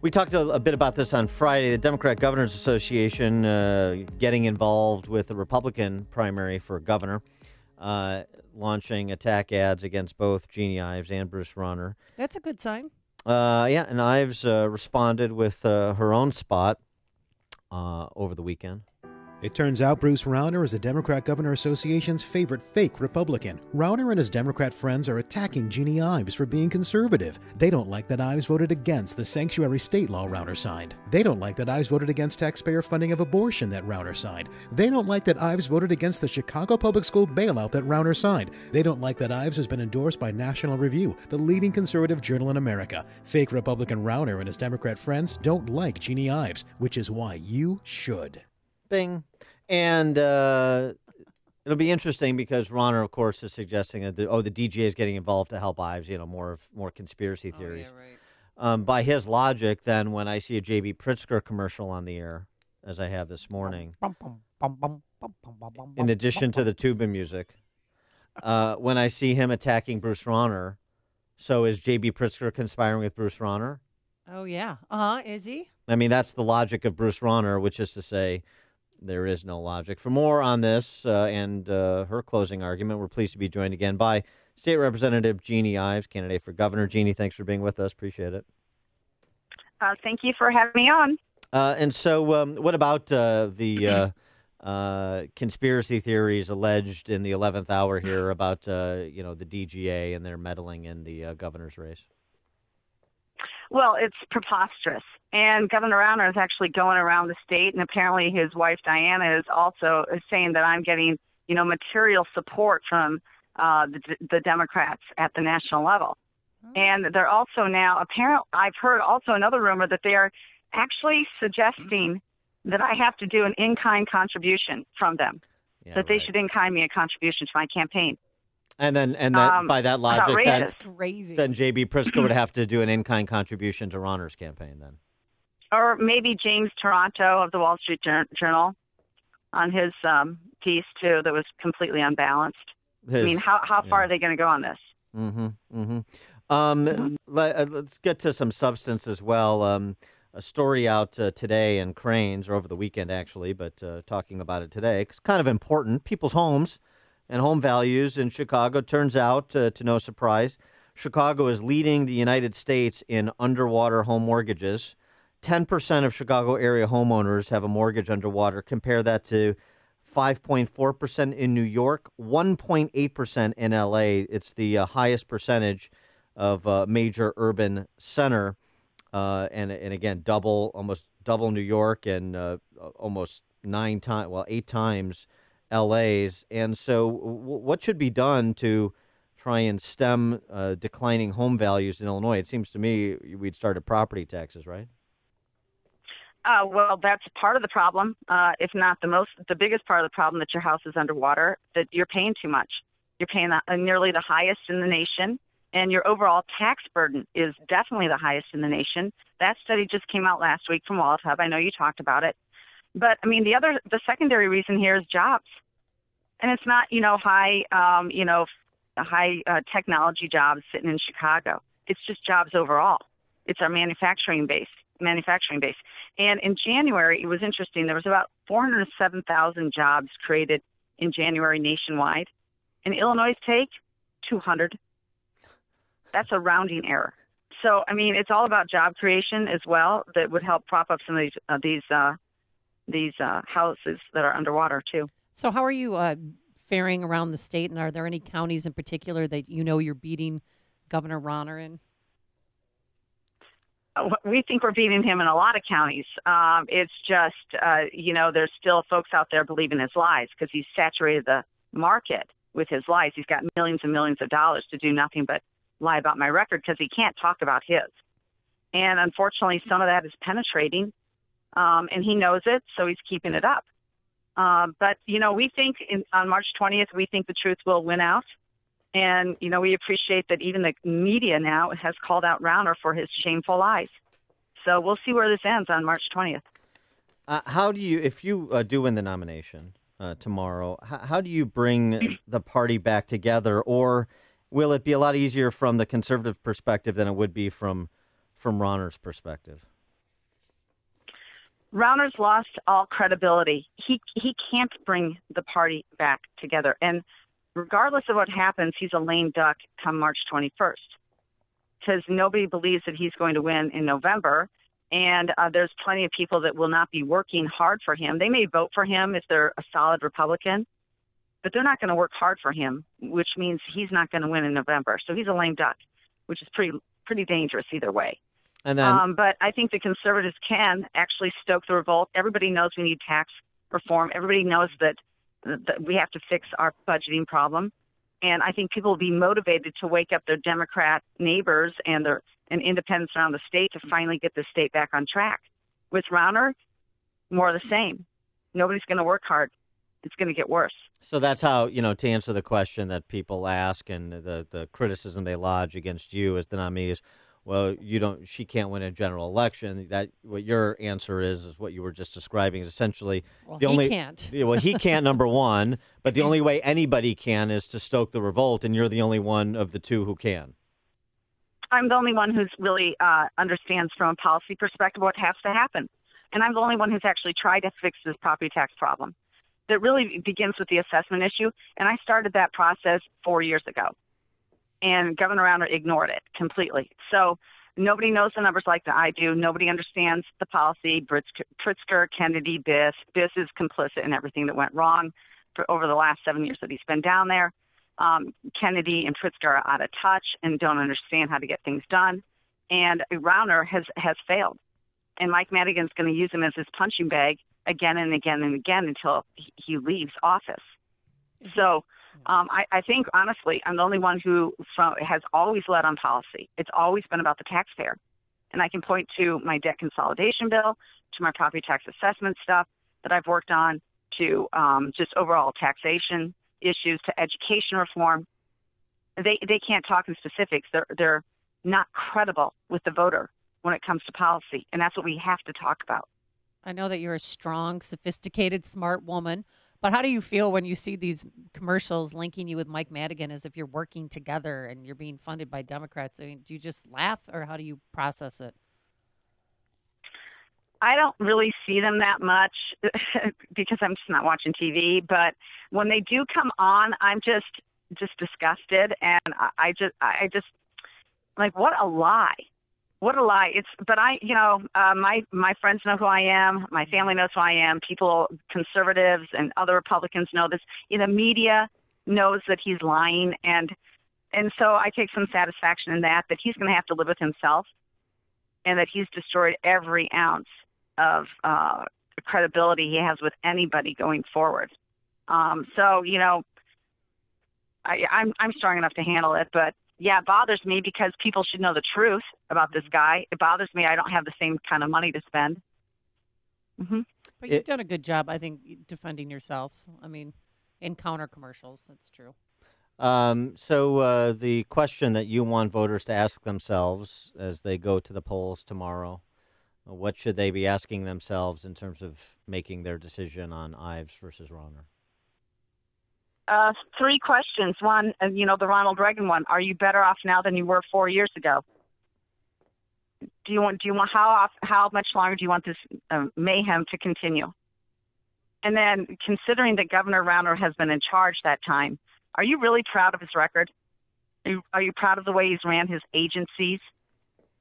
we talked a bit about this on Friday. The Democrat Governors Association getting involved with the Republican primary for governor, launching attack ads against both Jeannie Ives and Bruce Rauner. That's a good sign. Yeah, and Ives responded with her own spot over the weekend. It turns out Bruce Rauner is the Democrat Governor Association's favorite fake Republican. Rauner and his Democrat friends are attacking Jeannie Ives for being conservative. They don't like that Ives voted against the sanctuary state law Rauner signed. They don't like that Ives voted against taxpayer funding of abortion that Rauner signed. They don't like that Ives voted against the Chicago Public School bailout that Rauner signed. They don't like that Ives has been endorsed by National Review, the leading conservative journal in America. Fake Republican Rauner and his Democrat friends don't like Jeannie Ives, which is why you should. Bing. And it'll be interesting because Rauner, of course, is suggesting that the DGA is getting involved to help Ives, more conspiracy theories. Yeah, right. By his logic, then, when I see a J.B. Pritzker commercial on the air, as I have this morning, in addition to the tuba music, when I see him attacking Bruce Rauner, so is J.B. Pritzker conspiring with Bruce Rauner? Oh, yeah. Is he? I mean, that's the logic of Bruce Rauner, which is to say, there is no logic. For more on this and her closing argument, we're pleased to be joined again by State Representative Jeannie Ives, candidate for governor. Jeannie, thanks for being with us. Appreciate it. Thank you for having me on. And so what about the conspiracy theories alleged in the 11th hour here about, the DGA and their meddling in the governor's race? Well, it's preposterous. And Governor Rauner is actually going around the state, and apparently his wife, Diana, is also saying that I'm getting, material support from the Democrats at the national level. And they're also now, apparently, I've heard also another rumor that they are actually suggesting that I have to do an in-kind contribution from them, that they should in-kind me a contribution to my campaign. And then by that logic, that's crazy. Then J.B. Pritzker would have to do an in-kind contribution to Rauner's campaign then. Or maybe James Toronto of the Wall Street Journal on his piece, too, that was completely unbalanced. I mean, how far are they going to go on this? Let's get to some substance as well. A story out today in Cranes, or over the weekend, actually, but talking about it today. It's kind of important. People's homes and home values in Chicago. Turns out, to no surprise, Chicago is leading the United States in underwater home mortgages. 10% of Chicago area homeowners have a mortgage underwater. Compare that to 5.4% in New York, 1.8% in L.A. It's the highest percentage of major urban center, and again, almost double New York, and almost 8 times LA's. And so what should be done to try and stem declining home values in Illinois? It seems to me we'd start at property taxes, right? Well, that's part of the problem, if not the biggest part of the problem, that your house is underwater, that you're paying too much. You're paying nearly the highest in the nation, and your overall tax burden is definitely the highest in the nation. That study just came out last week from Wallet Hub. I know you talked about it. But, I mean, the secondary reason here is jobs. And it's not, high technology jobs sitting in Chicago. It's just jobs overall. It's our manufacturing base. And in January, it was interesting. There was about 407,000 jobs created in January nationwide. In Illinois' take, 200. That's a rounding error. So, I mean, it's all about job creation as well that would help prop up some of these houses that are underwater, too. So how are you faring around the state? And are there any counties in particular that you know you're beating Governor Rauner in? We think we're beating him in a lot of counties. It's just, there's still folks out there believing his lies because he's saturated the market with his lies. He's got millions and millions of dollars to do nothing but lie about my record because he can't talk about his. And unfortunately, some of that is penetrating, and he knows it, so he's keeping it up. But we think on March 20th, we think the truth will win out. And, we appreciate that even the media now has called out Rauner for his shameful lies. So we'll see where this ends on March 20th. How do you, if you do win the nomination tomorrow, how do you bring the party back together? Or will it be a lot easier from the conservative perspective than it would be from Rauner's perspective? Rauner's lost all credibility. He can't bring the party back together. And regardless of what happens, he's a lame duck come March 21st because nobody believes that he's going to win in November. And there's plenty of people that will not be working hard for him. They may vote for him if they're a solid Republican, but they're not going to work hard for him, which means he's not going to win in November. So he's a lame duck, which is pretty dangerous either way. And then, but I think the conservatives can actually stoke the revolt. Everybody knows we need tax reform. Everybody knows that we have to fix our budgeting problem. And I think people will be motivated to wake up their Democrat neighbors and independents around the state to finally get the state back on track. With Rauner, more of the same. Nobody's going to work hard. It's going to get worse. So that's how, to answer the question that people ask and the criticism they lodge against you as the nominee is, well, she can't win a general election. That what your answer is what you were just describing is essentially he can't. Well, he can't, number one, but the only way anybody can is to stoke the revolt, and you're the only one of the two who can. I'm the only one who's really understands from a policy perspective what has to happen. And I'm the only one who's actually tried to fix this property tax problem. That really begins with the assessment issue, and I started that process 4 years ago. And Governor Rauner ignored it completely. So nobody knows the numbers like I do. Nobody understands the policy. Pritzker, Kennedy, Biss. Biss is complicit in everything that went wrong over the last 7 years that he's been down there. Kennedy and Pritzker are out of touch and don't understand how to get things done. And Rauner has failed. And Mike Madigan's going to use him as his punching bag again and again and again until he leaves office. So I think, honestly, I'm the only one who has always led on policy. It's always been about the taxpayer. And I can point to my debt consolidation bill, to my property tax assessment stuff that I've worked on, to just overall taxation issues, to education reform. They can't talk in specifics. They're not credible with the voter when it comes to policy. And that's what we have to talk about. I know that you're a strong, sophisticated, smart woman. But how do you feel when you see these commercials linking you with Mike Madigan as if you're working together and you're being funded by Democrats? I mean, do you just laugh or how do you process it? I don't really see them that much because I'm just not watching TV. But when they do come on, I'm just disgusted. And I just like, what a lie. What a lie. My friends know who I am. My family knows who I am. People, conservatives and other Republicans know this. The media knows that he's lying. And so I take some satisfaction in that he's going to have to live with himself and that he's destroyed every ounce of credibility he has with anybody going forward. I'm strong enough to handle it, but yeah, it bothers me because people should know the truth about this guy. It bothers me I don't have the same kind of money to spend. Mm-hmm. But you've done a good job, I think, defending yourself. I mean, in counter commercials, that's true. So the question that you want voters to ask themselves as they go to the polls tomorrow, what should they be asking themselves in terms of making their decision on Ives versus Rauner? 3 questions. One, the Ronald Reagan one. Are you better off now than you were 4 years ago? Do you want how much longer do you want this mayhem to continue? And then, considering that Governor Rauner has been in charge that time, are you really proud of his record? Are you proud of the way he's ran his agencies,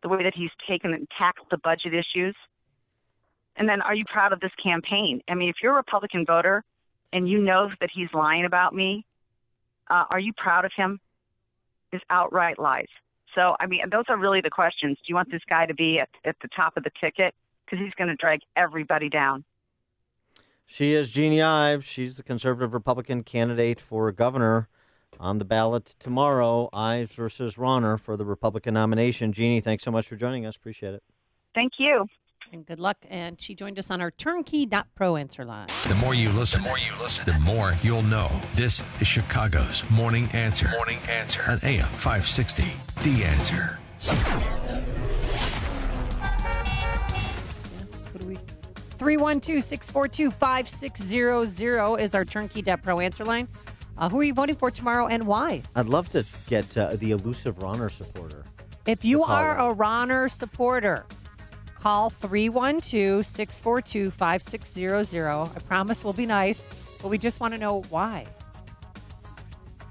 the way that he's taken and tackled the budget issues? And then, are you proud of this campaign? I mean, if you're a Republican voter, and you know that he's lying about me, are you proud of him? His outright lies. So, I mean, those are really the questions. Do you want this guy to be at the top of the ticket? Because he's going to drag everybody down. She is Jeannie Ives. She's the conservative Republican candidate for governor on the ballot tomorrow. Ives versus Rauner for the Republican nomination. Jeannie, thanks so much for joining us. Appreciate it. Thank you. And good luck. And she joined us on our turnkey.pro answer line. The more you listen, the more you'll know. This is Chicago's Morning Answer. Morning Answer on AM 560. The Answer. What do we? 312-642-5600 is our turnkey.pro answer line. Who are you voting for tomorrow and why? I'd love to get the elusive Rauner supporter. If you are a Rauner supporter, call 312-642-5600. I promise we'll be nice, but we just want to know why.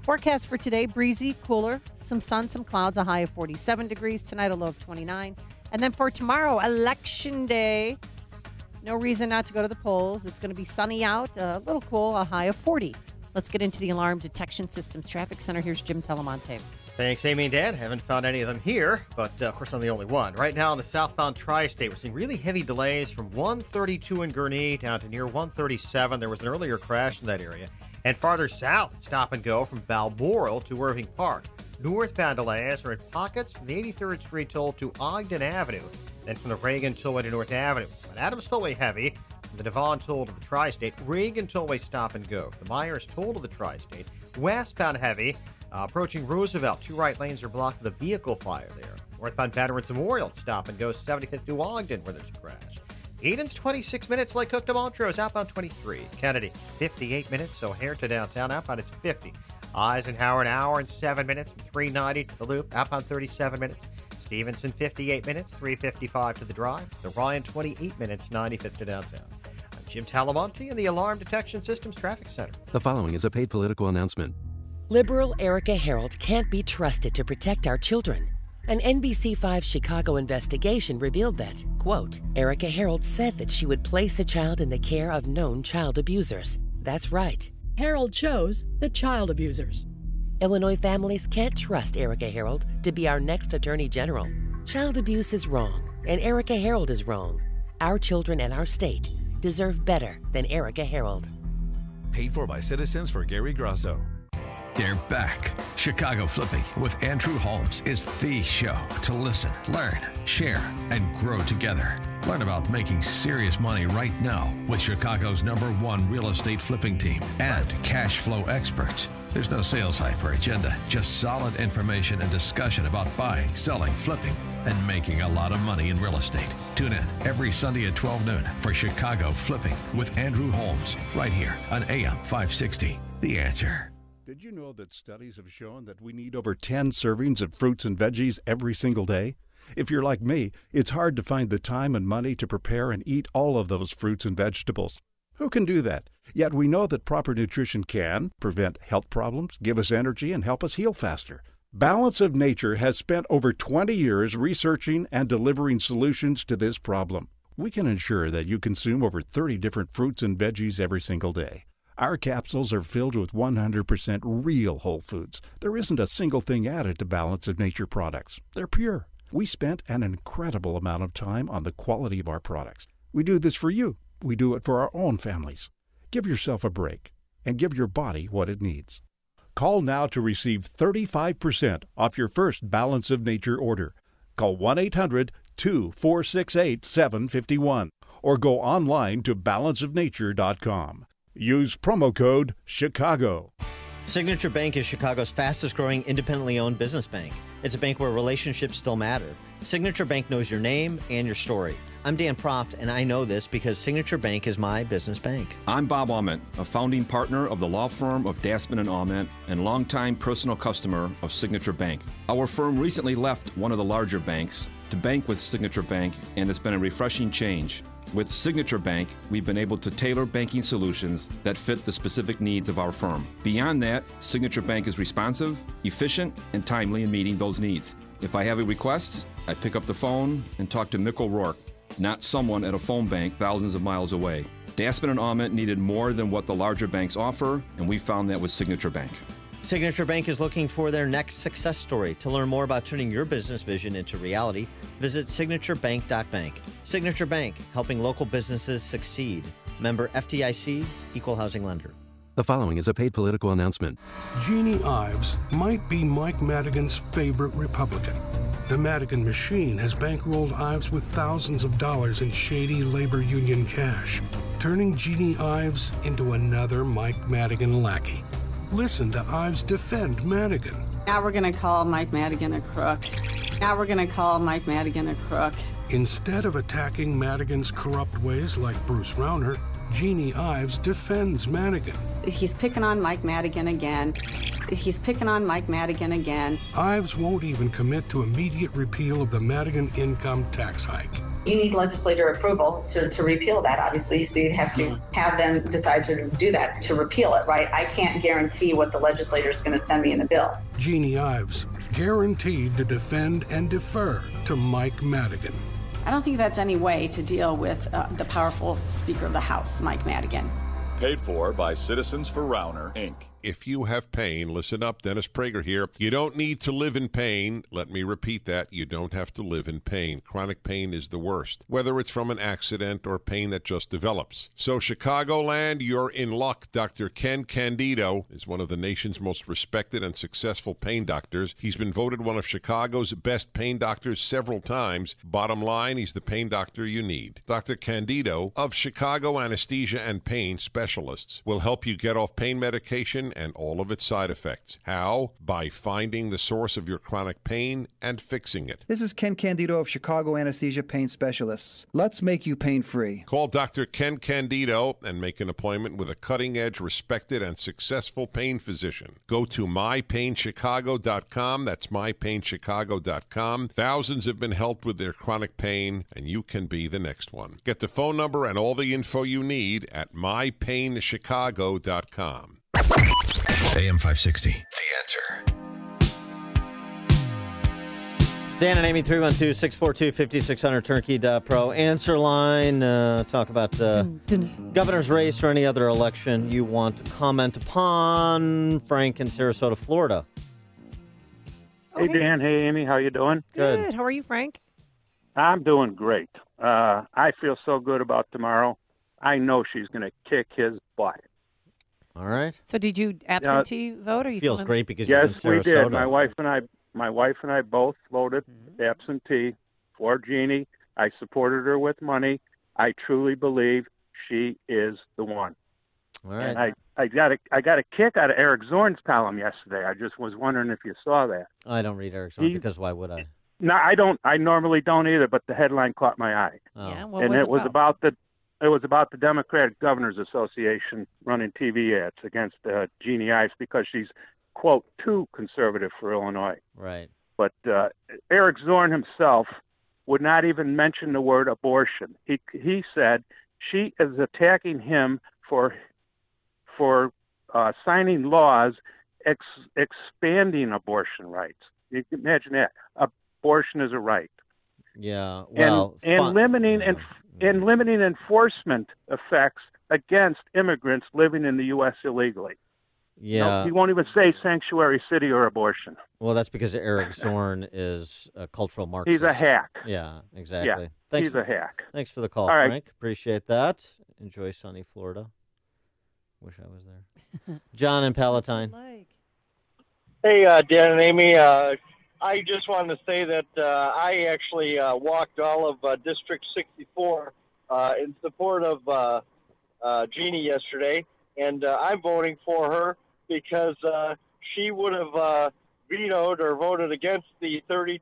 Forecast for today, breezy, cooler, some sun, some clouds, a high of 47 degrees. Tonight, a low of 29. And then for tomorrow, Election Day, no reason not to go to the polls. It's going to be sunny out, a little cool, a high of 40. Let's get into the Alarm Detection Systems Traffic Center. Here's Jim Telemonte. Thanks, Amy and Dan. Haven't found any of them here, but of course I'm the only one. Right now on the southbound tri-state, we're seeing really heavy delays from 132 in Gurnee down to near 137. There was an earlier crash in that area. And farther south, stop and go from Balmoral to Irving Park. Northbound delays are in pockets from the 83rd Street toll to Ogden Avenue, then from the Reagan Tollway to North Avenue. On Adams Tollway heavy, from the Devon Toll to the Tri-State, Reagan Tollway stop and go. The Myers Toll to the Tri-State, westbound heavy, approaching Roosevelt. 2 right lanes are blocked with a vehicle fire there. Northbound Veterans Memorial stop and go 75th to Ogden where there's a crash. Eden's 26 minutes, Lake Cook to Montrose, outbound 23. Kennedy, 58 minutes, O'Hare to downtown, outbound it's 50. Eisenhower, an hour and 7 minutes from 390 to the Loop, outbound 37 minutes. Stevenson, 58 minutes, 355 to the Drive. The Ryan, 28 minutes, 95th to downtown. I'm Jim Talamonte in the Alarm Detection Systems Traffic Center. The following is a paid political announcement. Liberal Erica Harold can't be trusted to protect our children. An NBC5 Chicago investigation revealed that, quote, Erica Harold said that she would place a child in the care of known child abusers. That's right. Harold chose the child abusers. Illinois families can't trust Erica Harold to be our next Attorney General. Child abuse is wrong, and Erica Harold is wrong. Our children and our state deserve better than Erica Harold. Paid for by Citizens for Gary Grasso. They're back. Chicago Flipping with Andrew Holmes is the show to listen, learn, share, and grow together. Learn about making serious money right now with Chicago's #1 real estate flipping team and cash flow experts. There's no sales hype or agenda, just solid information and discussion about buying, selling, flipping, and making a lot of money in real estate. Tune in every Sunday at 12 noon for Chicago Flipping with Andrew Holmes right here on AM 560. The Answer. Did you know that studies have shown that we need over 10 servings of fruits and veggies every single day? If you're like me, it's hard to find the time and money to prepare and eat all of those fruits and vegetables. Who can do that? Yet we know that proper nutrition can prevent health problems, give us energy, and help us heal faster. Balance of Nature has spent over 20 years researching and delivering solutions to this problem. We can ensure that you consume over 30 different fruits and veggies every single day. Our capsules are filled with 100% real whole foods. There isn't a single thing added to Balance of Nature products. They're pure. We spent an incredible amount of time on the quality of our products. We do this for you. We do it for our own families. Give yourself a break and give your body what it needs. Call now to receive 35% off your first Balance of Nature order. Call 1-800-2468-751 or go online to balanceofnature.com. Use promo code CHICAGO. Signature Bank is Chicago's fastest growing independently owned business bank. It's a bank where relationships still matter. Signature Bank knows your name and your story. I'm Dan Proft, and I know this because Signature Bank is my business bank. I'm Bob Ament, a founding partner of the law firm of Dassman & Ament and longtime personal customer of Signature Bank. Our firm recently left one of the larger banks to bank with Signature Bank, and it's been a refreshing change. With Signature Bank, we've been able to tailor banking solutions that fit the specific needs of our firm. Beyond that, Signature Bank is responsive, efficient, and timely in meeting those needs. If I have a request, I pick up the phone and talk to Mick O'Rourke, not someone at a phone bank thousands of miles away. Daspin and Aument needed more than what the larger banks offer, and we found that with Signature Bank. Signature Bank is looking for their next success story. To learn more about turning your business vision into reality, visit signaturebank.bank. Signature Bank, helping local businesses succeed. Member FDIC, Equal Housing Lender. The following is a paid political announcement. Jeannie Ives might be Mike Madigan's favorite Republican. The Madigan machine has bankrolled Ives with thousands of dollars in shady labor union cash, turning Jeannie Ives into another Mike Madigan lackey. Listen to Ives defend Madigan. Now we're going to call Mike Madigan a crook. Now we're going to call Mike Madigan a crook. Instead of attacking Madigan's corrupt ways like Bruce Rauner, Jeannie Ives defends Madigan. He's picking on Mike Madigan again. He's picking on Mike Madigan again. Ives won't even commit to immediate repeal of the Madigan income tax hike. You need legislator approval to repeal that, obviously, so you'd have to have them decide to do that, to repeal it, right? I can't guarantee what the legislator is going to send me in the bill. Jeannie Ives, guaranteed to defend and defer to Mike Madigan. I don't think that's any way to deal with the powerful Speaker of the House, Mike Madigan. Paid for by Citizens for Rauner, Inc. If you have pain, listen up. Dennis Prager here. You don't need to live in pain. Let me repeat that. You don't have to live in pain. Chronic pain is the worst, whether it's from an accident or pain that just develops. So, Chicagoland, you're in luck. Dr. Ken Candido is one of the nation's most respected and successful pain doctors. He's been voted one of Chicago's best pain doctors several times. Bottom line, he's the pain doctor you need. Dr. Candido of Chicago Anesthesia and Pain Specialists will help you get off pain medication and all of its side effects. How? By finding the source of your chronic pain and fixing it. This is Ken Candido of Chicago Anesthesia Pain Specialists. Let's make you pain-free. Call Dr. Ken Candido and make an appointment with a cutting-edge, respected, and successful pain physician. Go to mypainchicago.com. That's mypainchicago.com. Thousands have been helped with their chronic pain, and you can be the next one. Get the phone number and all the info you need at mypainchicago.com. AM 560, The Answer. Dan and Amy, 312-642-5600, Turnkey.pro. Answer line, talk about governor's race or any other election you want to comment upon. Frank in Sarasota, Florida. Hey, Dan. Hey, Amy. How you doing? Good. How are you, Frank? I'm doing great. I feel so good about tomorrow. I know she's going to kick his butt. All right. So did you absentee vote? Or you feels great because yes, you're in we Sarasota. did. My wife and I both voted absentee for Jeannie. I supported her with money. I truly believe she is the one. All right. And I got a kick out of Eric Zorn's column yesterday. I just was wondering if you saw that. I don't read Eric Zorn because why would I? No, I don't. I normally don't either. But the headline caught my eye. Oh. Yeah, what and was it was about the Democratic Governors Association running TV ads against Jeannie Ives because she's, quote, too conservative for Illinois. Right. But Eric Zorn himself would not even mention the word abortion. He said she is attacking him for signing laws expanding abortion rights. You can imagine that. Abortion is a right. Yeah. Well, and limiting enforcement effects against immigrants living in the U.S. illegally. Yeah. No, he won't even say sanctuary city or abortion. Well, that's because Eric Zorn is a cultural Marxist. He's a hack. Yeah, exactly. Yeah, he's a hack. Thanks for the call, All right. Frank. Appreciate that. Enjoy sunny Florida. Wish I was there. John in Palatine. Hey, Dan and Amy. I just wanted to say that I actually walked all of District 64 in support of Jeannie yesterday, and I'm voting for her because she would have vetoed or voted against the 32%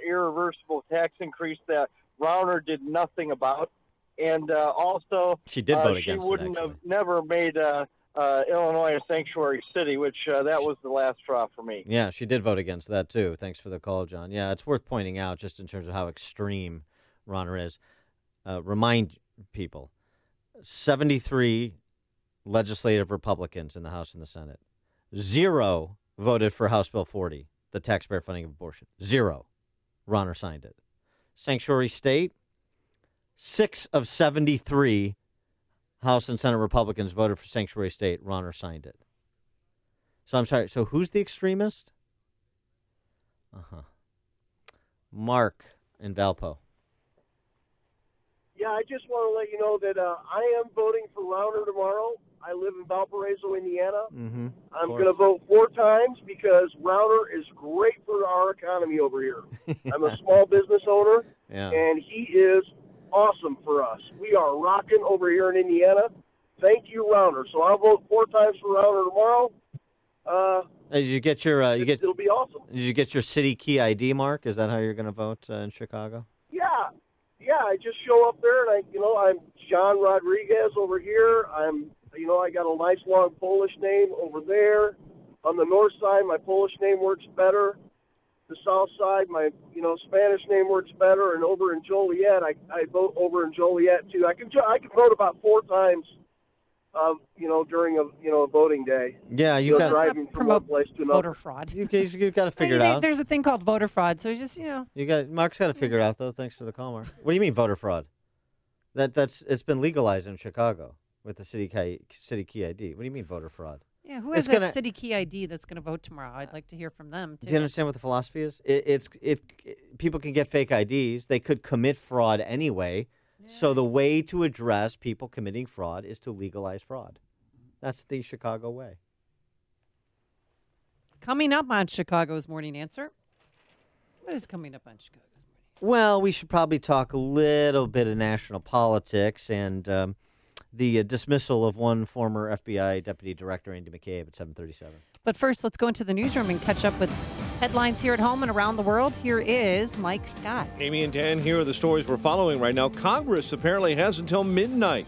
irreversible tax increase that Rauner did nothing about, and also she did vote she against wouldn't have never made Illinois a sanctuary city, which that was the last straw for me. Yeah, she did vote against that, too. Thanks for the call, John. Yeah, it's worth pointing out just in terms of how extreme Rauner is. Remind people, 73 legislative Republicans in the House and the Senate. 0 voted for House Bill 40, the taxpayer funding of abortion. 0. Rauner signed it. Sanctuary state, 6 of 73 House and Senate Republicans voted for sanctuary state. Rauner signed it. So I'm sorry. So who's the extremist? Mark in Valpo. Yeah, I just want to let you know that I am voting for Rauner tomorrow. I live in Valparaiso, Indiana. Mm-hmm. I'm going to vote 4 times because Rauner is great for our economy over here. I'm a small business owner, and he is awesome for us. We are rocking over here in Indiana. Thank you, Rauner. So I'll vote 4 times for Rauner tomorrow. Did you get your? It'll be awesome. Did you get your city key ID, Mark? Is that how you're going to vote in Chicago? Yeah. I just show up there, and I'm John Rodriguez over here. I got a nice long Polish name over there. On the north side, my Polish name works better. The south side, my Spanish name works better. And over in Joliet, I vote over in Joliet too. I can vote about 4 times, during a voting day. Yeah, you got driving from one place to another. Voter fraud. You've got to figure it out. There's a thing called voter fraud, so just Mark's got to figure it out though. Thanks for the call, Mark. What do you mean voter fraud? It's been legalized in Chicago with the city key ID. What do you mean voter fraud? Yeah, who has that city key ID that's going to vote tomorrow? I'd like to hear from them too. Do you understand what the philosophy is? People can get fake IDs. They could commit fraud anyway. Yes. So the way to address people committing fraud is to legalize fraud. That's the Chicago way. Coming up on Chicago's Morning Answer. What is coming up on Chicago's Morning Answer? Well, we should probably talk a little bit of national politics and the dismissal of one former FBI Deputy Director, Andy McCabe, at 7:37. But first, let's go into the newsroom and catch up with headlines here at home and around the world. Here is Mike Scott. Amy and Dan, here are the stories we're following right now. Congress apparently has until midnight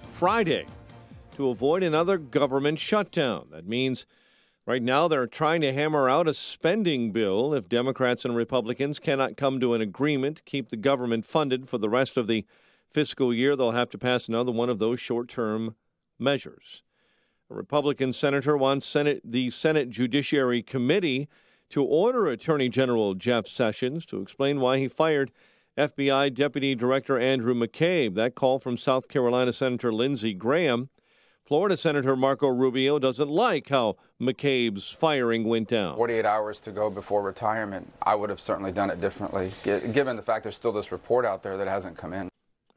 Friday to avoid another government shutdown. That means right now they're trying to hammer out a spending bill if Democrats and Republicans cannot come to an agreement to keep the government funded for the rest of the fiscal year. They'll have to pass another one of those short-term measures. A Republican senator wants the Senate Judiciary Committee to order Attorney General Jeff Sessions to explain why he fired FBI Deputy Director Andrew McCabe. That call from South Carolina Senator Lindsey Graham. Florida Senator Marco Rubio doesn't like how McCabe's firing went down. 48 hours to go before retirement. I would have certainly done it differently, given the fact there's still this report out there that hasn't come in.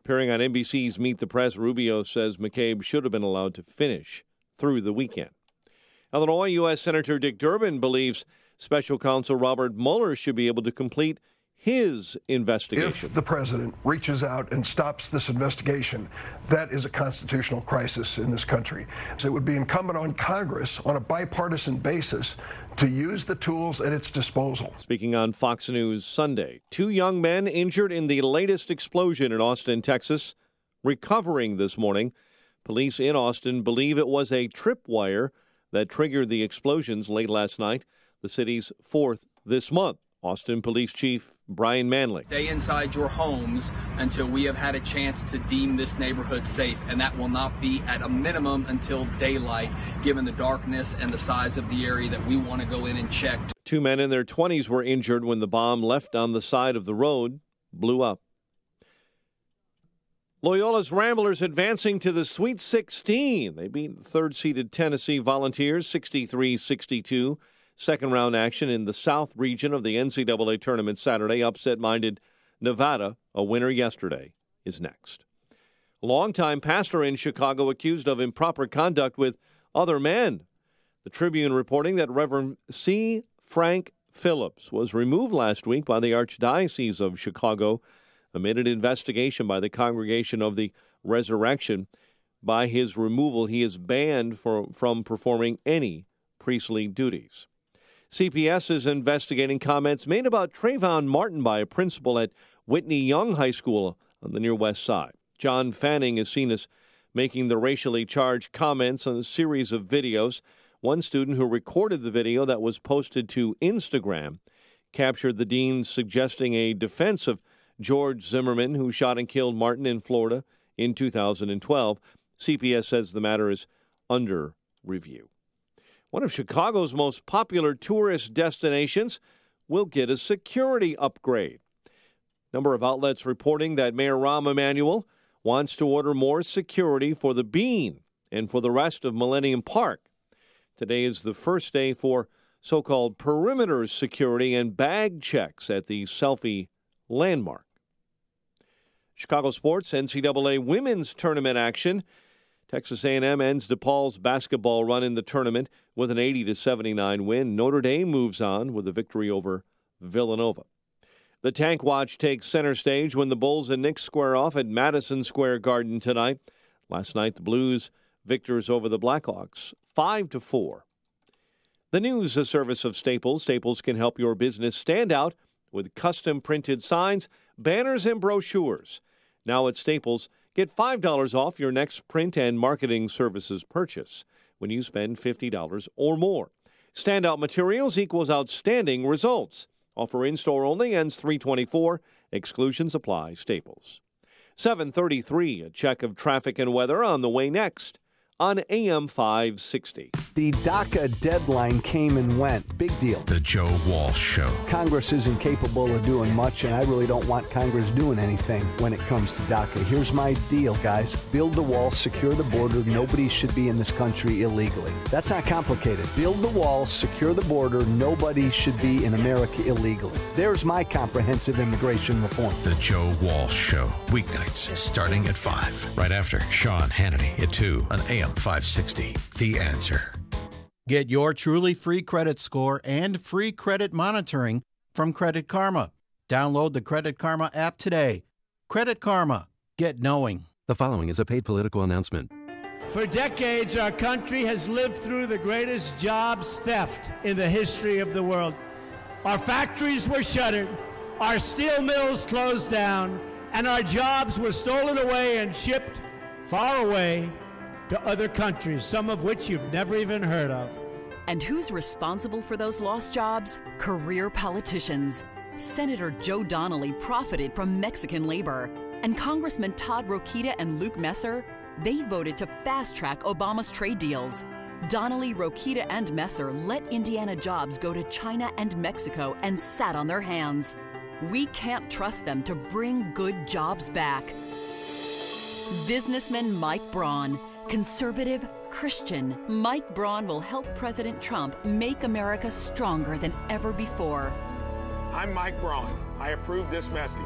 Appearing on NBC's Meet the Press, Rubio says McCabe should have been allowed to finish through the weekend. Illinois U.S. Senator Dick Durbin believes Special Counsel Robert Mueller should be able to complete his investigation. If the president reaches out and stops this investigation, that is a constitutional crisis in this country. So it would be incumbent on Congress on a bipartisan basis to use the tools at its disposal. Speaking on Fox News Sunday, 2 young men injured in the latest explosion in Austin, Texas, recovering this morning. Police in Austin believe it was a tripwire that triggered the explosions late last night, the city's 4th this month. Austin Police Chief Brian Manley. Stay inside your homes until we have had a chance to deem this neighborhood safe, and that will not be at a minimum until daylight, given the darkness and the size of the area that we want to go in and check. 2 men in their 20s were injured when the bomb left on the side of the road blew up. Loyola's Ramblers advancing to the Sweet 16. They beat third-seeded Tennessee Volunteers 63-62. Second-round action in the South region of the NCAA tournament Saturday. Upset-minded Nevada, a winner yesterday, is next. A longtime pastor in Chicago accused of improper conduct with other men. The Tribune reporting that Reverend C. Frank Phillips was removed last week by the Archdiocese of Chicago amid an investigation by the Congregation of the Resurrection. By his removal, he is banned from performing any priestly duties. CPS is investigating comments made about Trayvon Martin by a principal at Whitney Young High School on the Near West Side. John Fanning is seen as making the racially charged comments on a series of videos. One student who recorded the video that was posted to Instagram captured the dean suggesting a defense of George Zimmerman, who shot and killed Martin in Florida in 2012. CPS says the matter is under review. One of Chicago's most popular tourist destinations will get a security upgrade. Number of outlets reporting that Mayor Rahm Emanuel wants to order more security for the Bean and for the rest of Millennium Park. Today is the first day for so-called perimeter security and bag checks at the Selfie Landmark. Chicago sports, NCAA women's tournament action. Texas A&M ends DePaul's basketball run in the tournament with an 80-79 win. Notre Dame moves on with a victory over Villanova. The Tank Watch takes center stage when the Bulls and Knicks square off at Madison Square Garden tonight. Last night, the Blues victors over the Blackhawks, 5-4. The news, a service of Staples. Staples can help your business stand out with custom printed signs, banners, and brochures. Now at Staples, get $5 off your next print and marketing services purchase when you spend $50 or more. Standout materials equals outstanding results. Offer in-store only, ends 3/24. Exclusions apply. Staples. 7:33, a check of traffic and weather on the way next on AM 560. The DACA deadline came and went. Big deal. The Joe Walsh Show. Congress isn't capable of doing much, and I really don't want Congress doing anything when it comes to DACA. Here's my deal, guys. Build the wall, secure the border. Nobody should be in this country illegally. That's not complicated. Build the wall, secure the border. Nobody should be in America illegally. There's my comprehensive immigration reform. The Joe Walsh Show. Weeknights starting at 5. Right after Sean Hannity at 2 on AM 560. The Answer. Get your truly free credit score and free credit monitoring from Credit Karma. Download the Credit Karma app today. Credit Karma. Get knowing. The following is a paid political announcement. For decades, our country has lived through the greatest jobs theft in the history of the world. Our factories were shuttered, our steel mills closed down, and our jobs were stolen away and shipped far away to other countries, some of which you've never even heard of. And who's responsible for those lost jobs? Career politicians. Senator Joe Donnelly profited from Mexican labor, and Congressman Todd Rokita and Luke Messer, they voted to fast-track Obama's trade deals. Donnelly, Rokita, and Messer let Indiana jobs go to China and Mexico and sat on their hands. We can't trust them to bring good jobs back. Businessman Mike Braun, conservative, Christian, Mike Braun will help President Trump make America stronger than ever before. I'm Mike Braun. I approve this message.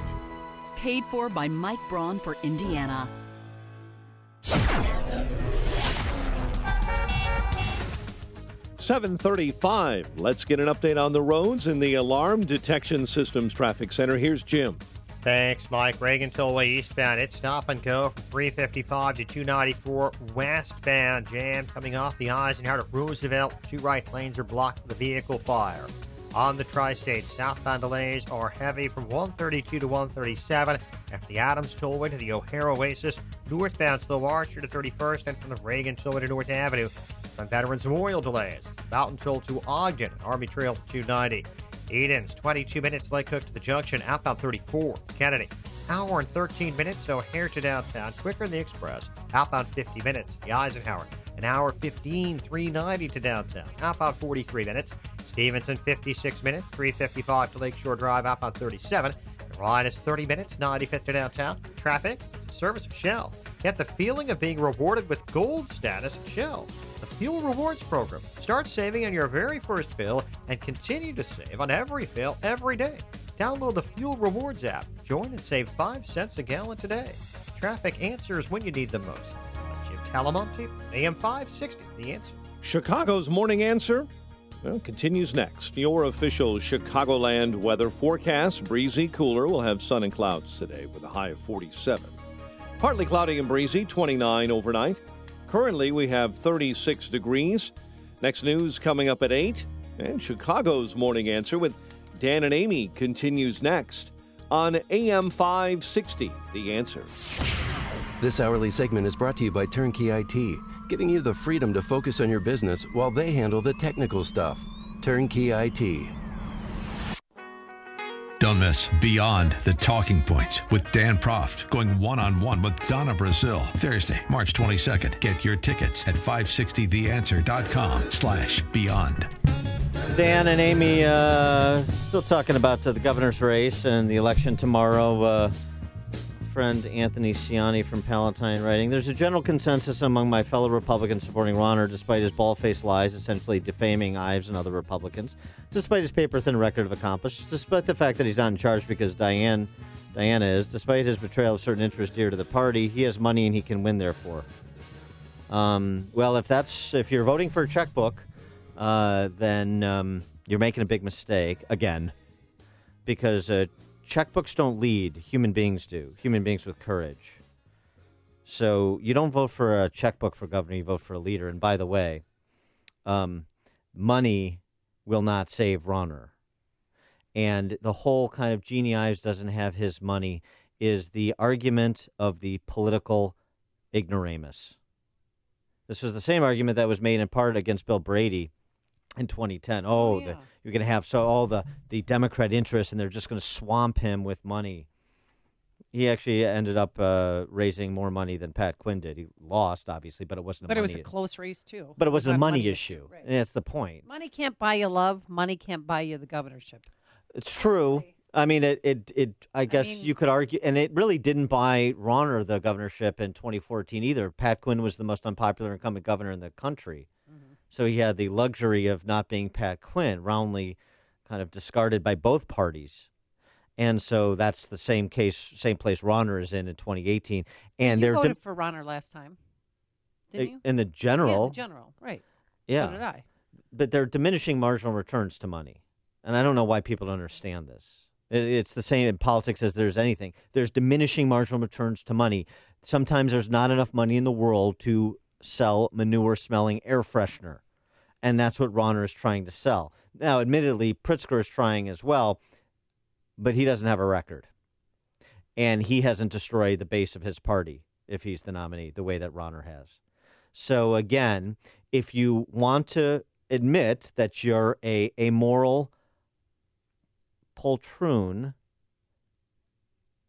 Paid for by Mike Braun for Indiana. $7:35. Let's get an update on the roads in the Alarm Detection Systems Traffic Center. Here's Jim. Thanks, Mike. Reagan Tollway eastbound. It's stop and go from 355 to 294 westbound. Jam coming off the Eisenhower to Roosevelt. 2 right lanes are blocked with a vehicle fire. On the tri-state, southbound delays are heavy from 132 to 137 after the Adams Tollway to the O'Hare Oasis. Northbound slow Archer to 31st and from the Reagan Tollway to North Avenue. Some Veterans Memorial delays. Mountain Toll to Ogden, Army Trail to 290. Edens, 22 minutes, Lake Hook to the junction, outbound 34, Kennedy. Hour and 13 minutes, O'Hare to downtown, quicker than the express, outbound 50 minutes, the Eisenhower. An hour 15, 390 to downtown, outbound 43 minutes. Stevenson, 56 minutes, 355 to Lakeshore Drive, outbound 37. The line is 30 minutes, 95th to downtown. Traffic is a service of Shell. Get the feeling of being rewarded with gold status at Shell. The Fuel Rewards Program. Start saving on your very first fill and continue to save on every fill every day. Download the Fuel Rewards app. Join and save 5 cents a gallon today. Traffic answers when you need them most. Jim Talamonte, AM 560, The Answer. Chicago's Morning Answer continues next. Your official Chicagoland weather forecast. Breezy, cooler. We'll have sun and clouds today with a high of 47. Partly cloudy and breezy, 29 overnight. Currently, we have 36 degrees. Next news coming up at 8. And Chicago's Morning Answer with Dan and Amy continues next on AM 560, The Answer. This hourly segment is brought to you by Turnkey IT, giving you the freedom to focus on your business while they handle the technical stuff. Turnkey IT. Don't miss Beyond the Talking Points with Dan Proft, going one-on-one with Donna Brazil. Thursday, March 22nd. Get your tickets at 560theanswer.com/beyond. Dan and Amy still talking about the governor's race and the election tomorrow. friend Anthony Ciani from Palatine writing, there's a general consensus among my fellow Republicans supporting Rauner despite his bald-faced lies, essentially defaming Ives and other Republicans, despite his paper-thin record of accomplishments, despite the fact that he's not in charge because Diana is, despite his betrayal of certain interests dear to the party, he has money and he can win therefore. Well, if you're voting for a checkbook, then you're making a big mistake, again, because checkbooks don't lead. Human beings do. Human beings with courage. So you don't vote for a checkbook for governor. You vote for a leader. And by the way, money will not save Rauner. And the whole kind of Jeannie Ives doesn't have his money is the argument of the political ignoramus. This was the same argument that was made in part against Bill Brady in 2010. You're going to have all the Democrat interests, and they're just going to swamp him with money. He actually ended up raising more money than Pat Quinn did. He lost, obviously, but it wasn't But it was a close race, too. But it was a money issue. issue. Right. And that's the point. Money can't buy you love. Money can't buy you the governorship. It's true. I mean, I guess you could argue, and it really didn't buy Rauner the governorship in 2014 either. Pat Quinn was the most unpopular incumbent governor in the country. So he had the luxury of not being Pat Quinn, roundly kind of discarded by both parties. And so that's the same place Rauner is in 2018. And you voted for Rauner last time, didn't you? In the general. Yeah, the general, right. Yeah. So did I. But they're diminishing marginal returns to money. And I don't know why people don't understand this. It's the same in politics as there's anything. There's diminishing marginal returns to money. Sometimes there's not enough money in the world to sell manure-smelling air freshener. And that's what Rauner is trying to sell. Now, admittedly, Pritzker is trying as well, but he doesn't have a record. And he hasn't destroyed the base of his party, if he's the nominee, the way that Rauner has. So, again, if you want to admit that you're a moral poltroon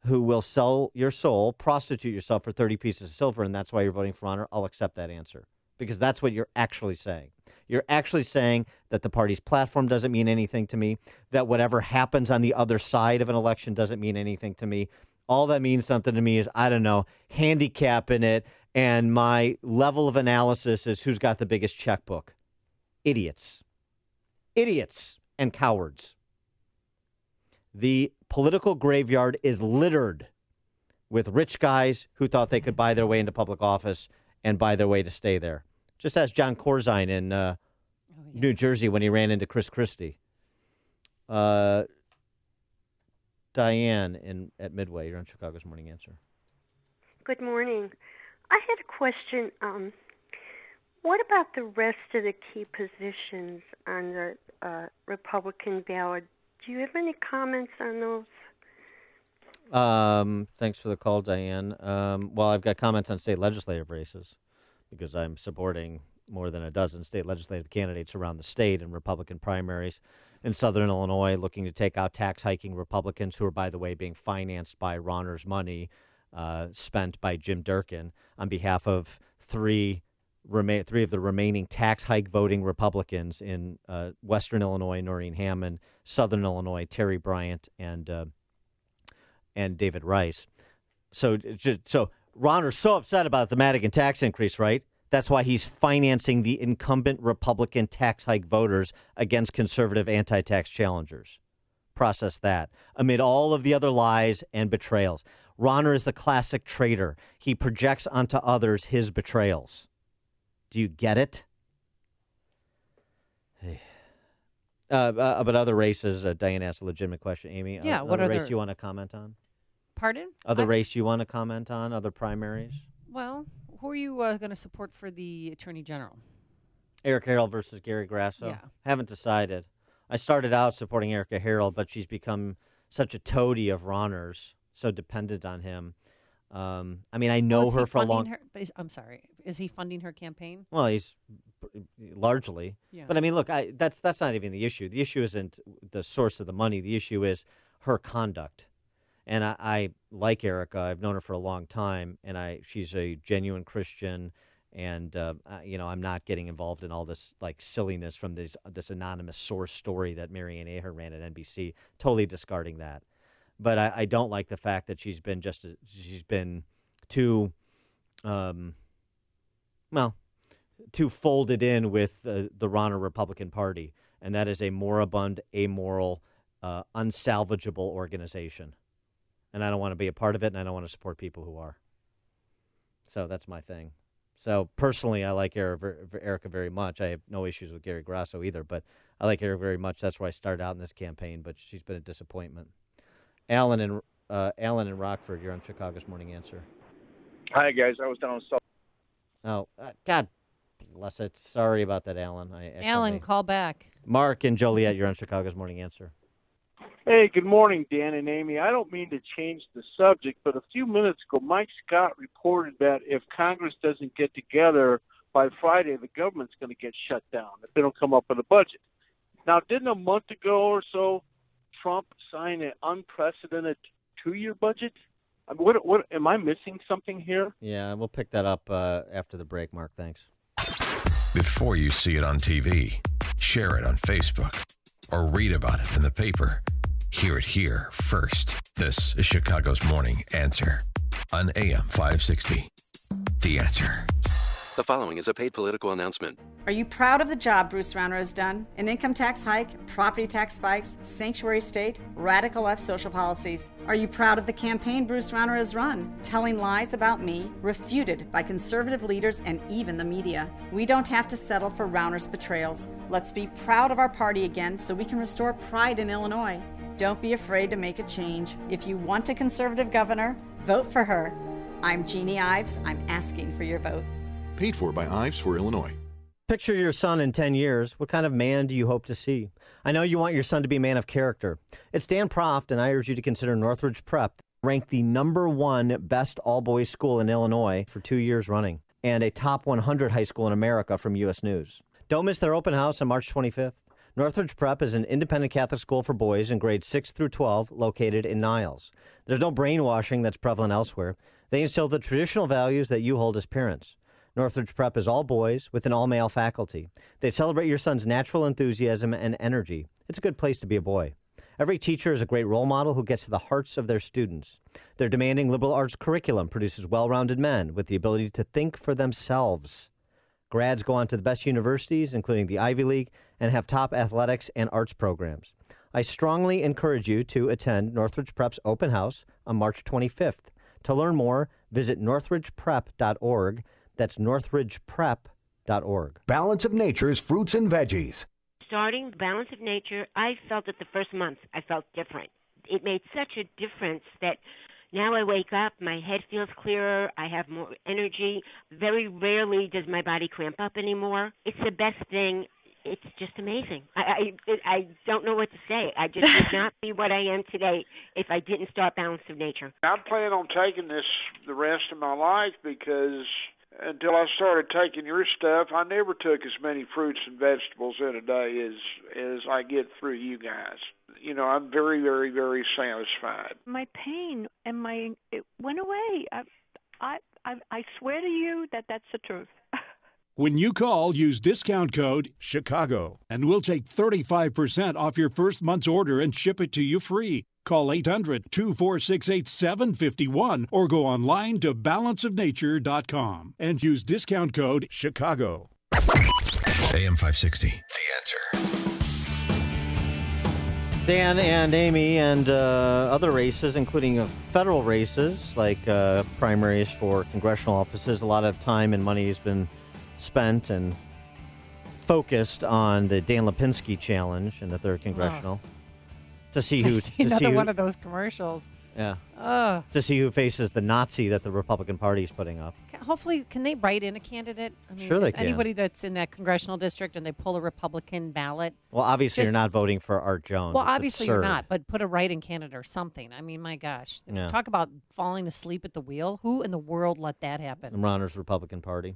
who will sell your soul, prostitute yourself for 30 pieces of silver, and that's why you're voting for Rauner, I'll accept that answer. Because that's what you're actually saying. You're actually saying that the party's platform doesn't mean anything to me, that whatever happens on the other side of an election doesn't mean anything to me. All that means something to me is, I don't know, handicapping it, and my level of analysis is who's got the biggest checkbook. Idiots. Idiots and cowards. The political graveyard is littered with rich guys who thought they could buy their way into public office and buy their way to stay there. Just ask John Corzine in New Jersey when he ran into Chris Christie. Diane at Midway, you're on Chicago's Morning Answer. Good morning. I had a question. What about the rest of the key positions on the Republican ballot? Do you have any comments on those? Thanks for the call, Diane. Well, I've got comments on state legislative races because I'm supporting more than a dozen state legislative candidates around the state in Republican primaries. In Southern Illinois, looking to take out tax hiking Republicans who are, by the way, being financed by Rauner's money spent by Jim Durkin on behalf of three of the remaining tax hike voting Republicans in Western Illinois, Noreen Hammond, Southern Illinois, Terry Bryant, and David Rice. So Rauner's so upset about the Madigan tax increase, right? That's why he's financing the incumbent Republican tax hike voters against conservative anti-tax challengers. Process that. Amid all of the other lies and betrayals, Rauner is the classic traitor. He projects onto others his betrayals. Do you get it? But other races, Diane asked a legitimate question. Amy, yeah, other race you want to comment on? Pardon? Other race you want to comment on? Other primaries? Well, who are you going to support for the Attorney General? Erica Harrell versus Gary Grasso? Yeah. Haven't decided. I started out supporting Erica Harrell, but she's become such a toady of Rauner's, so dependent on him. I mean, I know her for a long... I'm sorry. Is he funding her campaign? Well, he's largely. Yeah. But I mean, look, that's not even the issue. The issue isn't the source of the money. The issue is her conduct. And I like Erica. I've known her for a long time, and she's a genuine Christian. And I'm not getting involved in all this like silliness from this anonymous source story that Marianne Aher ran at NBC. Totally discarding that. But I don't like the fact that she's been too, too folded in with the Rauner Republican Party, and that is a moribund, amoral, unsalvageable organization. And I don't want to be a part of it, and I don't want to support people who are. So that's my thing. So personally, I like Erica very much. I have no issues with Gary Grasso either, but I like Erica very much. That's where I started out in this campaign, but she's been a disappointment. Alan in Rockford, you're on Chicago's Morning Answer. Hi, guys. I was down in South. Oh, God bless it. Sorry about that, Alan. Alan, call back. Mark and Joliet, you're on Chicago's Morning Answer. Hey, good morning, Dan and Amy. I don't mean to change the subject, but a few minutes ago, Mike Scott reported that if Congress doesn't get together by Friday, the government's going to get shut down if they don't come up with a budget. Now, didn't a month ago or so Trump sign an unprecedented 2-year budget? I mean, what am I missing something here? Yeah, we'll pick that up after the break, Mark. Thanks. Before you see it on TV, share it on Facebook, or read about it in the paper. Hear it here first. This is Chicago's Morning Answer on AM 560. The Answer. The following is a paid political announcement. Are you proud of the job Bruce Rauner has done? An income tax hike, property tax spikes, sanctuary state, radical left social policies. Are you proud of the campaign Bruce Rauner has run, telling lies about me, refuted by conservative leaders and even the media? We don't have to settle for Rauner's betrayals. Let's be proud of our party again so we can restore pride in Illinois. Don't be afraid to make a change. If you want a conservative governor, vote for her. I'm Jeannie Ives. I'm asking for your vote. Paid for by Ives for Illinois. Picture your son in 10 years. What kind of man do you hope to see? I know you want your son to be a man of character. It's Dan Proft, and I urge you to consider Northridge Prep, ranked the #1 best all-boys school in Illinois for 2 years running, and a top 100 high school in America from U.S. News. Don't miss their open house on March 25th. Northridge Prep is an independent Catholic school for boys in grades 6 through 12 located in Niles. There's no brainwashing that's prevalent elsewhere. They instill the traditional values that you hold as parents. Northridge Prep is all boys with an all-male faculty. They celebrate your son's natural enthusiasm and energy. It's a good place to be a boy. Every teacher is a great role model who gets to the hearts of their students. Their demanding liberal arts curriculum produces well-rounded men with the ability to think for themselves. Grads go on to the best universities, including the Ivy League, and have top athletics and arts programs. I strongly encourage you to attend Northridge Prep's open house on March 25th. To learn more, visit northridgeprep.org. That's northridgeprep.org. Balance of Nature's fruits and veggies. Starting Balance of Nature, I felt that the first month I felt different. It made such a difference that now I wake up, my head feels clearer, I have more energy. Very rarely does my body cramp up anymore. It's the best thing. It's just amazing. I don't know what to say. I just would not be what I am today if I didn't start Balance of Nature. I plan on taking this the rest of my life because until I started taking your stuff, I never took as many fruits and vegetables in a day as I get through you guys. You know, I'm very, very, very satisfied. My pain and it went away. I swear to you that that's the truth. When you call, use discount code CHICAGO, and we'll take 35% off your first month's order and ship it to you free. Call 800-246-8751 or go online to balanceofnature.com and use discount code CHICAGO. AM 560, The Answer. Dan and Amy and other races, including federal races like primaries for congressional offices, a lot of time and money has been spent and focused on the Dan Lipinski challenge in the 3rd congressional to see who one of those commercials. Yeah. To see who faces the Nazi that the Republican Party is putting up. Hopefully, can they write in a candidate? I mean, sure they can. Anybody that's in that congressional district and they pull a Republican ballot. Well, obviously you're not voting for Art Jones. Well, it's obviously absurd. you're not, but put a write-in candidate or something. I mean, my gosh. Yeah. Talk about falling asleep at the wheel. Who in the world let that happen? The Rauner's Republican Party.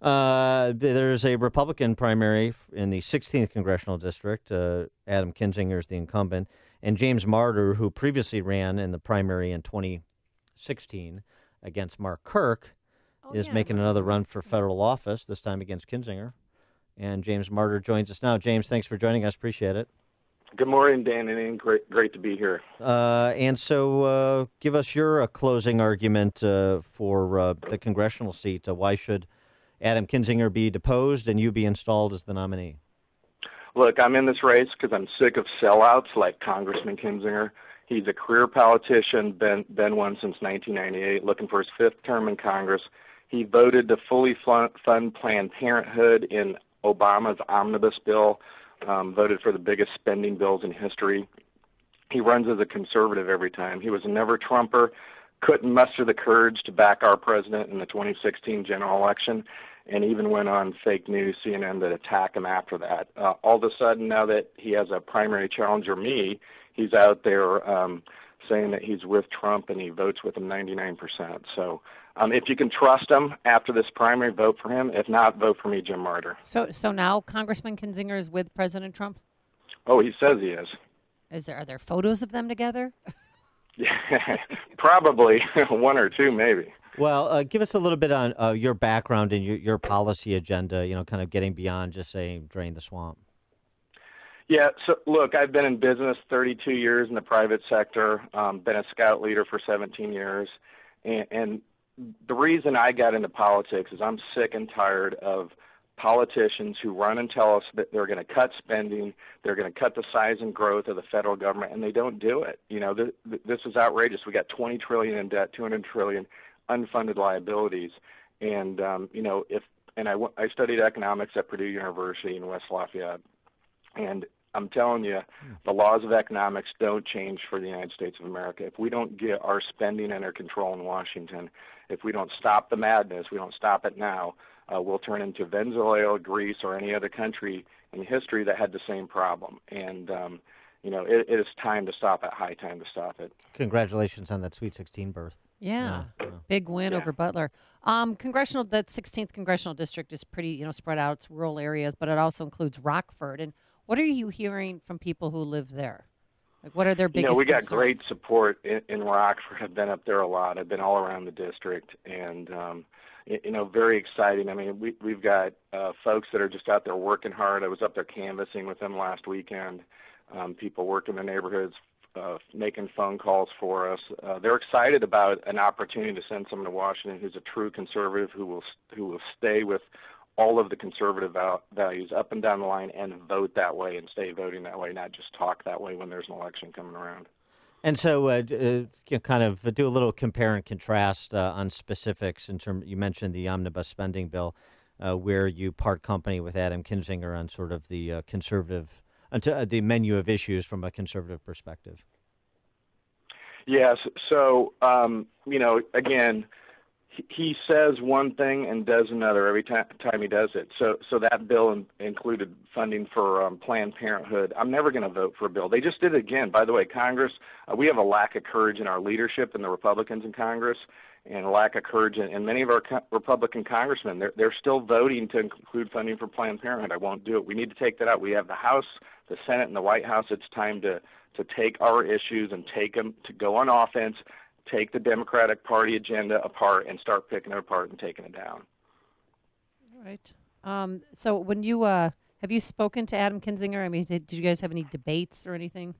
There's a Republican primary in the 16th congressional district. Adam Kinzinger is the incumbent. And James Marder, who previously ran in the primary in 2016 against Mark Kirk, is making another run for federal office, this time against Kinzinger. And James Marder joins us now. James, thanks for joining us. Appreciate it. Good morning, Dan and Ian. Great to be here. And so give us your closing argument for the congressional seat. Why should Adam Kinzinger be deposed and you be installed as the nominee? Look, I'm in this race because I'm sick of sellouts like Congressman Kinzinger. He's a career politician, been one since 1998, looking for his fifth term in Congress. He voted to fully fund Planned Parenthood in Obama's omnibus bill, voted for the biggest spending bills in history. He runs as a conservative every time. He was a never-Trumper, couldn't muster the courage to back our president in the 2016 general election, and even went on fake news, CNN, that attack him after that. All of a sudden, now that he has a primary challenger, me, he's out there saying that he's with Trump and he votes with him 99%. So if you can trust him after this primary, vote for him. If not, vote for me, Jim Marder. So now Congressman Kinzinger is with President Trump? Oh, he says he is. Are there photos of them together? Yeah, probably one or two, maybe. Well, give us a little bit on your background and your policy agenda, kind of getting beyond just saying drain the swamp. Yeah, so look, I've been in business 32 years in the private sector, been a scout leader for 17 years, and the reason I got into politics is I'm sick and tired of politicians who run and tell us that they're going to cut spending, they're going to cut the size and growth of the federal government, and they don't do it. This is outrageous. We got $20 trillion in debt, $200 trillion unfunded liabilities, and I studied economics at Purdue University in West Lafayette, and I'm telling you, the laws of economics don't change for the United States of America. If we don't get our spending under control in Washington, if we don't stop the madness, we don't stop it now, we'll turn into Venezuela, Greece, or any other country in history that had the same problem. And, it is time to stop it, high time to stop it. Congratulations on that Sweet 16 berth. Yeah. Big win over Butler. That 16th congressional district is pretty, spread out. It's rural areas, but it also includes Rockford. And what are you hearing from people who live there? Like, what are their biggest we got concerns? Great support in Rockford. I've been up there a lot. I've been all around the district, and very exciting. I mean, we've got folks that are just out there working hard. I was up there canvassing with them last weekend. People working in the neighborhoods, making phone calls for us. They're excited about an opportunity to send someone to Washington who's a true conservative, who will stay with all of the conservative values up and down the line and vote that way and stay voting that way, not just talk that way when there's an election coming around. And so kind of do a little compare and contrast on specifics in terms, you mentioned the omnibus spending bill, where you part company with Adam Kinzinger on sort of the conservative, the menu of issues from a conservative perspective. Yes. So, again, he says one thing and does another every time he does it. So that bill included funding for Planned Parenthood. I'm never going to vote for a bill. They just did it again. By the way, Congress, we have a lack of courage in our leadership and the Republicans in Congress, and a lack of courage in many of our Republican congressmen. They're still voting to include funding for Planned Parenthood. I won't do it. We need to take that out. We have the House, the Senate, and the White House. It's time to take our issues and take them to go on offense, take the Democratic Party agenda apart and start picking it apart and taking it down. All right. So when you have you spoken to Adam Kinzinger? I mean, did you guys have any debates or anything?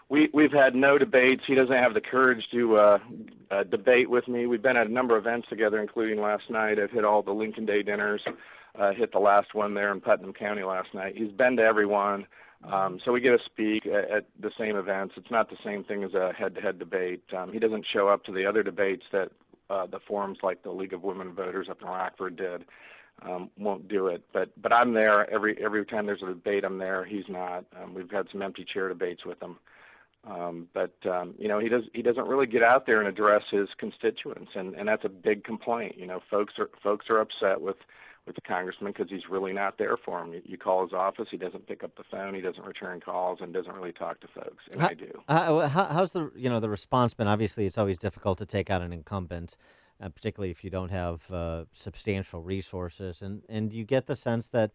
We've had no debates. He doesn't have the courage to debate with me. We've been at a number of events together, including last night. I've hit all the Lincoln Day dinners, hit the last one there in Putnam County last night. He's been to every one. So we get to speak at the same events. It's not the same thing as a head-to-head debate. He doesn't show up to the other debates that the forums like the League of Women Voters up in Rockford did. Won't do it. But I'm there every time there's a debate. I'm there. He's not. We've had some empty chair debates with him. He doesn't really get out there and address his constituents, and that's a big complaint. Folks are upset with the congressman because he's really not there for them. You call his office, he doesn't pick up the phone, he doesn't return calls, and doesn't really talk to folks. And I do. How's the the response been? Obviously, it's always difficult to take out an incumbent, particularly if you don't have substantial resources. And do you get the sense that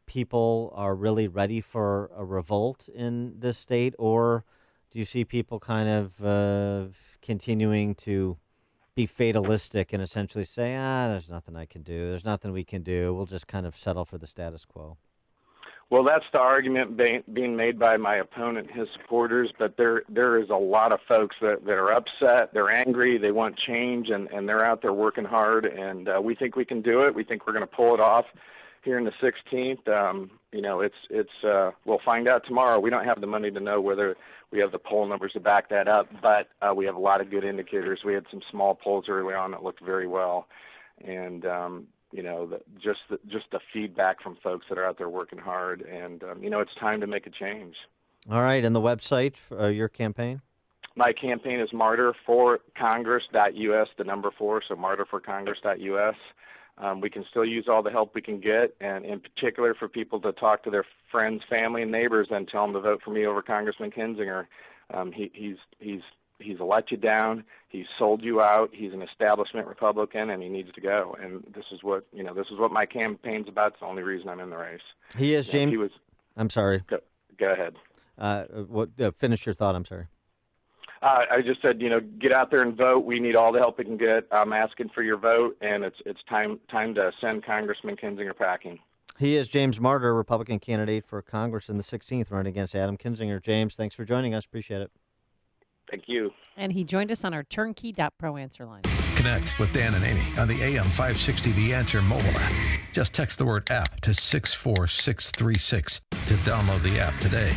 people are really ready for a revolt in this state, or do you see people kind of continuing to be fatalistic and essentially say, there's nothing I can do. There's nothing we can do. We'll just kind of settle for the status quo? Well, that's the argument being made by my opponent and his supporters, but there is a lot of folks that are upset, they're angry, they want change, and they're out there working hard, and we think we can do it. We think we're going to pull it off here in the 16th. We'll find out tomorrow. We don't have the money to know whether we have the poll numbers to back that up, but we have a lot of good indicators. We had some small polls early on that looked very well, and just the feedback from folks that are out there working hard, and it's time to make a change. All right, and the website for your campaign? My campaign is martyrforcongress.us, the number 4, so martyrforcongress.us. We can still use all the help we can get, and in particular for people to talk to their friends, family, and neighbors and tell them to vote for me over Congressman Kinzinger. He's let you down. He's sold you out. He's an establishment Republican, and he needs to go. And this is what my campaign's about. It's the only reason I'm in the race. He is, James. I'm sorry. Go ahead. Finish your thought. I'm sorry. I just said, get out there and vote. We need all the help we can get. I'm asking for your vote, and it's time to send Congressman Kinzinger packing. He is James Martyr, Republican candidate for Congress in the 16th, running against Adam Kinzinger. James, thanks for joining us. Appreciate it. Thank you. And he joined us on our turnkey.pro answer line. Connect with Dan and Amy on the AM 560 The Answer mobile app. Just text the word app to 64636 to download the app today.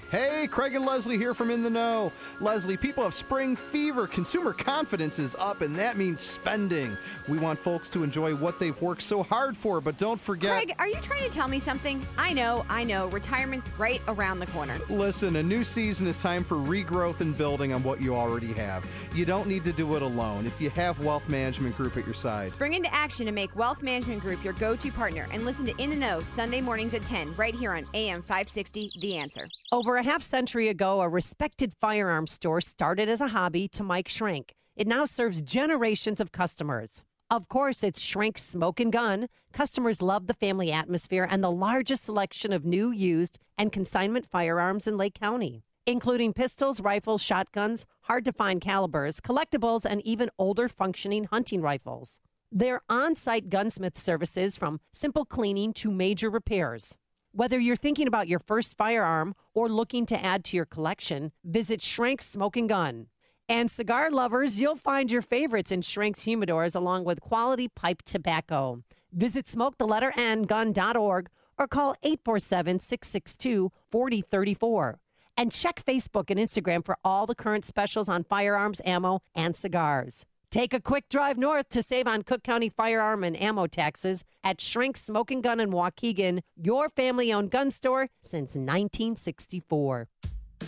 Hey, Craig and Leslie here from In the Know. Leslie, people have spring fever. Consumer confidence is up, and that means spending. We want folks to enjoy what they've worked so hard for, but don't forget... Craig, are you trying to tell me something? I know. Retirement's right around the corner. Listen, a new season is time for regrowth and building on what you already have. You don't need to do it alone if you have Wealth Management Group at your side. Spring into action and make Wealth Management Group your go-to partner. And listen to In the Know Sunday mornings at 10, right here on AM 560, The Answer. Over a half-century ago, a respected firearms store started as a hobby to Mike Schrenk. It now serves generations of customers. Of course, it's Schrenk's Smoke and Gun. Customers love the family atmosphere and the largest selection of new, used, and consignment firearms in Lake County, including pistols, rifles, shotguns, hard-to-find calibers, collectibles, and even older functioning hunting rifles. Their on-site gunsmith services from simple cleaning to major repairs. Whether you're thinking about your first firearm or looking to add to your collection, visit Schrenk's Smoke and Gun. And cigar lovers, you'll find your favorites in Schrenk's humidors along with quality pipe tobacco. Visit smoketheletterngun.org or call 847-662-4034. And check Facebook and Instagram for all the current specials on firearms, ammo, and cigars. Take a quick drive north to save on Cook County firearm and ammo taxes at Schrenk's Smoke and Gun in Waukegan, your family-owned gun store since 1964.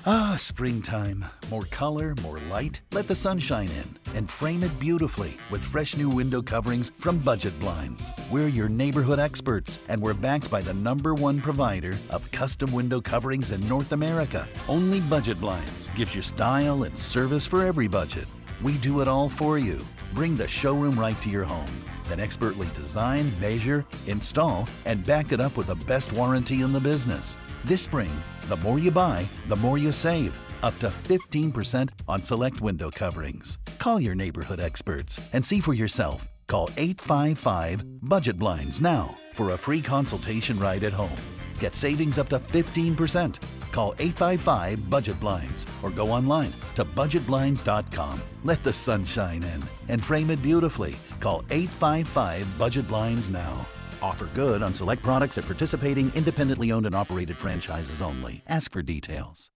Ah, springtime. More color, more light. Let the sun shine in and frame it beautifully with fresh new window coverings from Budget Blinds. We're your neighborhood experts, and we're backed by the #1 provider of custom window coverings in North America. Only Budget Blinds gives you style and service for every budget. We do it all for you. Bring the showroom right to your home. Then expertly design, measure, install, and back it up with the best warranty in the business. This spring, the more you buy, the more you save. Up to 15% on select window coverings. Call your neighborhood experts and see for yourself. Call 855-BUDGET Blinds now for a free consultation right at home. Get savings up to 15%. Call 855-BUDGET Blinds or go online to budgetblinds.com. Let the sun shine in and frame it beautifully. Call 855-BUDGET Blinds now. Offer good on select products at participating independently owned and operated franchises only. Ask for details.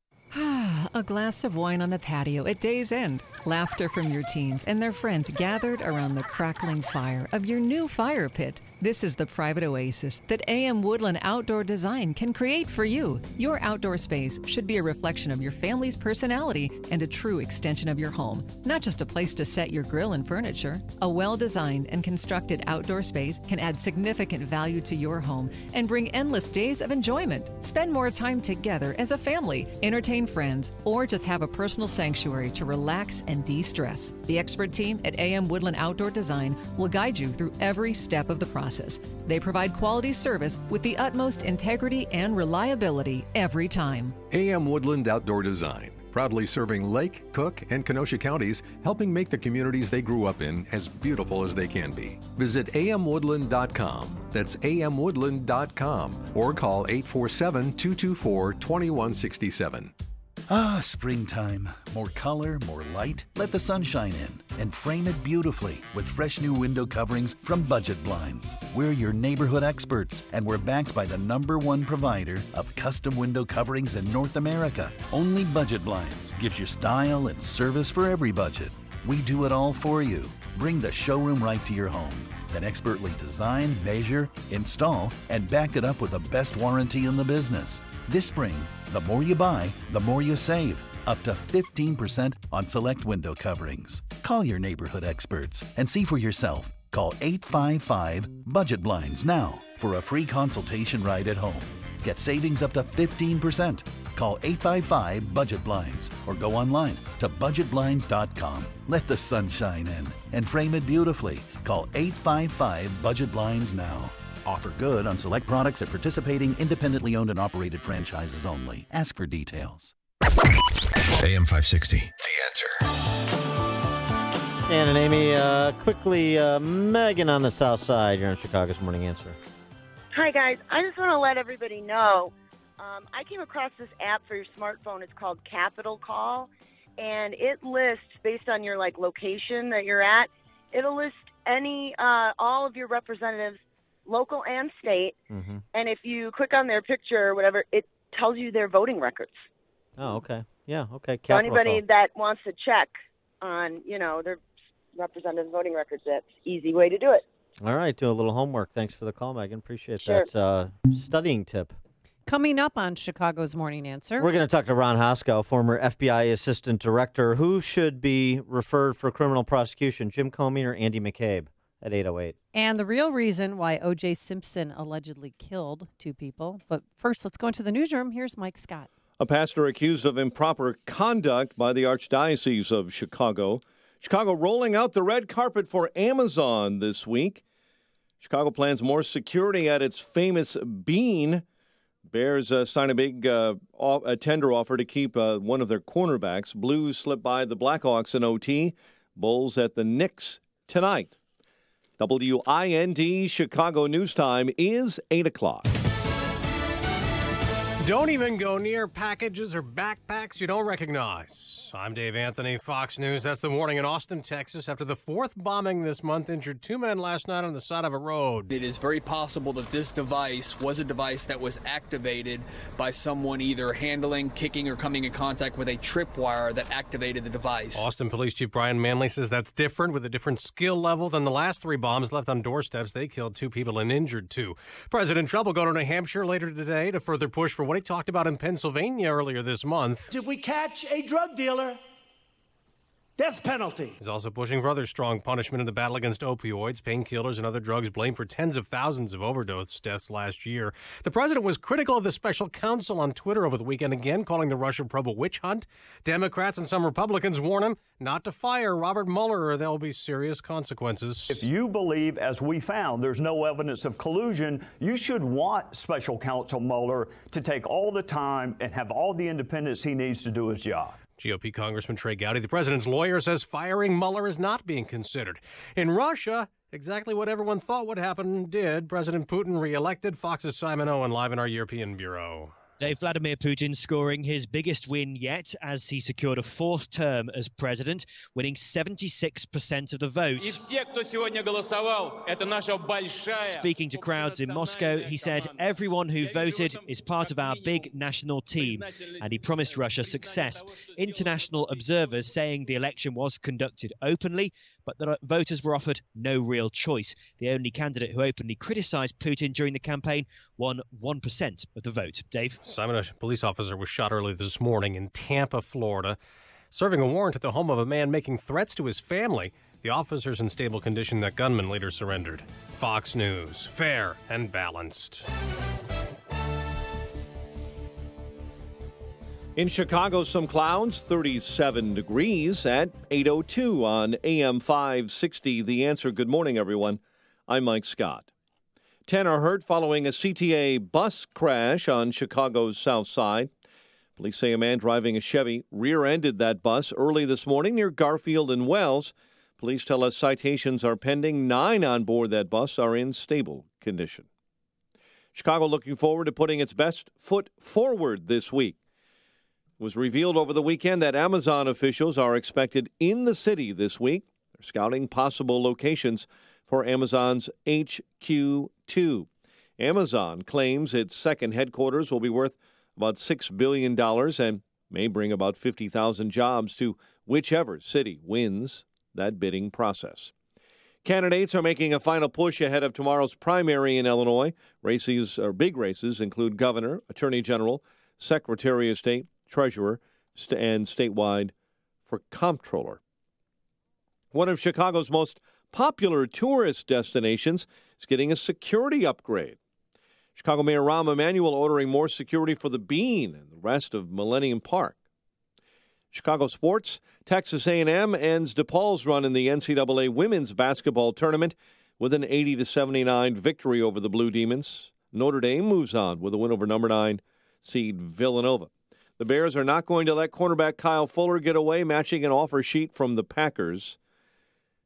A glass of wine on the patio at day's end. Laughter from your teens and their friends gathered around the crackling fire of your new fire pit. This is the private oasis that AM Woodland Outdoor Design can create for you. Your outdoor space should be a reflection of your family's personality and a true extension of your home, not just a place to set your grill and furniture. A well-designed and constructed outdoor space can add significant value to your home and bring endless days of enjoyment. Spend more time together as a family, entertain friends, or just have a personal sanctuary to relax and de-stress. The expert team at AM Woodland Outdoor Design will guide you through every step of the process. They provide quality service with the utmost integrity and reliability every time. AM Woodland Outdoor Design, proudly serving Lake, Cook, and Kenosha counties, helping make the communities they grew up in as beautiful as they can be. Visit amwoodland.com. That's amwoodland.com or call 847-224-2167. Ah, springtime. More color, more light. Let the sun shine in and frame it beautifully with fresh new window coverings from Budget Blinds. We're your neighborhood experts, and we're backed by the #1 provider of custom window coverings in North America. Only Budget Blinds gives you style and service for every budget. We do it all for you. Bring the showroom right to your home. Then expertly design, measure, install, and back it up with the best warranty in the business. This spring, the more you buy, the more you save. Up to 15% on select window coverings. Call your neighborhood experts and see for yourself. Call 855-BUDGET Blinds now for a free consultation right at home. Get savings up to 15%. Call 855-BUDGET Blinds or go online to budgetblinds.com. Let the sun shine in and frame it beautifully. Call 855-BUDGET Blinds now. Offer good on select products at participating independently owned and operated franchises only. Ask for details. AM 560, The Answer. Dan and Amy, quickly, Megan on the South Side. You're on Chicago's Morning Answer. Hi, guys. I just want to let everybody know I came across this app for your smartphone. It's called Capital Call, and it lists, based on your location that you're at, it'll list all of your representatives, local and state, and if you click on their picture or whatever, it tells you their voting records. Oh, okay. Yeah, okay. So anybody that wants to check on, their representative voting records, that's an easy way to do it. All right, do a little homework. Thanks for the call, Megan. Appreciate Sure. that studying tip. Coming up on Chicago's Morning Answer. We're going to talk to Ron Hoskow, former FBI Assistant Director. Who should be referred for criminal prosecution, Jim Comey or Andy McCabe, at 8:08? And the real reason why O.J. Simpson allegedly killed 2 people. But first, let's go into the newsroom. Here's Mike Scott. A pastor accused of improper conduct by the Archdiocese of Chicago. Chicago rolling out the red carpet for Amazon this week. Chicago plans more security at its famous Bean. Bears sign a big a tender offer to keep one of their cornerbacks. Blues slip by the Blackhawks in OT. Bulls at the Knicks tonight. WIND Chicago News Time is 8 o'clock. Don't even go near packages or backpacks you don't recognize. I'm Dave Anthony, Fox News. That's the warning in Austin, Texas, after the 4th bombing this month injured 2 men last night on the side of a road. It is very possible that this device was a device that was activated by someone either handling, kicking, or coming in contact with a tripwire that activated the device. Austin Police Chief Brian Manley says that's different, with a different skill level than the last 3 bombs left on doorsteps. They killed 2 people and injured 2. President Trump will go to New Hampshire later today to further push for what he talked about in Pennsylvania earlier this month. If we catch a drug dealer, death penalty. He's also pushing for other strong punishment in the battle against opioids, painkillers, and other drugs blamed for tens of thousands of overdose deaths last year. The president was critical of the special counsel on Twitter over the weekend, again calling the Russia probe a witch hunt. Democrats and some Republicans warn him not to fire Robert Mueller or there will be serious consequences. If you believe, as we found, there's no evidence of collusion, you should want special counsel Mueller to take all the time and have all the independence he needs to do his job. GOP Congressman Trey Gowdy, the president's lawyer, says firing Mueller is not being considered. In Russia, exactly what everyone thought would happen did. President Putin reelected. Fox's Simon Owen live in our European bureau. Dave, Vladimir Putin scoring his biggest win yet as he secured a 4th term as president, winning 76% of the vote. Speaking to crowds in Moscow, he said, "Everyone who voted is part of our big national team," and he promised Russia success. International observers saying the election was conducted openly, but the voters were offered no real choice. The only candidate who openly criticized Putin during the campaign won 1% of the vote. Dave? Simon, a police officer was shot early this morning in Tampa, Florida, serving a warrant at the home of a man making threats to his family. The officer's in stable condition. That gunman later surrendered. Fox News, fair and balanced. In Chicago, some clouds, 37 degrees at 8:02 on AM 560. The Answer. Good morning, everyone. I'm Mike Scott. 10 are hurt following a CTA bus crash on Chicago's south side. Police say a man driving a Chevy rear-ended that bus early this morning near Garfield and Wells. Police tell us citations are pending. 9 on board that bus are in stable condition. Chicago looking forward to putting its best foot forward this week. It was revealed over the weekend that Amazon officials are expected in the city this week. They're scouting possible locations for Amazon's HQ2. Amazon claims its second headquarters will be worth about $6 billion and may bring about 50,000 jobs to whichever city wins that bidding process. Candidates are making a final push ahead of tomorrow's primary in Illinois. Big races include governor, attorney general, secretary of state, treasurer, and statewide for comptroller. One of Chicago's most popular tourist destinations is getting a security upgrade. Chicago Mayor Rahm Emanuel ordering more security for the Bean and the rest of Millennium Park. Chicago sports, Texas A&M ends DePaul's run in the NCAA women's basketball tournament with an 80-79 victory over the Blue Demons. Notre Dame moves on with a win over number 9 seed Villanova. The Bears are not going to let cornerback Kyle Fuller get away, matching an offer sheet from the Packers.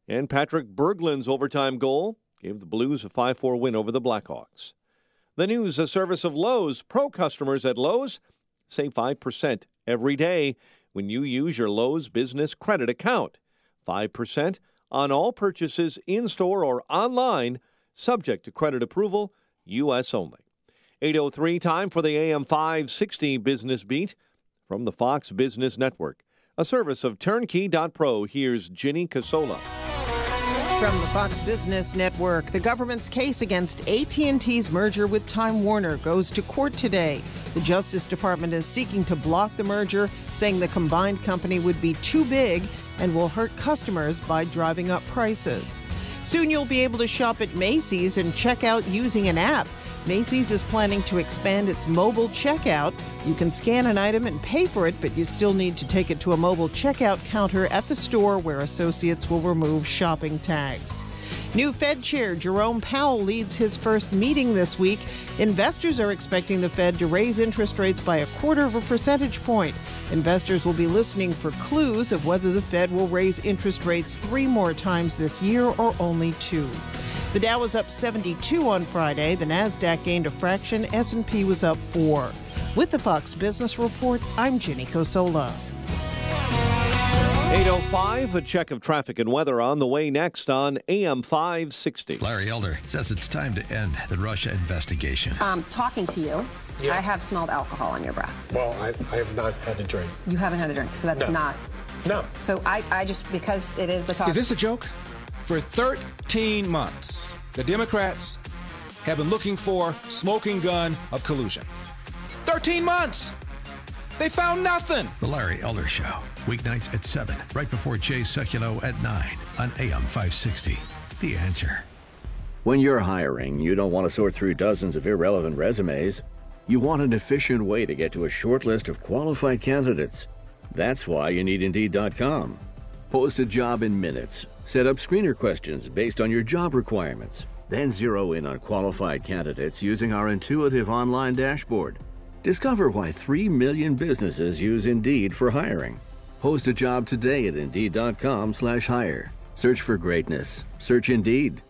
And Patrick Berglund's overtime goal gave the Blues a 5-4 win over the Blackhawks. The news, a service of Lowe's. Pro customers at Lowe's save 5% every day when you use your Lowe's Business Credit account. 5% on all purchases in-store or online, subject to credit approval, U.S. only. 8:03, time for the AM 560 Business Beat from the Fox Business Network. A service of Turnkey.pro. Here's Ginny Casola. From the Fox Business Network, the government's case against AT&T's merger with Time Warner goes to court today. The Justice Department is seeking to block the merger, saying the combined company would be too big and will hurt customers by driving up prices. Soon you'll be able to shop at Macy's and check out using an app. Macy's is planning to expand its mobile checkout. You can scan an item and pay for it, but you still need to take it to a mobile checkout counter at the store where associates will remove shopping tags. New Fed Chair Jerome Powell leads his first meeting this week. Investors are expecting the Fed to raise interest rates by 0.25 percentage point. Investors will be listening for clues of whether the Fed will raise interest rates 3 more times this year or only 2. The Dow was up 72 on Friday. The Nasdaq gained a fraction. S&P was up 4. With the Fox Business Report, I'm Ginny Cosola. 8:05, a check of traffic and weather on the way next on AM 560. Larry Elder says it's time to end the Russia investigation. Talking to you, I have smelled alcohol on your breath. Well, I have not had a drink. You haven't had a drink, so that's not. No. So I just, because it is the talk. Is this a joke? For 13 months, the Democrats have been looking for smoking gun of collusion. 13 months! They found nothing! The Larry Elder Show, weeknights at 7, right before Jay Sekulow at 9 on AM 560. The Answer. When you're hiring, you don't want to sort through dozens of irrelevant resumes. You want an efficient way to get to a short list of qualified candidates. That's why you need Indeed.com. Post a job in minutes. Set up screener questions based on your job requirements. Then zero in on qualified candidates using our intuitive online dashboard. Discover why 3 million businesses use Indeed for hiring. Post a job today at Indeed.com/hire. Search for greatness. Search Indeed.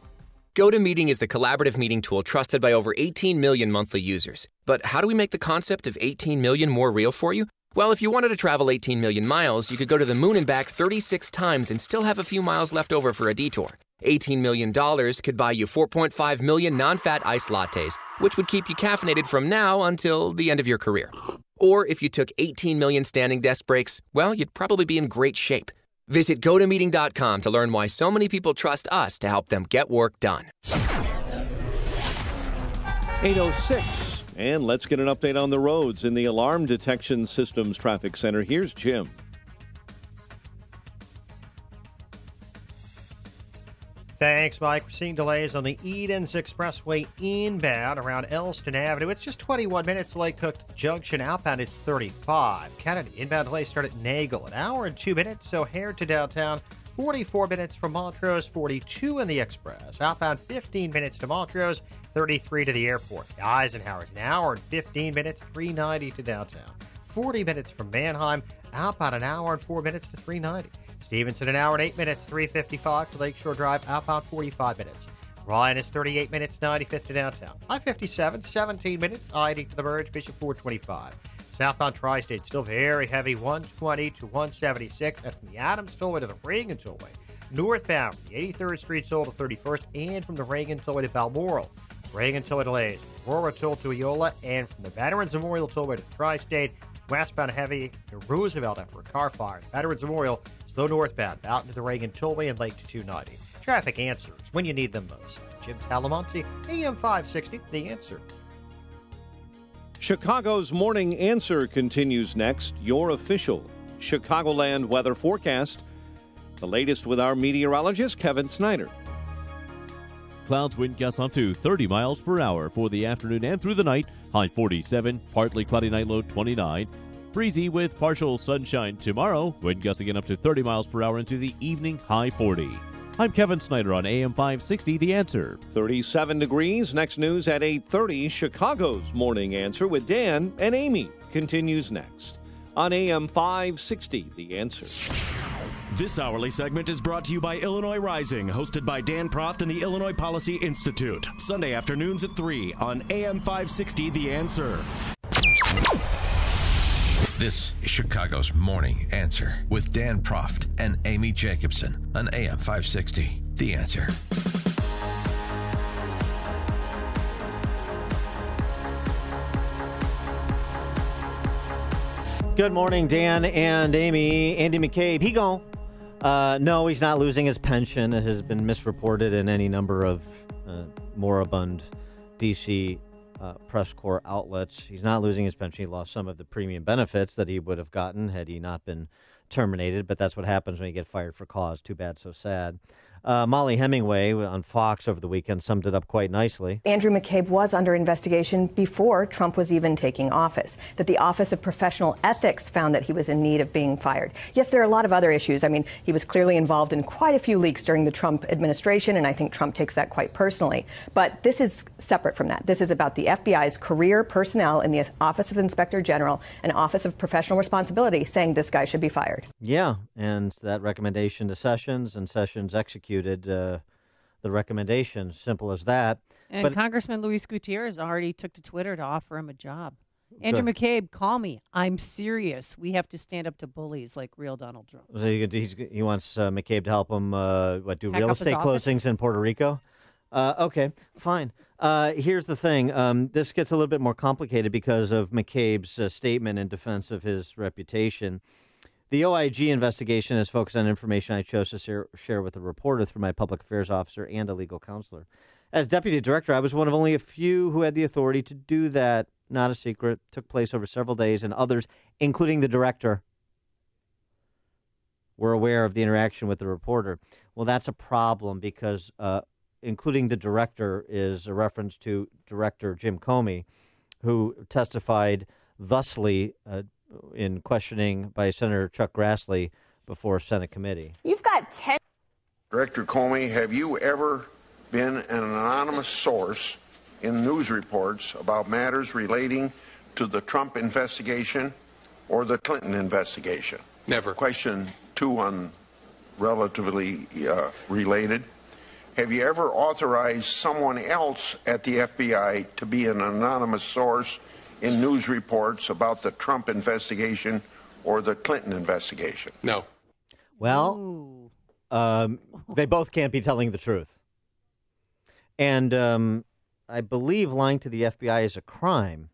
GoToMeeting is the collaborative meeting tool trusted by over 18 million monthly users. But how do we make the concept of 18 million more real for you? Well, if you wanted to travel 18 million miles, you could go to the moon and back 36 times and still have a few miles left over for a detour. $18 million could buy you 4.5 million non-fat iced lattes, which would keep you caffeinated from now until the end of your career. Or if you took 18 million standing desk breaks, well, you'd probably be in great shape. Visit GoToMeeting.com to learn why so many people trust us to help them get work done. 8:06. And let's get an update on the roads in the Alarm Detection Systems Traffic Center. Here's Jim. Thanks, Mike. We're seeing delays on the Edens Expressway inbound around Elston Avenue. It's just 21 minutes. Lake Cook Junction outbound, it's 35. Kennedy inbound delays start at Nagel. An hour and 2 minutes. O'Hare to downtown, 44 minutes from Montrose, 42 in the Express. Outbound, 15 minutes to Montrose, 33 to the airport. Eisenhower's an hour and 15 minutes, 390 to downtown. 40 minutes from Manheim, outbound an hour and 4 minutes to 390. Stevenson, an hour and 8 minutes, 355 to Lakeshore Drive, outbound 45 minutes. Ryan is 38 minutes, 95th to downtown. I-57, 17 minutes, I-80 to the merge, Bishop 425. Southbound Tri-State still very heavy, 120 to 176. That's from the Adams Tollway to the Reagan Tollway. Northbound, the 83rd Street Toll to 31st, and from the Reagan Tollway to Balmoral. Reagan Tollway delays, Aurora Toll to Eola, and from the Veterans Memorial Tollway to Tri-State. Westbound heavy to Roosevelt after a car fire. Veterans Memorial, slow northbound, out into the Reagan Tollway and Lake to 290. Traffic answers when you need them most. Jim Talamonte, AM 560, The Answer. Chicago's Morning Answer continues next. Your official Chicagoland weather forecast. The latest with our meteorologist, Kevin Snyder. Clouds, wind gusts up to 30 miles per hour for the afternoon and through the night. High 47, partly cloudy night, low 29. Breezy with partial sunshine tomorrow. Wind gusts again up to 30 miles per hour into the evening, high 40. I'm Kevin Snyder on AM 560, The Answer. 37 degrees. Next news at 8:30. Chicago's Morning Answer with Dan and Amy continues next on AM 560, The Answer. This hourly segment is brought to you by Illinois Rising, hosted by Dan Proft and the Illinois Policy Institute. Sunday afternoons at 3 on AM 560, The Answer. This is Chicago's Morning Answer with Dan Proft and Amy Jacobson on AM 560, The Answer. Good morning, Dan and Amy. Andy McCabe, he gone. No, he's not losing his pension. It has been misreported in any number of moribund D.C. press corps outlets. He's not losing his pension. He lost some of the premium benefits that he would have gotten had he not been terminated, but that's what happens when you get fired for cause. Too bad, so sad. Molly Hemingway on Fox over the weekend summed it up quite nicely. Andrew McCabe was under investigation before Trump was even taking office, that the Office of Professional Ethics found that he was in need of being fired. Yes, there are a lot of other issues. I mean, he was clearly involved in quite a few leaks during the Trump administration, and I think Trump takes that quite personally. But this is separate from that. This is about the FBI's career personnel in the Office of Inspector General and Office of Professional Responsibility saying this guy should be fired. Yeah, and that recommendation to Sessions, and Sessions executed the recommendation. Simple as that. And but Congressman Luis Gutierrez already took to Twitter to offer him a job. Andrew McCabe, call me. I'm serious. We have to stand up to bullies like real Donald Trump. So he wants McCabe to help him do Hack real up his estate office? closings in Puerto Rico? Okay, fine. Here's the thing. This gets a little bit more complicated because of McCabe's statement in defense of his reputation. The OIG investigation is focused on information I chose to share with a reporter through my public affairs officer and a legal counselor. As deputy director, I was one of only a few who had the authority to do that. Not a secret. Took place over several days, and others, including the director, were aware of the interaction with the reporter. Well, that's a problem because including the director is a reference to Director Jim Comey, who testified thusly in questioning by Senator Chuck Grassley before a Senate committee. You've got 10. Director Comey, have you ever been an anonymous source in news reports about matters relating to the Trump investigation or the Clinton investigation? Never. Question 2 on relatively related. Have you ever authorized someone else at the FBI to be an anonymous source in news reports about the Trump investigation or the Clinton investigation? No. Well, they both can't be telling the truth. And I believe lying to the FBI is a crime.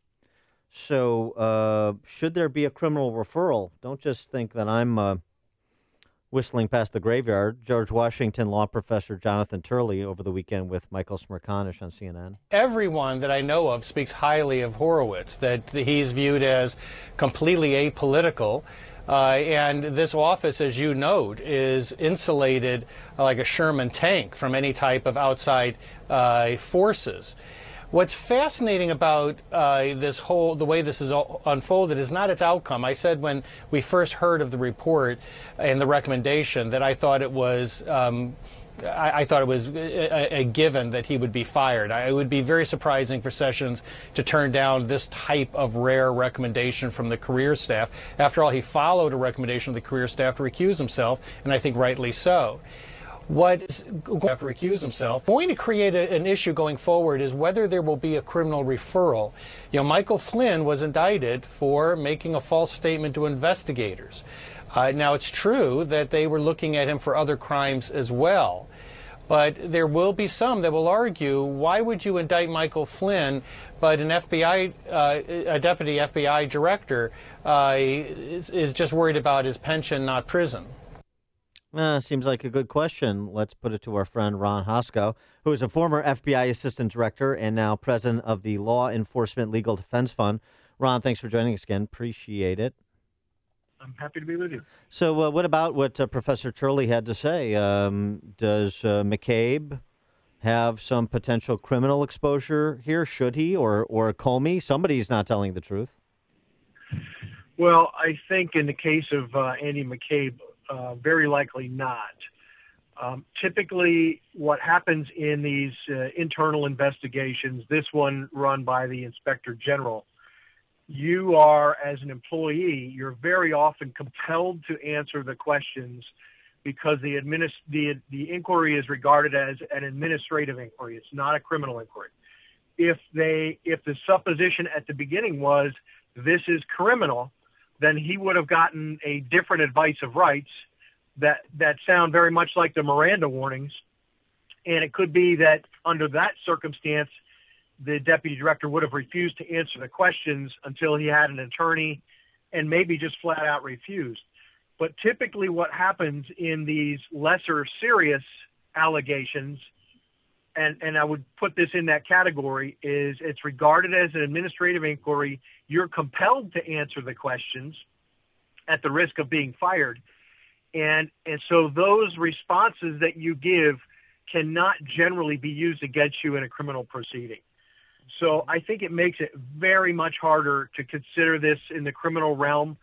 So should there be a criminal referral? Don't just think that I'm whistling past the graveyard. George Washington law professor Jonathan Turley over the weekend with Michael Smerconish on CNN. Everyone that I know of speaks highly of Horowitz, that he's viewed as completely apolitical. And this office, as you note, is insulated like a Sherman tank from any type of outside forces. What's fascinating about the way this is unfolded is not its outcome. I said when we first heard of the report and the recommendation that I thought it was I thought it was a given that he would be fired. It would be very surprising for Sessions to turn down this type of rare recommendation from the career staff. After all, he followed a recommendation of the career staff to recuse himself, and I think rightly so. What is going to recuse himself going to create an issue going forward is whether there will be a criminal referral. You know, Michael Flynn was indicted for making a false statement to investigators. Now, it's true that they were looking at him for other crimes as well, but there will be some that will argue, why would you indict Michael Flynn, but an FBI, a deputy FBI director is just worried about his pension, not prison? Seems like a good question. Let's put it to our friend Ron Hosko, who is a former FBI assistant director and now president of the Law Enforcement Legal Defense Fund. Ron, thanks for joining us again. Appreciate it. I'm happy to be with you. So what about what Professor Turley had to say? Does McCabe have some potential criminal exposure here? Should he? Or Comey? Somebody's not telling the truth. Well, I think in the case of Andy McCabe, very likely not. Typically, what happens in these internal investigations, this one run by the Inspector General, you are, as an employee, you're very often compelled to answer the questions because the inquiry is regarded as an administrative inquiry. It's not a criminal inquiry. If the supposition at the beginning was this is criminal, then he would have gotten a different advice of rights that sound very much like the Miranda warnings. And it could be that under that circumstance, the deputy director would have refused to answer the questions until he had an attorney and maybe just flat out refused. But typically what happens in these lesser serious allegations, and I would put this in that category, is it's regarded as an administrative inquiry. You're compelled to answer the questions at the risk of being fired. And so those responses that you give cannot generally be used against you in a criminal proceeding. So I think it makes it very much harder to consider this in the criminal realm.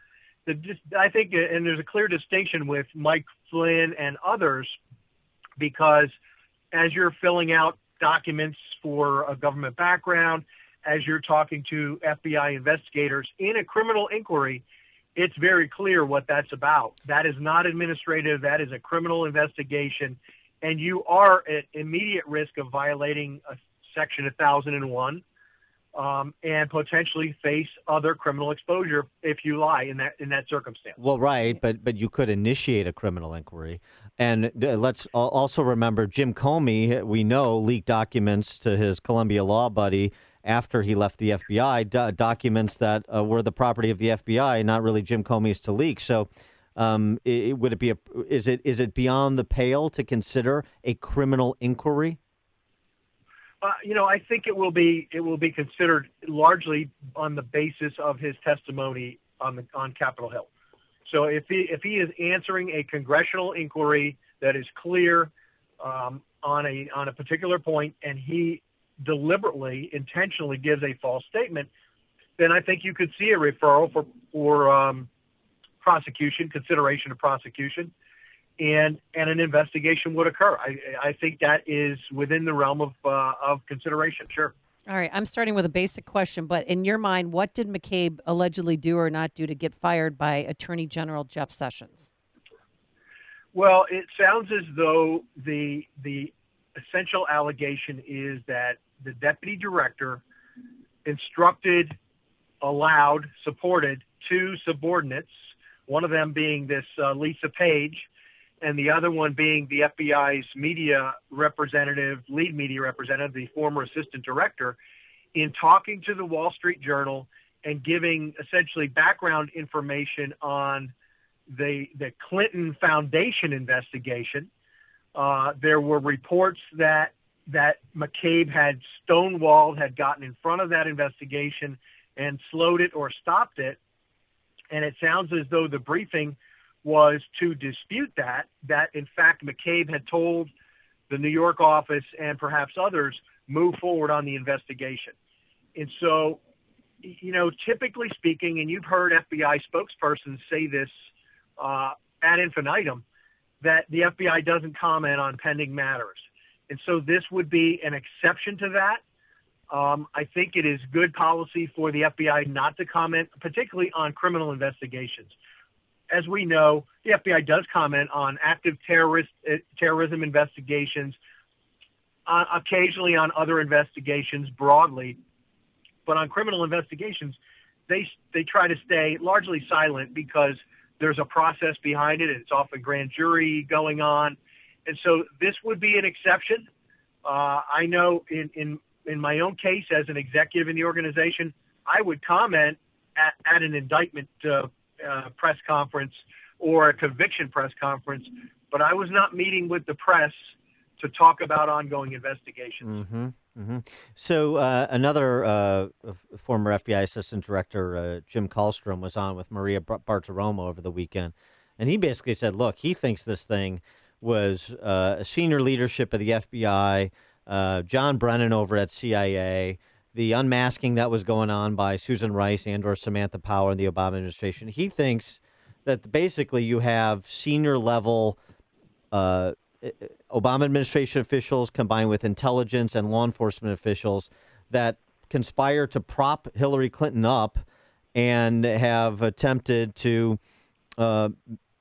I think, and there's a clear distinction with Mike Flynn and others, because as you're filling out documents for a government background, as you're talking to FBI investigators in a criminal inquiry, it's very clear what that's about. That is not administrative. That is a criminal investigation. And you are at immediate risk of violating a Section 1001 and potentially face other criminal exposure if you lie in that circumstance. Well, right, but you could initiate a criminal inquiry. And let's also remember Jim Comey, we know, leaked documents to his Columbia law buddy after he left the FBI, documents that were the property of the FBI, not really Jim Comey's to leak. So is it beyond the pale to consider a criminal inquiry? I think it will be considered largely on the basis of his testimony on Capitol Hill. So if he is answering a congressional inquiry that is clear on a particular point, and he deliberately, intentionally gives a false statement, then I think you could see a referral for prosecution, consideration of prosecution, and an investigation would occur. I think that is within the realm of consideration. Sure. All right. I'm starting with a basic question, but in your mind, what did McCabe allegedly do or not do to get fired by Attorney General Jeff Sessions? Well, it sounds as though the essential allegation is that the deputy director instructed, allowed, supported two subordinates, one of them being this Lisa Page, and the other one being the FBI's media representative, lead media representative, the former assistant director, in talking to the Wall Street Journal and giving essentially background information on the Clinton Foundation investigation. There were reports that McCabe had stonewalled, had gotten in front of that investigation and slowed it or stopped it. And it sounds as though the briefing was to dispute that in fact McCabe had told the New York office and perhaps others move forward on the investigation. And so, typically speaking, and you've heard FBI spokespersons say this ad infinitum, that the FBI doesn't comment on pending matters. And so this would be an exception to that. I think it is good policy for the FBI not to comment, particularly on criminal investigations. As we know, the FBI does comment on active terrorism investigations, occasionally on other investigations broadly, but on criminal investigations, they try to stay largely silent because there's a process behind it. It's often grand jury going on. And so this would be an exception. I know in my own case as an executive in the organization, I would comment at an indictment press conference or a conviction press conference, but I was not meeting with the press to talk about ongoing investigations. Mm-hmm. Mm-hmm. So another former FBI Assistant Director, Jim Kallstrom, was on with Maria Bartiromo over the weekend, and he basically said, look, he thinks this thing was senior leadership of the FBI, John Brennan over at CIA, the unmasking that was going on by Susan Rice and or Samantha Power in the Obama administration. He thinks that basically you have senior level Obama administration officials combined with intelligence and law enforcement officials that conspire to prop Hillary Clinton up and have attempted to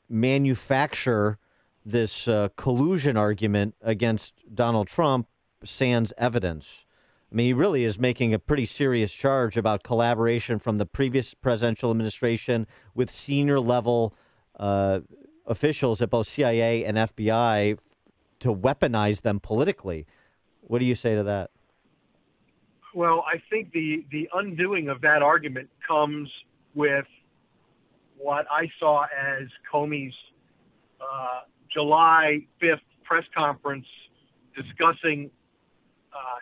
manufacture this collusion argument against Donald Trump sans evidence. I mean, he really is making a pretty serious charge about collaboration from the previous presidential administration with senior level officials at both CIA and FBI to weaponize them politically. What do you say to that? Well, I think the undoing of that argument comes with what I saw as Comey's July 5th press conference discussing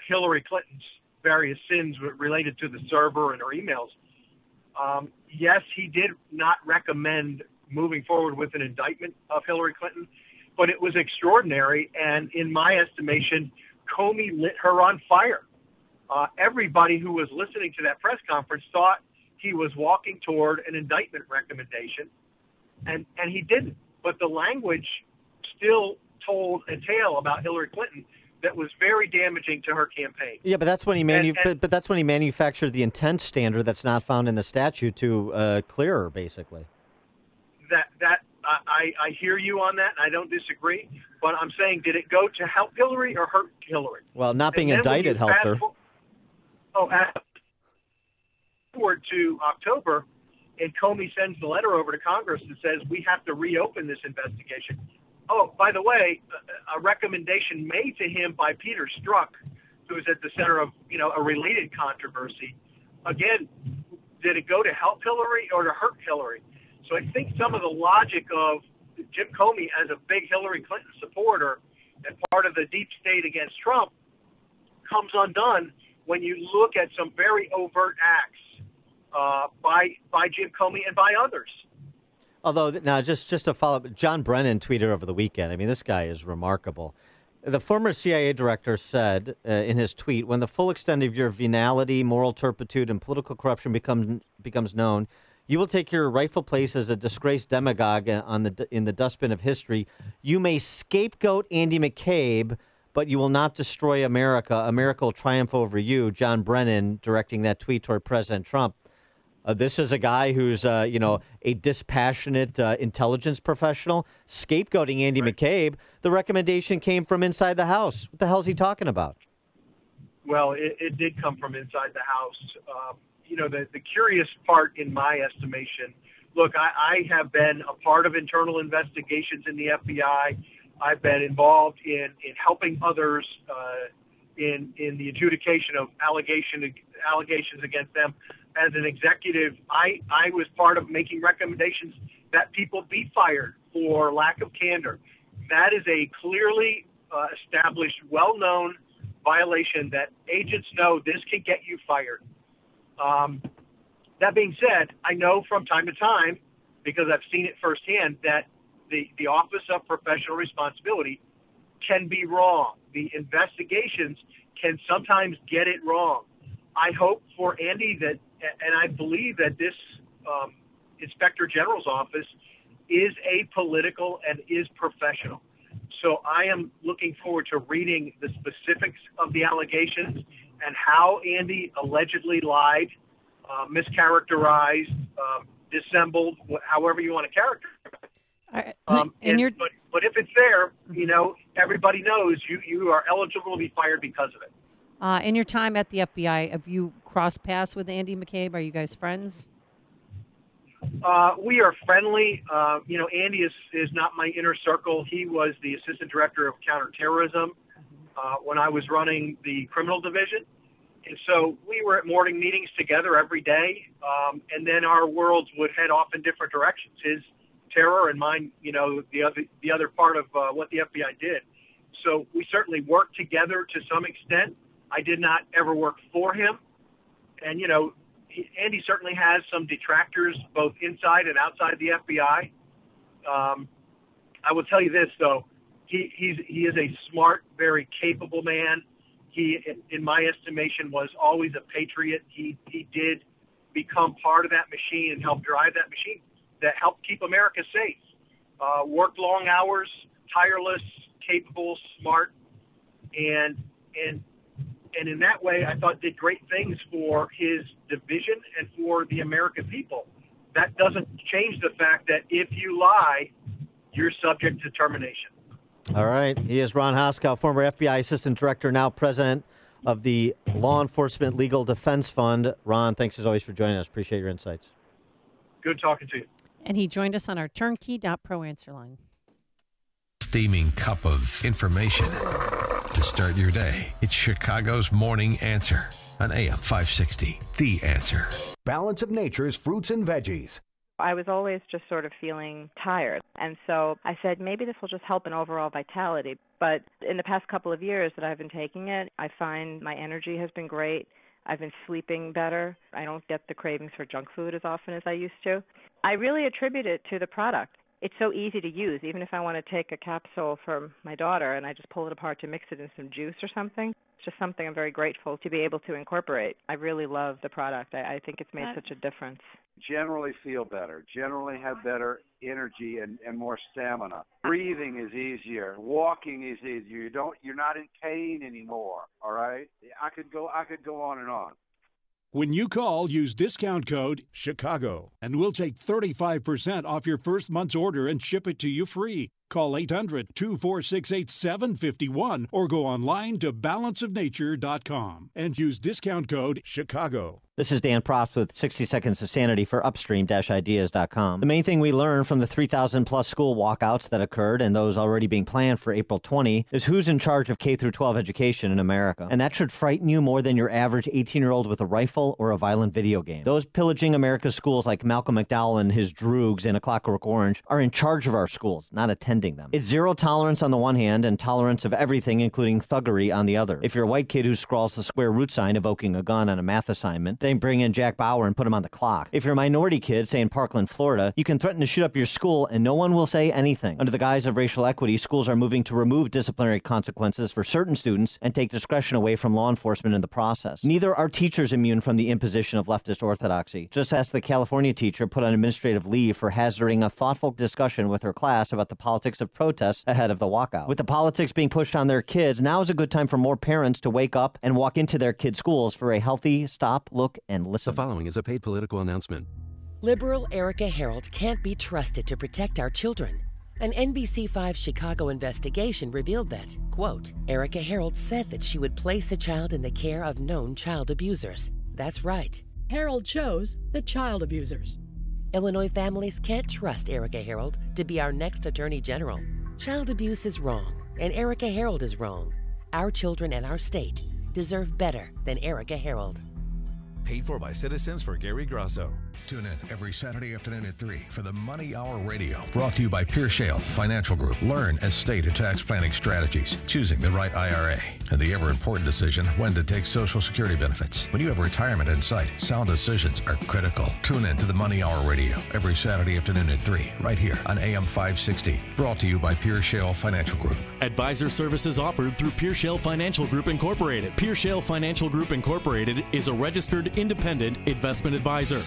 Hillary Clinton's various sins related to the server and her emails. Yes, he did not recommend moving forward with an indictment of Hillary Clinton, but it was extraordinary. And in my estimation, Comey lit her on fire. Everybody who was listening to that press conference thought he was walking toward an indictment recommendation, and he didn't. But the language still told a tale about Hillary Clinton that was very damaging to her campaign. Yeah, but that's when he but that's when he manufactured the intent standard that's not found in the statute to clear her, basically. I hear you on that, and I don't disagree. But I'm saying, did it go to help Hillary or hurt Hillary? Well, not being indicted helped her. Forward to October, and Comey sends the letter over to Congress that says we have to reopen this investigation. Oh, by the way, a recommendation made to him by Peter Strzok, who is at the center of a related controversy. Again, did it go to help Hillary or to hurt Hillary? So I think some of the logic of Jim Comey as a big Hillary Clinton supporter and part of the deep state against Trump comes undone when you look at some very overt acts by Jim Comey and by others. Although, now, just to follow up, John Brennan tweeted over the weekend. I mean, this guy is remarkable. The former CIA director said in his tweet, when the full extent of your venality, moral turpitude, and political corruption becomes known, you will take your rightful place as a disgraced demagogue in the dustbin of history. You may scapegoat Andy McCabe, but you will not destroy America. America will triumph over you. John Brennan directing that tweet toward President Trump. This is a guy who's, a dispassionate intelligence professional scapegoating Andy McCabe. The recommendation came from inside the House. What the hell is he talking about? Well, it did come from inside the House. The curious part in my estimation, look, I have been a part of internal investigations in the FBI. I've been involved in helping others in the adjudication of allegations against them. As an executive, I was part of making recommendations that people be fired for lack of candor. That is a clearly established, well-known violation that agents know this can get you fired. That being said, I know from time to time, because I've seen it firsthand, that the Office of Professional Responsibility can be wrong. The investigations can sometimes get it wrong. I hope for Andy that, and I believe that this Inspector General's office is apolitical and is professional. So I am looking forward to reading the specifics of the allegations and how Andy allegedly lied, mischaracterized, dissembled, however you want to characterize. But if it's there, everybody knows you are eligible to be fired because of it. In your time at the FBI, have you crossed paths with Andy McCabe? Are you guys friends? We are friendly. Andy is not my inner circle. He was the assistant director of counterterrorism when I was running the criminal division. And so we were at morning meetings together every day. And then our worlds would head off in different directions. His terror and mine, the other part of what the FBI did. So we certainly worked together to some extent. I did not ever work for him. And, Andy certainly has some detractors both inside and outside the FBI. I will tell you this, though. He is a smart, very capable man. He, in my estimation, was always a patriot. He did become part of that machine and help drive that machine that helped keep America safe. Worked long hours, tireless, capable, smart, and in that way, I thought did great things for his division and for the American people. That doesn't change the fact that if you lie, you're subject to termination. All right. He is Ron Hoskow, former FBI Assistant Director, now President of the Law Enforcement Legal Defense Fund. Ron, thanks as always for joining us. Appreciate your insights. Good talking to you. And he joined us on our turnkey.pro answer line. Steaming cup of information to start your day. It's Chicago's Morning Answer on AM 560. The Answer. Balance of Nature's fruits and veggies. I was always just sort of feeling tired. And so I said, maybe this will just help in overall vitality. But in the past couple of years that I've been taking it, I find my energy has been great. I've been sleeping better. I don't get the cravings for junk food as often as I used to. I really attribute it to the product. It's so easy to use. Even if I want to take a capsule for my daughter and I just pull it apart to mix it in some juice or something, it's just something I'm very grateful to be able to incorporate. I really love the product. I think it's made such a difference. Generally feel better, generally have better energy and more stamina. Breathing is easier, walking is easier. You're not in pain anymore, all right? I could go on and on. When you call, use discount code CHICAGO, and we'll take 35% off your first month's order and ship it to you free. Call 800-246-8751 or go online to balanceofnature.com and use discount code CHICAGO. This is Dan Proft with 60 Seconds of Sanity for Upstream-Ideas.com. The main thing we learned from the 3,000-plus school walkouts that occurred and those already being planned for April 20 is who's in charge of K-12 education in America. And that should frighten you more than your average 18-year-old with a rifle or a violent video game. Those pillaging America's schools like Malcolm McDowell and his droogs in A Clockwork Orange are in charge of our schools, not attending them. It's zero tolerance on the one hand and tolerance of everything, including thuggery, on the other. If you're a white kid who scrawls the square root sign evoking a gun on a math assignment, then bring in Jack Bauer and put him on the clock. If you're a minority kid, say in Parkland, Florida, you can threaten to shoot up your school and no one will say anything. Under the guise of racial equity, schools are moving to remove disciplinary consequences for certain students and take discretion away from law enforcement in the process. Neither are teachers immune from the imposition of leftist orthodoxy. Just ask the California teacher put on administrative leave for hazarding a thoughtful discussion with her class about the politics of protests ahead of the walkout. With the politics being pushed on their kids, now is a good time for more parents to wake up and walk into their kids' schools for a healthy stop, look, and listen. The following is a paid political announcement. Liberal Erica Harold can't be trusted to protect our children. An NBC5 Chicago investigation revealed that, quote, Erica Harold said that she would place a child in the care of known child abusers. That's right. Harold chose the child abusers. Illinois families can't trust Erica Harold to be our next Attorney General. Child abuse is wrong, and Erica Harold is wrong. Our children and our state deserve better than Erica Harold. Paid for by Citizens for Gary Grasso. Tune in every Saturday afternoon at 3 for the Money Hour Radio. Brought to you by Pierre Shale Financial Group. Learn estate and tax planning strategies, choosing the right IRA, and the ever-important decision when to take Social Security benefits. When you have retirement in sight, sound decisions are critical. Tune in to the Money Hour Radio every Saturday afternoon at 3, right here on AM 560. Brought to you by Pierre Shale Financial Group. Advisor services offered through Pierre Shale Financial Group Incorporated. Pierre Shale Financial Group Incorporated is a registered independent investment advisor.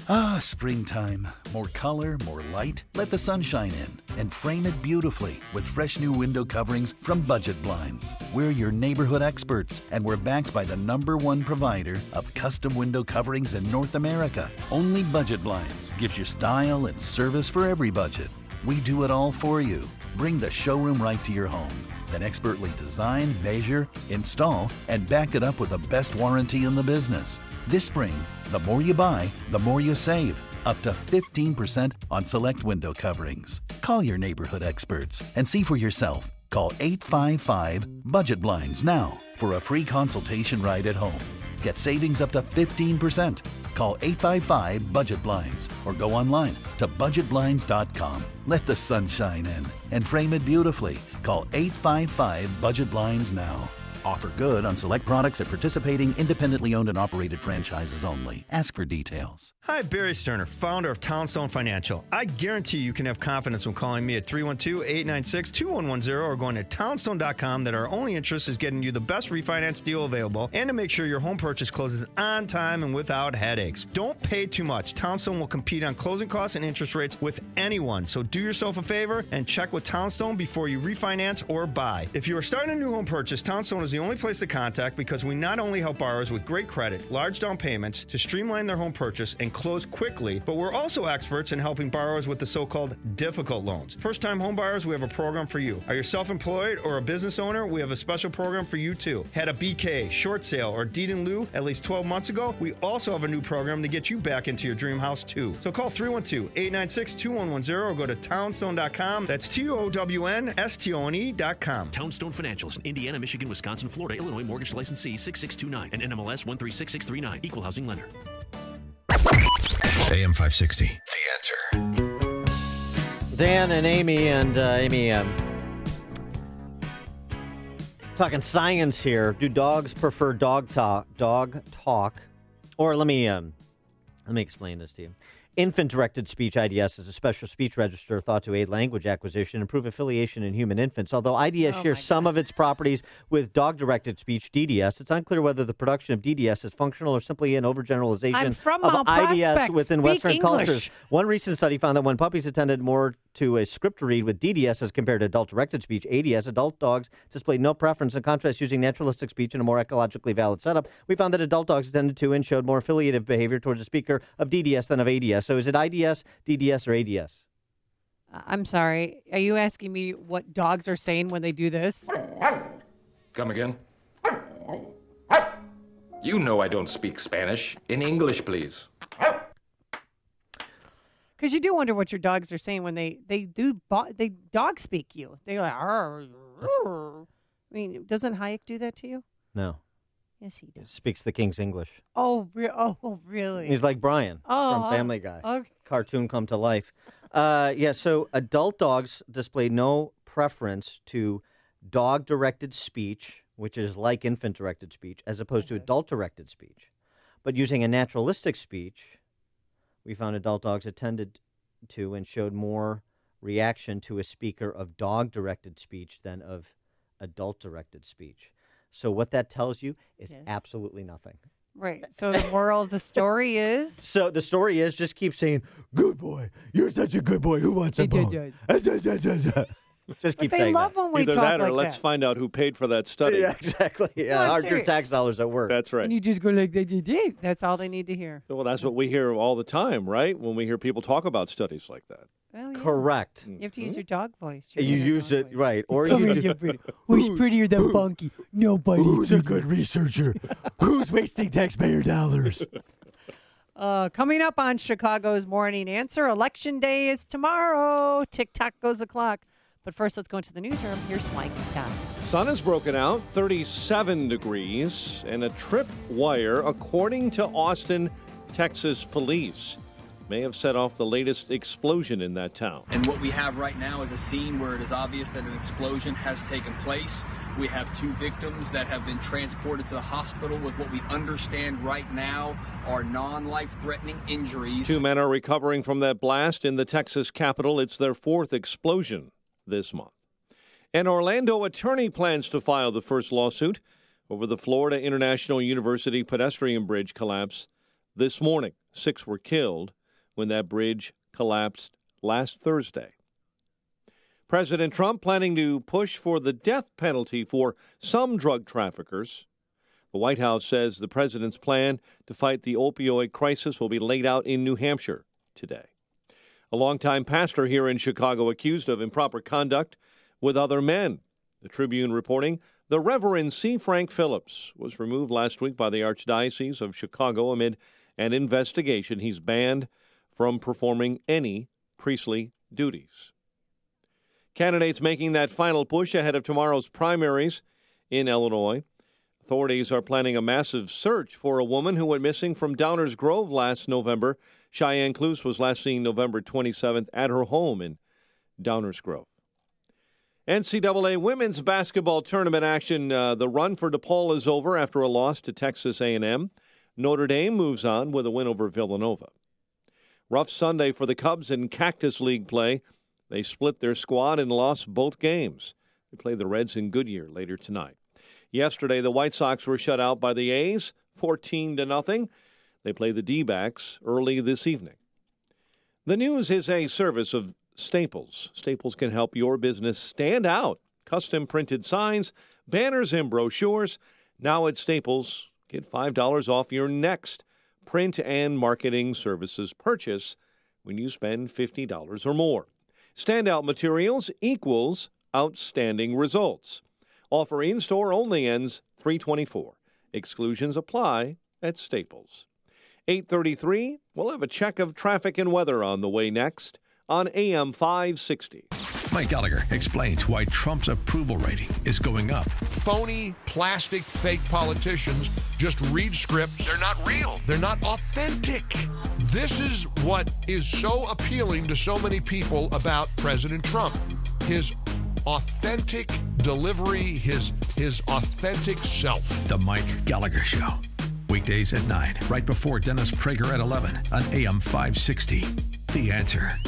Ah, springtime. More color, more light. Let the sunshine in and frame it beautifully with fresh new window coverings from Budget Blinds. We're your neighborhood experts, and we're backed by the #1 provider of custom window coverings in North America. Only Budget Blinds gives you style and service for every budget. We do it all for you. Bring the showroom right to your home. Then expertly design, measure, install, and back it up with the best warranty in the business. This spring, the more you buy, the more you save. Up to 15% on select window coverings. Call your neighborhood experts and see for yourself. Call 855-BUDGET Blinds now for a free consultation right at home. Get savings up to 15%. Call 855-BUDGET Blinds or go online to budgetblinds.com. Let the sunshine in and frame it beautifully. Call 855-BUDGET Blinds now. Offer good on select products at participating independently owned and operated franchises only. Ask for details. Hi, Barry Sterner, founder of Townstone Financial. I guarantee you can have confidence when calling me at 312-896-2110 or going to townstone.com that our only interest is getting you the best refinance deal available and to make sure your home purchase closes on time and without headaches. Don't pay too much. Townstone will compete on closing costs and interest rates with anyone. So do yourself a favor and check with Townstone before you refinance or buy. If you are starting a new home purchase, Townstone is the only place to contact because we not only help borrowers with great credit, large down payments to streamline their home purchase and close quickly, but we're also experts in helping borrowers with the so-called difficult loans. First-time home buyers, we have a program for you. Are you self-employed or a business owner? We have a special program for you too. Had a BK, short sale, or deed in lieu at least 12 months ago? We also have a new program to get you back into your dream house too. So call 312-896-2110 or go to townstone.com. That's TOWNSTONE.com. Townstone Financials, Indiana, Michigan, Wisconsin, Florida, Illinois, mortgage licensee 6629 and NMLS 136639. Equal housing lender. AM 560. The Answer. Dan and Amy, talking science here. Do dogs prefer dog talk? Or let me explain this to you. Infant-directed speech, IDS, is a special speech register thought to aid language acquisition and improve affiliation in human infants. Although IDS shares some of its properties with dog-directed speech, DDS, it's unclear whether the production of DDS is functional or simply an overgeneralization of IDS within Western cultures. One recent study found that when puppies attended more to a script read with DDS as compared to adult-directed speech, ADS, adult dogs displayed no preference. In contrast, using naturalistic speech in a more ecologically valid setup, we found that adult dogs attended to and showed more affiliative behavior towards the speaker of DDS than of ADS. So is it IDS, DDS, or ADS? I'm sorry. Are you asking me what dogs are saying when they do this? Come again. You know I don't speak Spanish. In English, please. Because you do wonder what your dogs are saying when they dog speak you. They're like, arr, arr. I mean, doesn't Hayek do that to you? No. Yes, he does. Speaks the King's English. Oh, really? He's like Brian from Family Guy. Okay. Cartoon come to life. So adult dogs display no preference to dog-directed speech, which is like infant-directed speech, as opposed to adult-directed speech. But using a naturalistic speech, we found adult dogs attended to and showed more reaction to a speaker of dog-directed speech than of adult-directed speech. So what that tells you is absolutely nothing. Right. So the moral of the story is? So the story is just keep saying, good boy, you're such a good boy. Who wants a bone? Just keep saying love when we Either talk that or like let's that. find out who paid for that study. Yeah, exactly. Yeah, No, I'm your tax dollars at work. That's right. And you just go like that. That's all they need to hear. Well, that's what we hear all the time, right? When we hear people talk about studies like that. Well, yeah. Correct. You have to use your dog voice. You use it, right. Or Come you here, just, you're pretty. Who's prettier than Bunky? Nobody. Who's a good researcher? Who's wasting taxpayer dollars? Coming up on Chicago's Morning Answer, Election Day is tomorrow. Tick-tock goes the clock. But first, let's go into the newsroom. Here's Mike Scott. Sun has broken out, 37 degrees, and a trip wire, according to Austin, Texas police, may have set off the latest explosion in that town. And what we have right now is a scene where it is obvious that an explosion has taken place. We have 2 victims that have been transported to the hospital with what we understand right now are non-life-threatening injuries. 2 men are recovering from that blast in the Texas capital. It's their 4th explosion this month. An Orlando attorney plans to file the first lawsuit over the Florida International University pedestrian bridge collapse this morning. 6 were killed when that bridge collapsed last Thursday. President Trump planning to push for the death penalty for some drug traffickers. The White House says the president's plan to fight the opioid crisis will be laid out in New Hampshire today. A longtime pastor here in Chicago accused of improper conduct with other men. The Tribune reporting the Reverend C. Frank Phillips was removed last week by the Archdiocese of Chicago amid an investigation. He's banned from performing any priestly duties. Candidates making that final push ahead of tomorrow's primaries in Illinois. Authorities are planning a massive search for a woman who went missing from Downers Grove last November. Cheyenne Cluse was last seen November 27th at her home in Downers Grove. NCAA women's basketball tournament action. The run for DePaul is over after a loss to Texas A&M. Notre Dame moves on with a win over Villanova. Rough Sunday for the Cubs in Cactus League play. They split their squad and lost both games. They play the Reds in Goodyear later tonight. Yesterday, the White Sox were shut out by the A's, 14-0. They play the D-backs early this evening. The News is a service of Staples. Staples can help your business stand out. Custom printed signs, banners, and brochures. Now at Staples, get $5 off your next print and marketing services purchase when you spend $50 or more. Standout materials equals outstanding results. Offer in-store only ends 3/24. Exclusions apply at Staples. 8:33, we'll have a check of traffic and weather on the way next on AM 560. Mike Gallagher explains why Trump's approval rating is going up. Phony, plastic, fake politicians just read scripts. They're not real. They're not authentic. This is what is so appealing to so many people about President Trump. His authentic delivery, his authentic self. The Mike Gallagher Show. Weekdays at 9, right before Dennis Prager at 11 on AM 560. The Answer.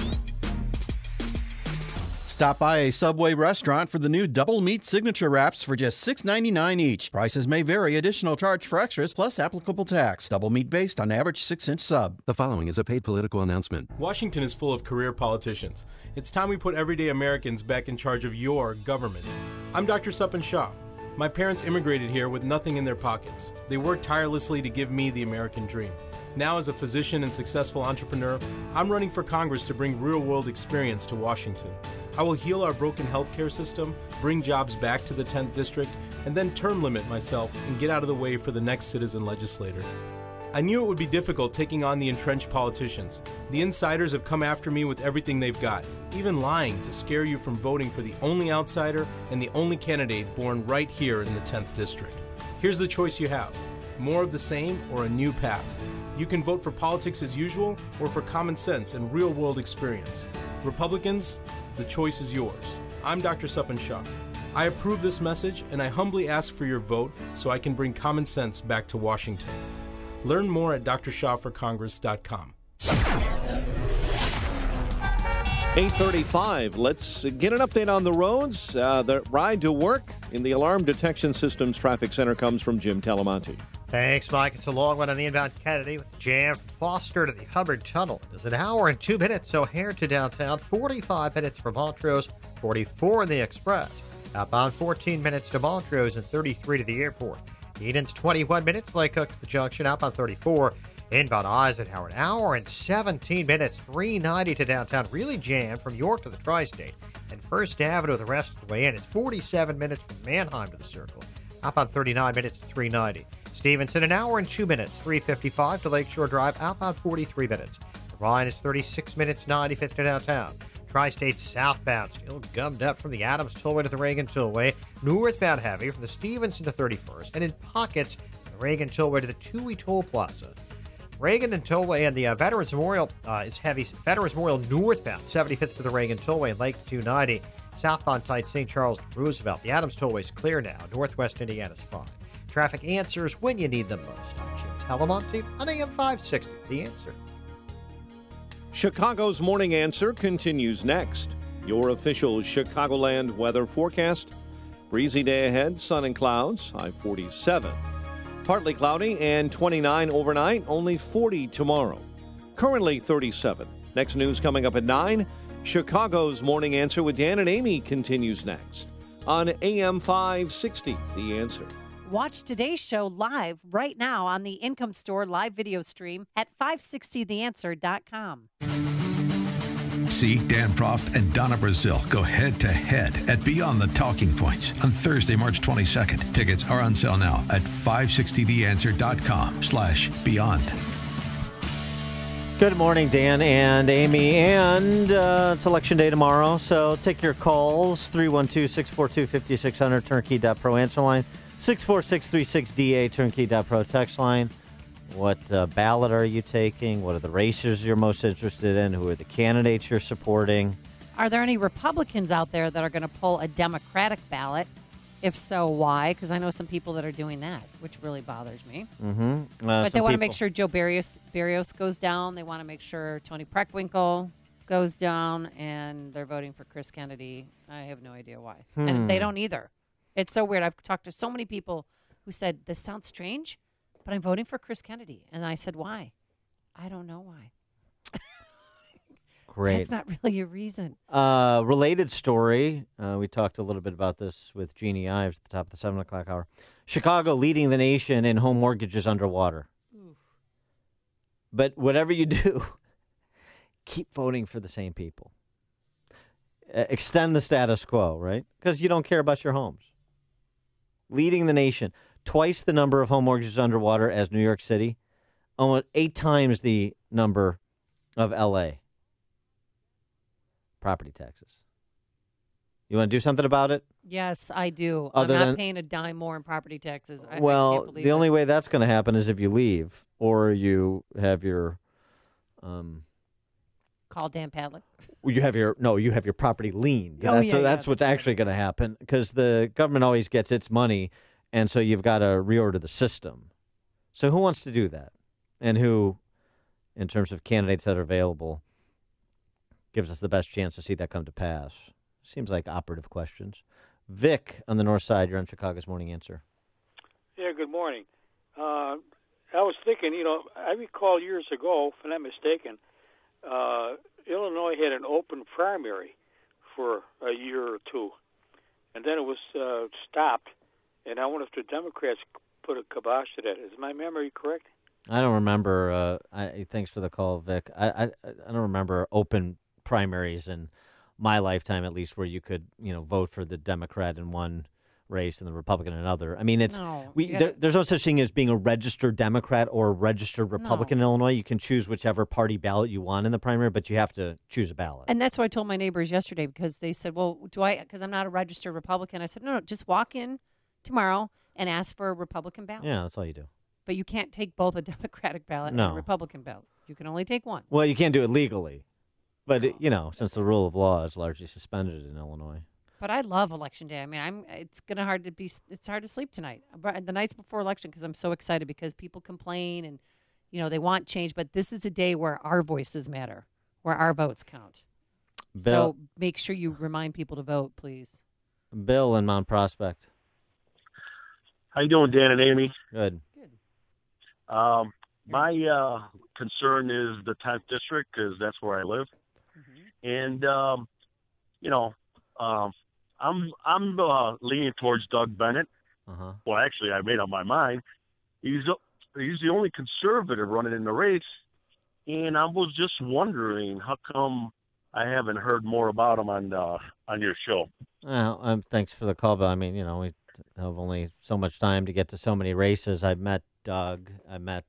Stop by a Subway restaurant for the new Double Meat Signature Wraps for just $6.99 each. Prices may vary. Additional charge for extras plus applicable tax. Double meat based on average 6-inch sub. The following is a paid political announcement. Washington is full of career politicians. It's time we put everyday Americans back in charge of your government. I'm Dr. Suppan Shah. My parents immigrated here with nothing in their pockets. They worked tirelessly to give me the American dream. Now, as a physician and successful entrepreneur, I'm running for Congress to bring real-world experience to Washington. I will heal our broken healthcare system, bring jobs back to the 10th District, and then term limit myself and get out of the way for the next citizen legislator. I knew it would be difficult taking on the entrenched politicians. The insiders have come after me with everything they've got, even lying to scare you from voting for the only outsider and the only candidate born right here in the 10th District. Here's the choice you have: more of the same or a new path. You can vote for politics as usual or for common sense and real-world experience. Republicans, the choice is yours. I'm Dr. Suppan Shah. I approve this message, and I humbly ask for your vote so I can bring common sense back to Washington. Learn more at drshaforcongress.com. 8:35. Let's get an update on the roads. The ride to work in the Alarm Detection Systems Traffic Center comes from Jim Talamonte. Thanks, Mike. It's a long one on the inbound Kennedy with the jam from Foster to the Hubbard Tunnel. It's an hour and 2 minutes, O'Hare to downtown, 45 minutes from Montrose, 44 in the Express. Outbound 14 minutes to Montrose and 33 to the airport. Eden's 21 minutes, Lake Cook to the junction, outbound 34. Inbound Eisenhower, an hour and 17 minutes, 390 to downtown. Really jammed from York to the Tri-State. And First Avenue the rest of the way in. It's 47 minutes from Manheim to the Circle. Outbound 39 minutes to 390. Stevenson, an hour and 2 minutes, 355 to Lakeshore Drive, outbound 43 minutes. Ryan is 36 minutes, 95th to downtown. Tri-State southbound, still gummed up from the Adams Tollway to the Reagan Tollway. Northbound heavy from the Stevenson to 31st, and in pockets from the Reagan Tollway to the Toohey Toll Plaza. Reagan and Tollway and the Veterans Memorial is heavy. Veterans Memorial northbound, 75th to the Reagan Tollway and Lake 290. Southbound tight St. Charles to Roosevelt. The Adams Tollway is clear now. Northwest Indiana's fine. Traffic answers when you need them most. I'm Jim Talamonte on AM 560. The Answer. Chicago's Morning Answer continues next. Your official Chicagoland weather forecast. Breezy day ahead, sun and clouds, high 47. Partly cloudy and 29 overnight, only 40 tomorrow. currently 37. Next news coming up at 9. Chicago's Morning Answer with Dan and Amy continues next on AM 560, The Answer. Watch today's show live right now on the Income Store live video stream at 560theanswer.com. See Dan Proft and Donna Brazil go head-to-head at Beyond the Talking Points on Thursday, March 22nd. Tickets are on sale now at 560theanswer.com/beyond. Good morning, Dan and Amy, and it's Election Day tomorrow, so take your calls, 312-642-5600, turnkey.pro answer line, 64636DA, turnkey.pro text line. What ballot are you taking? What are the races you're most interested in? Who are the candidates you're supporting? Are there any Republicans out there that are going to pull a Democratic ballot? If so, why? Because I know some people that are doing that, which really bothers me. Mm-hmm. But they want to make sure Joe Barrios goes down. They want to make sure Tony Preckwinkle goes down, and they're voting for Chris Kennedy. I have no idea why. And they don't either. It's so weird. I've talked to so many people who said, this sounds strange, but I'm voting for Chris Kennedy. And I said, why? I don't know why. Great. That's not really a reason. Related story. We talked a little bit about this with Jeannie Ives at the top of the 7 o'clock hour. Chicago leading the nation in home mortgages underwater. Oof. But whatever you do, keep voting for the same people. Extend the status quo, right? Because you don't care about your homes. Leading the nation. Twice the number of home mortgages underwater as New York City. Almost 8 times the number of L.A. Property taxes. You want to do something about it? Yes, I do. Other I'm not than- paying a dime more in property taxes. I Well, can't believe the only it. way that's going to happen is if you leave or you have your Call Dan Padlick. you have your property liened. Oh, That's yeah, what's actually going to happen because the government always gets its money, and so you've got to reorder the system. So who wants to do that? And who, in terms of candidates that are available, gives us the best chance to see that come to pass? Seems like operative questions. Vic on the north side, you're on Chicago's Morning Answer. Yeah, good morning. I was thinking, I recall years ago, if I'm not mistaken, Illinois had an open primary for a year or two, and then it was stopped, and I wonder if the Democrats put a kibosh to that. Is my memory correct? I don't remember. Thanks for the call, Vic. I don't remember open primaries in my lifetime, at least, where you could vote for the Democrat in one race and the Republican in another. I mean, there's no such thing as being a registered Democrat or a registered Republican in Illinois. You can choose whichever party ballot you want in the primary, but you have to choose a ballot. And that's what I told my neighbors yesterday because they said, well, because I'm not a registered Republican. I said, no, just walk in tomorrow and ask for a Republican ballot. Yeah, that's all you do. But you can't take both a Democratic ballot and a Republican ballot. You can only take one. Well, you can't do it legally. But, since the rule of law is largely suspended in Illinois. But I love Election Day. I mean, it's hard to sleep tonight. But the nights before election because I'm so excited because people complain and, they want change. But this is a day where our voices matter, where our votes count. Bill, so make sure you remind people to vote, please. Bill in Mount Prospect. How you doing, Dan and Amy? Good. My concern is the 10th district because that's where I live. And, I'm leaning towards Doug Bennett. Well, actually, I made up my mind. He's the only conservative running in the race. And I was just wondering how come I haven't heard more about him on your show. Well, thanks for the call, but I mean, we have only so much time to get to so many races. I've met Doug. I met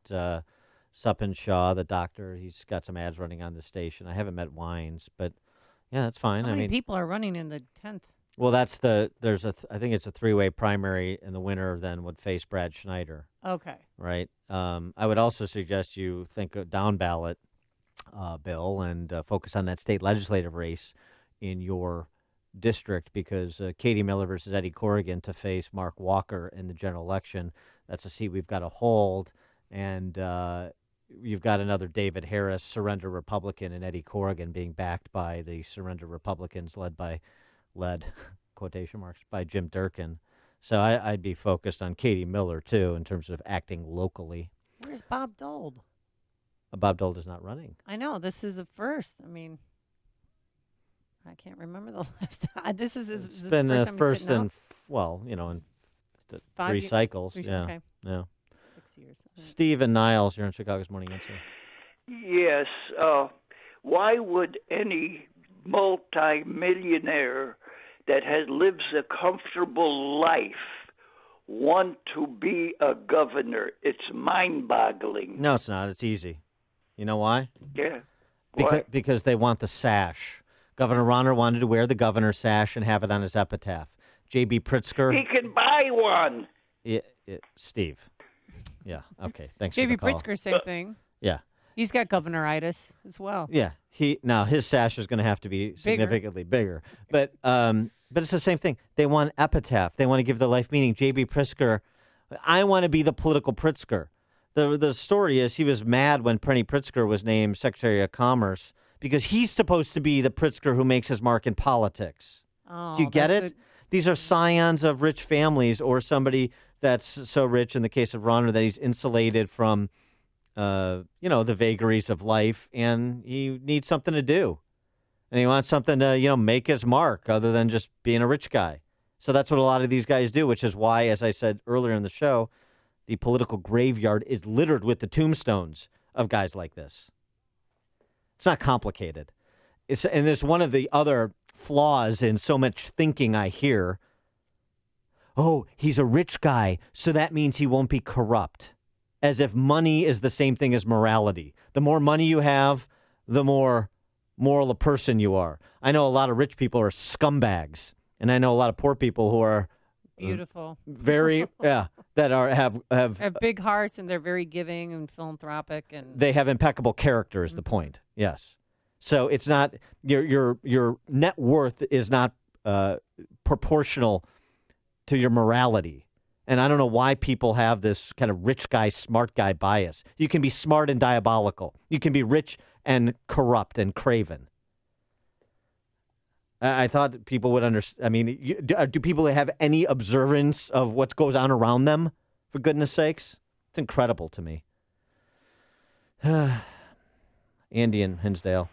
Suppin Shaw, the doctor. He's got some ads running on the station. I haven't met Wines, but yeah, that's fine. How many people are running in the 10th? Well, I think it's a 3-way primary, and the winner then would face Brad Schneider. Okay. Right. I would also suggest you think of down ballot, Bill, and focus on that state legislative race in your district because Katie Miller versus Eddie Corrigan to face Mark Walker in the general election. That's a seat we've got to hold, and you've got another David Harris, surrender Republican, and Eddie Corrigan being backed by the surrender Republicans led, quotation marks, by Jim Durkin. So I'd be focused on Katie Miller, too, in terms of acting locally. Where's Bob Dole? Bob Dole is not running. I know. This is a first. I mean, I can't remember the last time. This is It's this been first time first he's sitting in, out? in Five three ye- cycles. three- Yeah. okay. Yeah. 6 years. Steve and Niles, you're on Chicago's Morning Answer. Yes. Why would any multi-millionaire that lives a comfortable life want to be a governor? It's mind-boggling. No, it's not. It's easy. You know why? Yeah. Because they want the sash. Governor Rauner wanted to wear the governor's sash and have it on his epitaph. J.B. Pritzker. He can buy one. Steve. Yeah. Okay. Thanks. J.B. for the call. Pritzker, same thing. Yeah. He's got governoritis as well. Yeah. His sash is going to have to be significantly bigger. But it's the same thing. They want epitaph. They want to give their life meaning. J.B. Pritzker. I want to be the political Pritzker. The story is he was mad when Penny Pritzker was named Secretary of Commerce because he's supposed to be the Pritzker who makes his mark in politics. Oh, Do you get it? These are scions of rich families or somebody that's so rich in the case of Rauner that he's insulated from, the vagaries of life, and he needs something to do. And he wants something to, make his mark other than just being a rich guy. So that's what a lot of these guys do, which is why, as I said earlier in the show, the political graveyard is littered with the tombstones of guys like this. It's not complicated. And there's one of the other flaws in so much thinking I hear. Oh, he's a rich guy, so that means he won't be corrupt. As if money is the same thing as morality. The more money you have, the more moral a person you are. I know a lot of rich people are scumbags, and I know a lot of poor people who are beautiful, very that have big hearts, and they're very giving and philanthropic, and they have impeccable character. Is the point? Yes. So it's not your net worth is not proportional to your morality. And I don't know why people have this kind of rich guy, smart guy bias. You can be smart and diabolical. You can be rich and corrupt and craven. I thought people would understand. I mean, do people have any observance of what goes on around them, for goodness sakes? It's incredible to me. Andy in Hinsdale.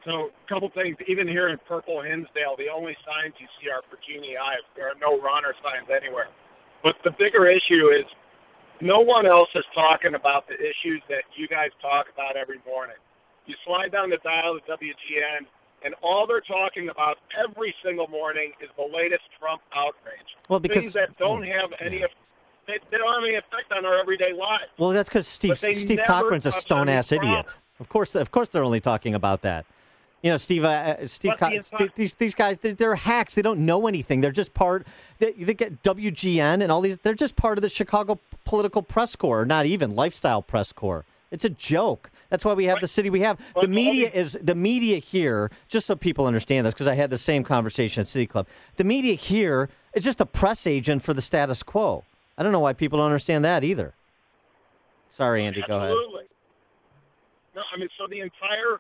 So, a couple things. Even here in Purple Hinsdale, the only signs you see are for Genie Ives. There are no Rauner signs anywhere. But the bigger issue is no one else is talking about the issues that you guys talk about every morning. You slide down the dial of WGN, and all they're talking about every single morning is the latest Trump outrage. Well, because things that don't have any they don't have any effect on our everyday lives. Well, that's because Steve never Cochran's a touch stone on ass the idiot. Of course, they're only talking about that. You know, these guys, they're hacks. They don't know anything. They're just part. They get WGN and all these. They're just part of the Chicago political press corps, not even lifestyle press corps. It's a joke. That's why we have the city we have. The media here. Just so people understand this, because I had the same conversation at City Club. The media here is just a press agent for the status quo. I don't know why people don't understand that either. Sorry, Andy. Go ahead. Absolutely. No, I mean, so the entire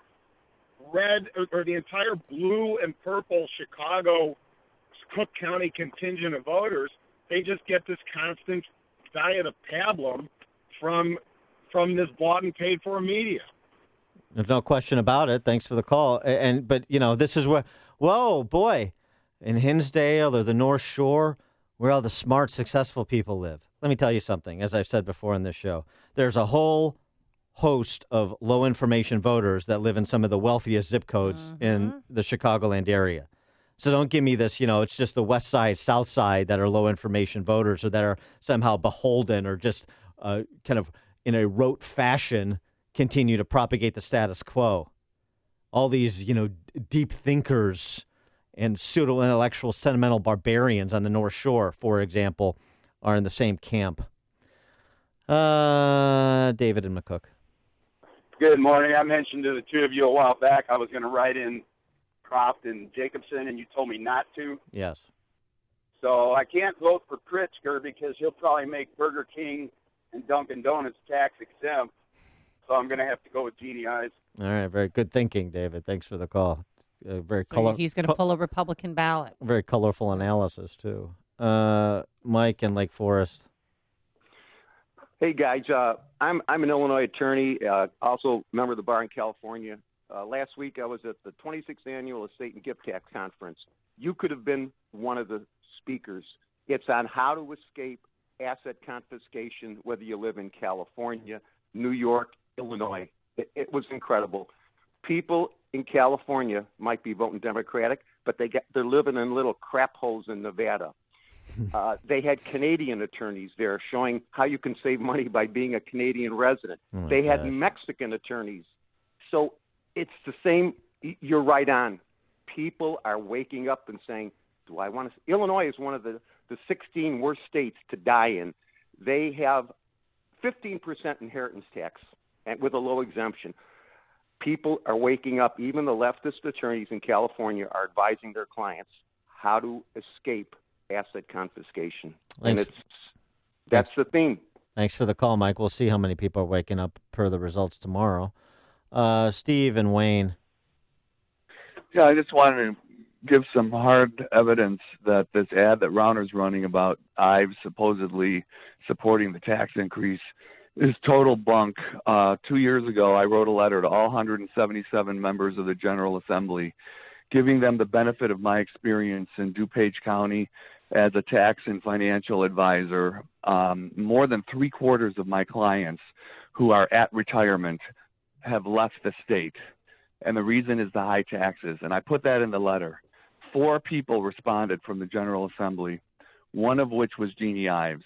red or the entire blue and purple Chicago Cook County contingent of voters, they just get this constant diet of pablum from this bought and paid for media. There's no question about it. Thanks for the call. But you know, this is where, whoa, boy, in Hinsdale or the North Shore, where all the smart, successful people live. Let me tell you something. As I've said before in this show, there's a whole host of low information voters that live in some of the wealthiest zip codes in the Chicagoland area. So don't give me this, it's just the west side, south side that are low information voters or that are somehow beholden or just kind of in a rote fashion continue to propagate the status quo. All these, deep thinkers and pseudo-intellectual sentimental barbarians on the North Shore, for example, are in the same camp. David and McCook. Good morning. I mentioned to the two of you a while back I was going to write in Croft and Jacobson, and you told me not to. Yes. So I can't vote for Pritzker because he'll probably make Burger King and Dunkin' Donuts tax exempt. So I'm going to have to go with Genie Ives. All right. Very good thinking, David. Thanks for the call. He's going to pull a Republican ballot. Very colorful analysis, too. Mike in Lake Forest. Hey, guys. I'm an Illinois attorney, also member of the bar in California. Last week, I was at the 26th Annual Estate and Gift Tax Conference. You could have been one of the speakers. It's on how to escape asset confiscation, whether you live in California, New York, Illinois. It was incredible. People in California might be voting Democratic, but they're living in little crap holes in Nevada. They had Canadian attorneys there showing how you can save money by being a Canadian resident. They had Mexican attorneys. So it's the same. You're right on. People are waking up and saying, do I want to? Illinois is one of the 16 worst states to die in. They have 15% inheritance tax and with a low exemption. People are waking up. Even the leftist attorneys in California are advising their clients how to escape asset confiscation. Thanks. And that's the theme. Thanks for the call, Mike. We'll see how many people are waking up per the results tomorrow. Steve and Wayne. Yeah, I just wanted to give some hard evidence that this ad that Rauner's running about Ives supposedly supporting the tax increase is total bunk. 2 years ago, I wrote a letter to all 177 members of the General Assembly, giving them the benefit of my experience in DuPage County as a tax and financial advisor. More than 3/4 of my clients who are at retirement have left the state. And the reason is the high taxes. And I put that in the letter. 4 people responded from the General Assembly, one of which was Jeannie Ives.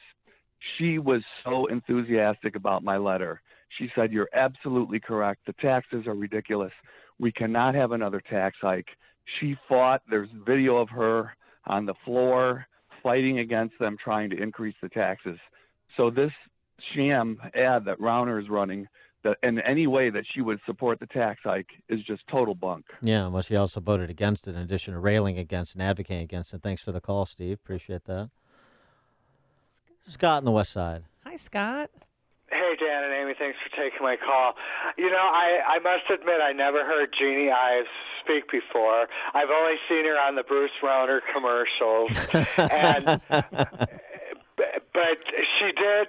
She was so enthusiastic about my letter. She said, you're absolutely correct. The taxes are ridiculous. We cannot have another tax hike. She fought. There's video of her on the floor fighting against them, trying to increase the taxes. So this sham ad that Rauner is running, that in any way that she would support the tax hike, is just total bunk. Yeah, well, she also voted against it in addition to railing against and advocating against it. Thanks for the call, Steve. Appreciate that. Scott on the West Side. Hi, Scott. Hey, Dan and Amy, thanks for taking my call. You know, I must admit I never heard Jeannie Ives speak before. I've only seen her on the Bruce Rauner commercials. But she did,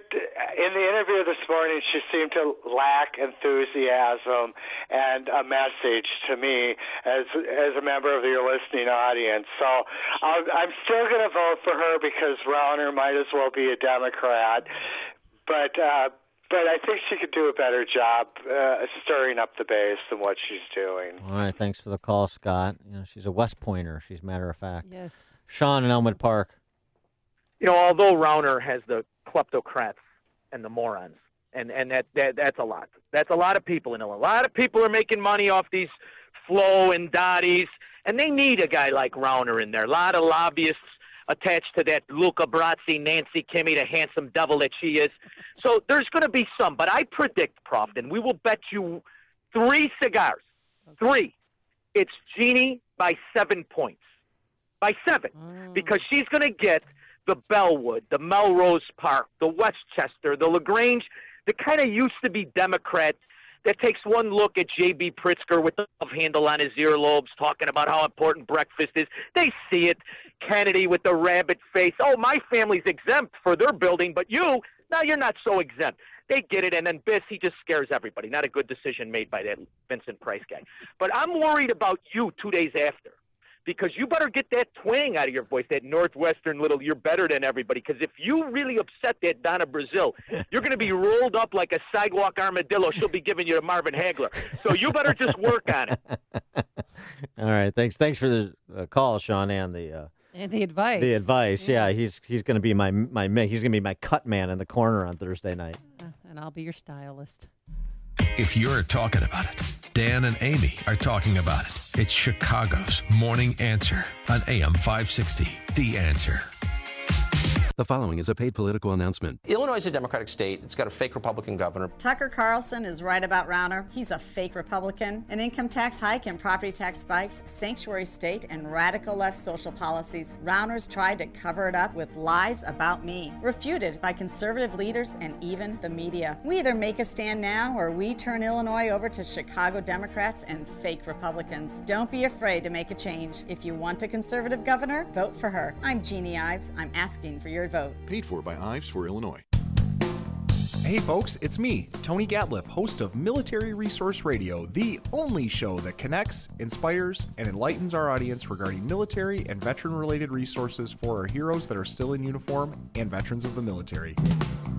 in the interview this morning, she seemed to lack enthusiasm and a message to me as a member of your listening audience. So I'm still going to vote for her because Rauner might as well be a Democrat. But I think she could do a better job stirring up the base than what she's doing. All right, thanks for the call, Scott. You know, she's a West Pointer. She's a matter of fact. Yes. Sean in Elmwood Park. You know, although Rauner has the kleptocrats and the morons, and that's a lot. That's a lot of people in Illinois. A lot of people are making money off these Flo and Dotties, and they need a guy like Rauner in there. A lot of lobbyists attached to that Luca Brasi, Nancy Kimmy, the handsome devil that she is. So there's going to be some, but I predict, Prof, and we will bet you 3 cigars. 3. It's Jeannie by 7 points. By 7. Because she's going to get the Bellwood, the Melrose Park, the Westchester, the LaGrange, the kind of used to be Democrat that takes one look at J.B. Pritzker with the love handle on his earlobes talking about how important breakfast is. They see it. Kennedy with the rabbit face. Oh, my family's exempt for their building, but you, no, you're not so exempt. They get it, and then Biss, he just scares everybody. Not a good decision made by that Vincent Price guy. But I'm worried about you 2 days after. Because you better get that twang out of your voice, that Northwestern little, you're better than everybody. Because if you really upset that Donna Brazil, you're going to be rolled up like a sidewalk armadillo. She'll be giving you to Marvin Hagler. So you better just work on it. All right, thanks for the call, Sean, and the advice. The advice, yeah. He's going to be my he's going to be my cut man in the corner on Thursday night. And I'll be your stylist. If you're talking about it, Dan and Amy are talking about it. It's Chicago's Morning Answer on AM 560. The Answer. The following is a paid political announcement. Illinois is a Democratic state. It's got a fake Republican governor. Tucker Carlson is right about Rauner. He's a fake Republican. An income tax hike and property tax spikes, sanctuary state, and radical left social policies. Rauner's tried to cover it up with lies about me, refuted by conservative leaders and even the media. We either make a stand now or we turn Illinois over to Chicago Democrats and fake Republicans. Don't be afraid to make a change. If you want a conservative governor, vote for her. I'm Jeannie Ives. I'm asking for your vote. Paid for by Ives for Illinois. Hey folks, it's me, Tony Gatliff, host of Military Resource Radio, the only show that connects, inspires, and enlightens our audience regarding military and veteran-related resources for our heroes that are still in uniform and veterans of the military.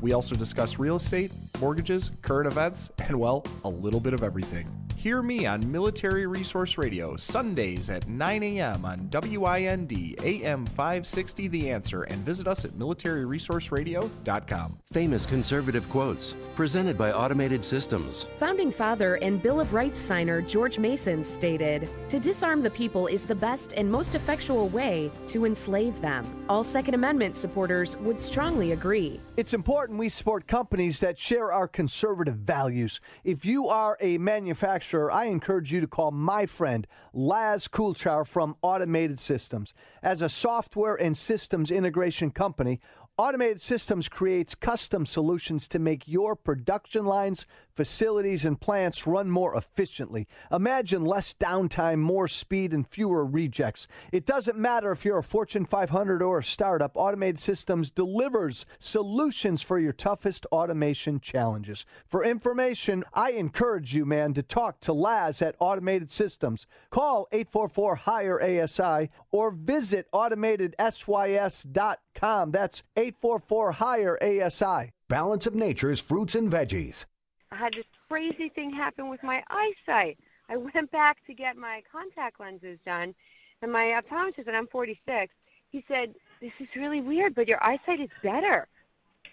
We also discuss real estate, mortgages, current events, and, well, a little bit of everything. Hear me on Military Resource Radio, Sundays at 9 a.m. on WIND AM 560 The Answer, and visit us at militaryresourceradio.com. Famous conservative quotes, presented by Automated Systems. Founding father and Bill of Rights signer George Mason stated, "To disarm the people is the best and most effectual way to enslave them." All Second Amendment supporters would strongly agree. It's important we support companies that share our conservative values. If you are a manufacturer, I encourage you to call my friend Laz Kulchar from Automated Systems. As a software and systems integration company, Automated Systems creates custom solutions to make your production lines, facilities, and plants run more efficiently. Imagine less downtime, more speed, and fewer rejects. It doesn't matter if you're a Fortune 500 or a startup, Automated Systems delivers solutions for your toughest automation challenges. For information, I encourage you, man, to talk to Laz at Automated Systems. Call 844-HIRE-ASI or visit AutomatedSYS.com. That's 844-HIRE-ASI. Balance of Nature's fruits and veggies. I had this crazy thing happen with my eyesight. I went back to get my contact lenses done, and my optometrist, and I'm 46, he said, "This is really weird, but your eyesight is better."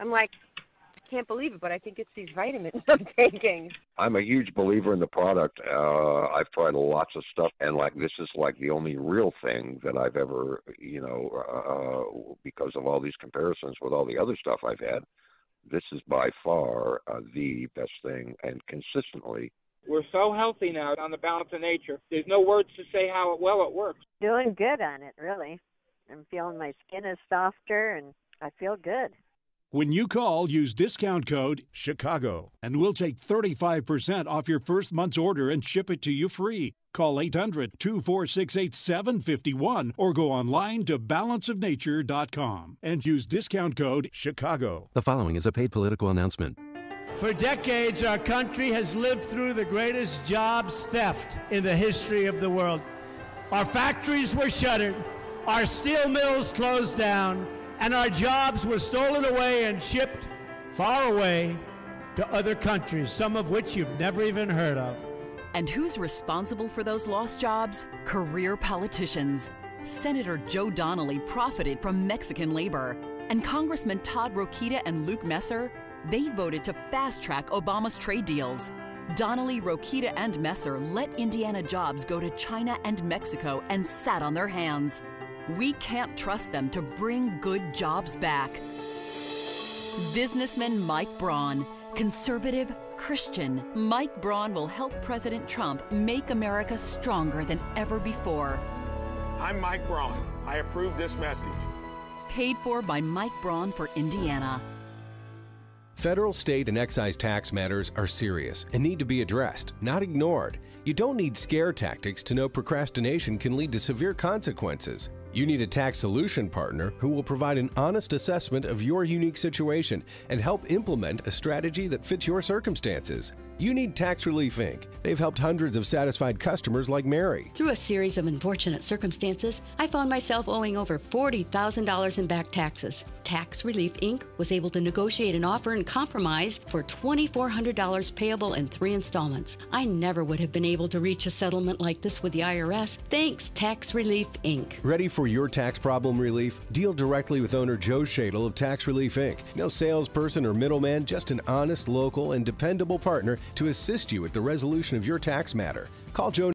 I'm like, I can't believe it, but I think it's these vitamins I'm taking. I'm a huge believer in the product. I've tried lots of stuff, and this is the only real thing that I've ever, because of all these comparisons with all the other stuff I've had, this is by far the best thing, and consistently. We're so healthy now on the Balance of Nature. There's no words to say how well it works. Doing good on it, really. I'm feeling my skin is softer, and I feel good. When you call, use discount code CHICAGO, and we'll take 35% off your first month's order and ship it to you free. Call 800-246-8751 or go online to balanceofnature.com and use discount code CHICAGO. The following is a paid political announcement. For decades, our country has lived through the greatest jobs theft in the history of the world. Our factories were shuttered, our steel mills closed down, and our jobs were stolen away and shipped far away to other countries, some of which you've never even heard of. And who's responsible for those lost jobs? Career politicians. Senator Joe Donnelly profited from Mexican labor, and Congressman Todd Rokita and Luke Messer, they voted to fast-track Obama's trade deals. Donnelly, Rokita, and Messer let Indiana jobs go to China and Mexico and sat on their hands. We can't trust them to bring good jobs back. Businessman Mike Braun, conservative, Christian. Mike Braun will help President Trump make America stronger than ever before. I'm Mike Braun. I approve this message. Paid for by Mike Braun for Indiana. Federal, state, and excise tax matters are serious and need to be addressed, not ignored. You don't need scare tactics to know procrastination can lead to severe consequences. You need a tax solution partner who will provide an honest assessment of your unique situation and help implement a strategy that fits your circumstances. You need Tax Relief Inc. They've helped hundreds of satisfied customers like Mary. Through a series of unfortunate circumstances, I found myself owing over $40,000 in back taxes. Tax Relief Inc. was able to negotiate an offer and compromise for $2,400 payable in 3 installments. I never would have been able to reach a settlement like this with the IRS. Thanks, Tax Relief Inc. Ready for your tax problem relief? Deal directly with owner Joe Shadle of Tax Relief Inc. No salesperson or middleman, just an honest, local, and dependable partner to assist you with the resolution of your tax matter. Call Joe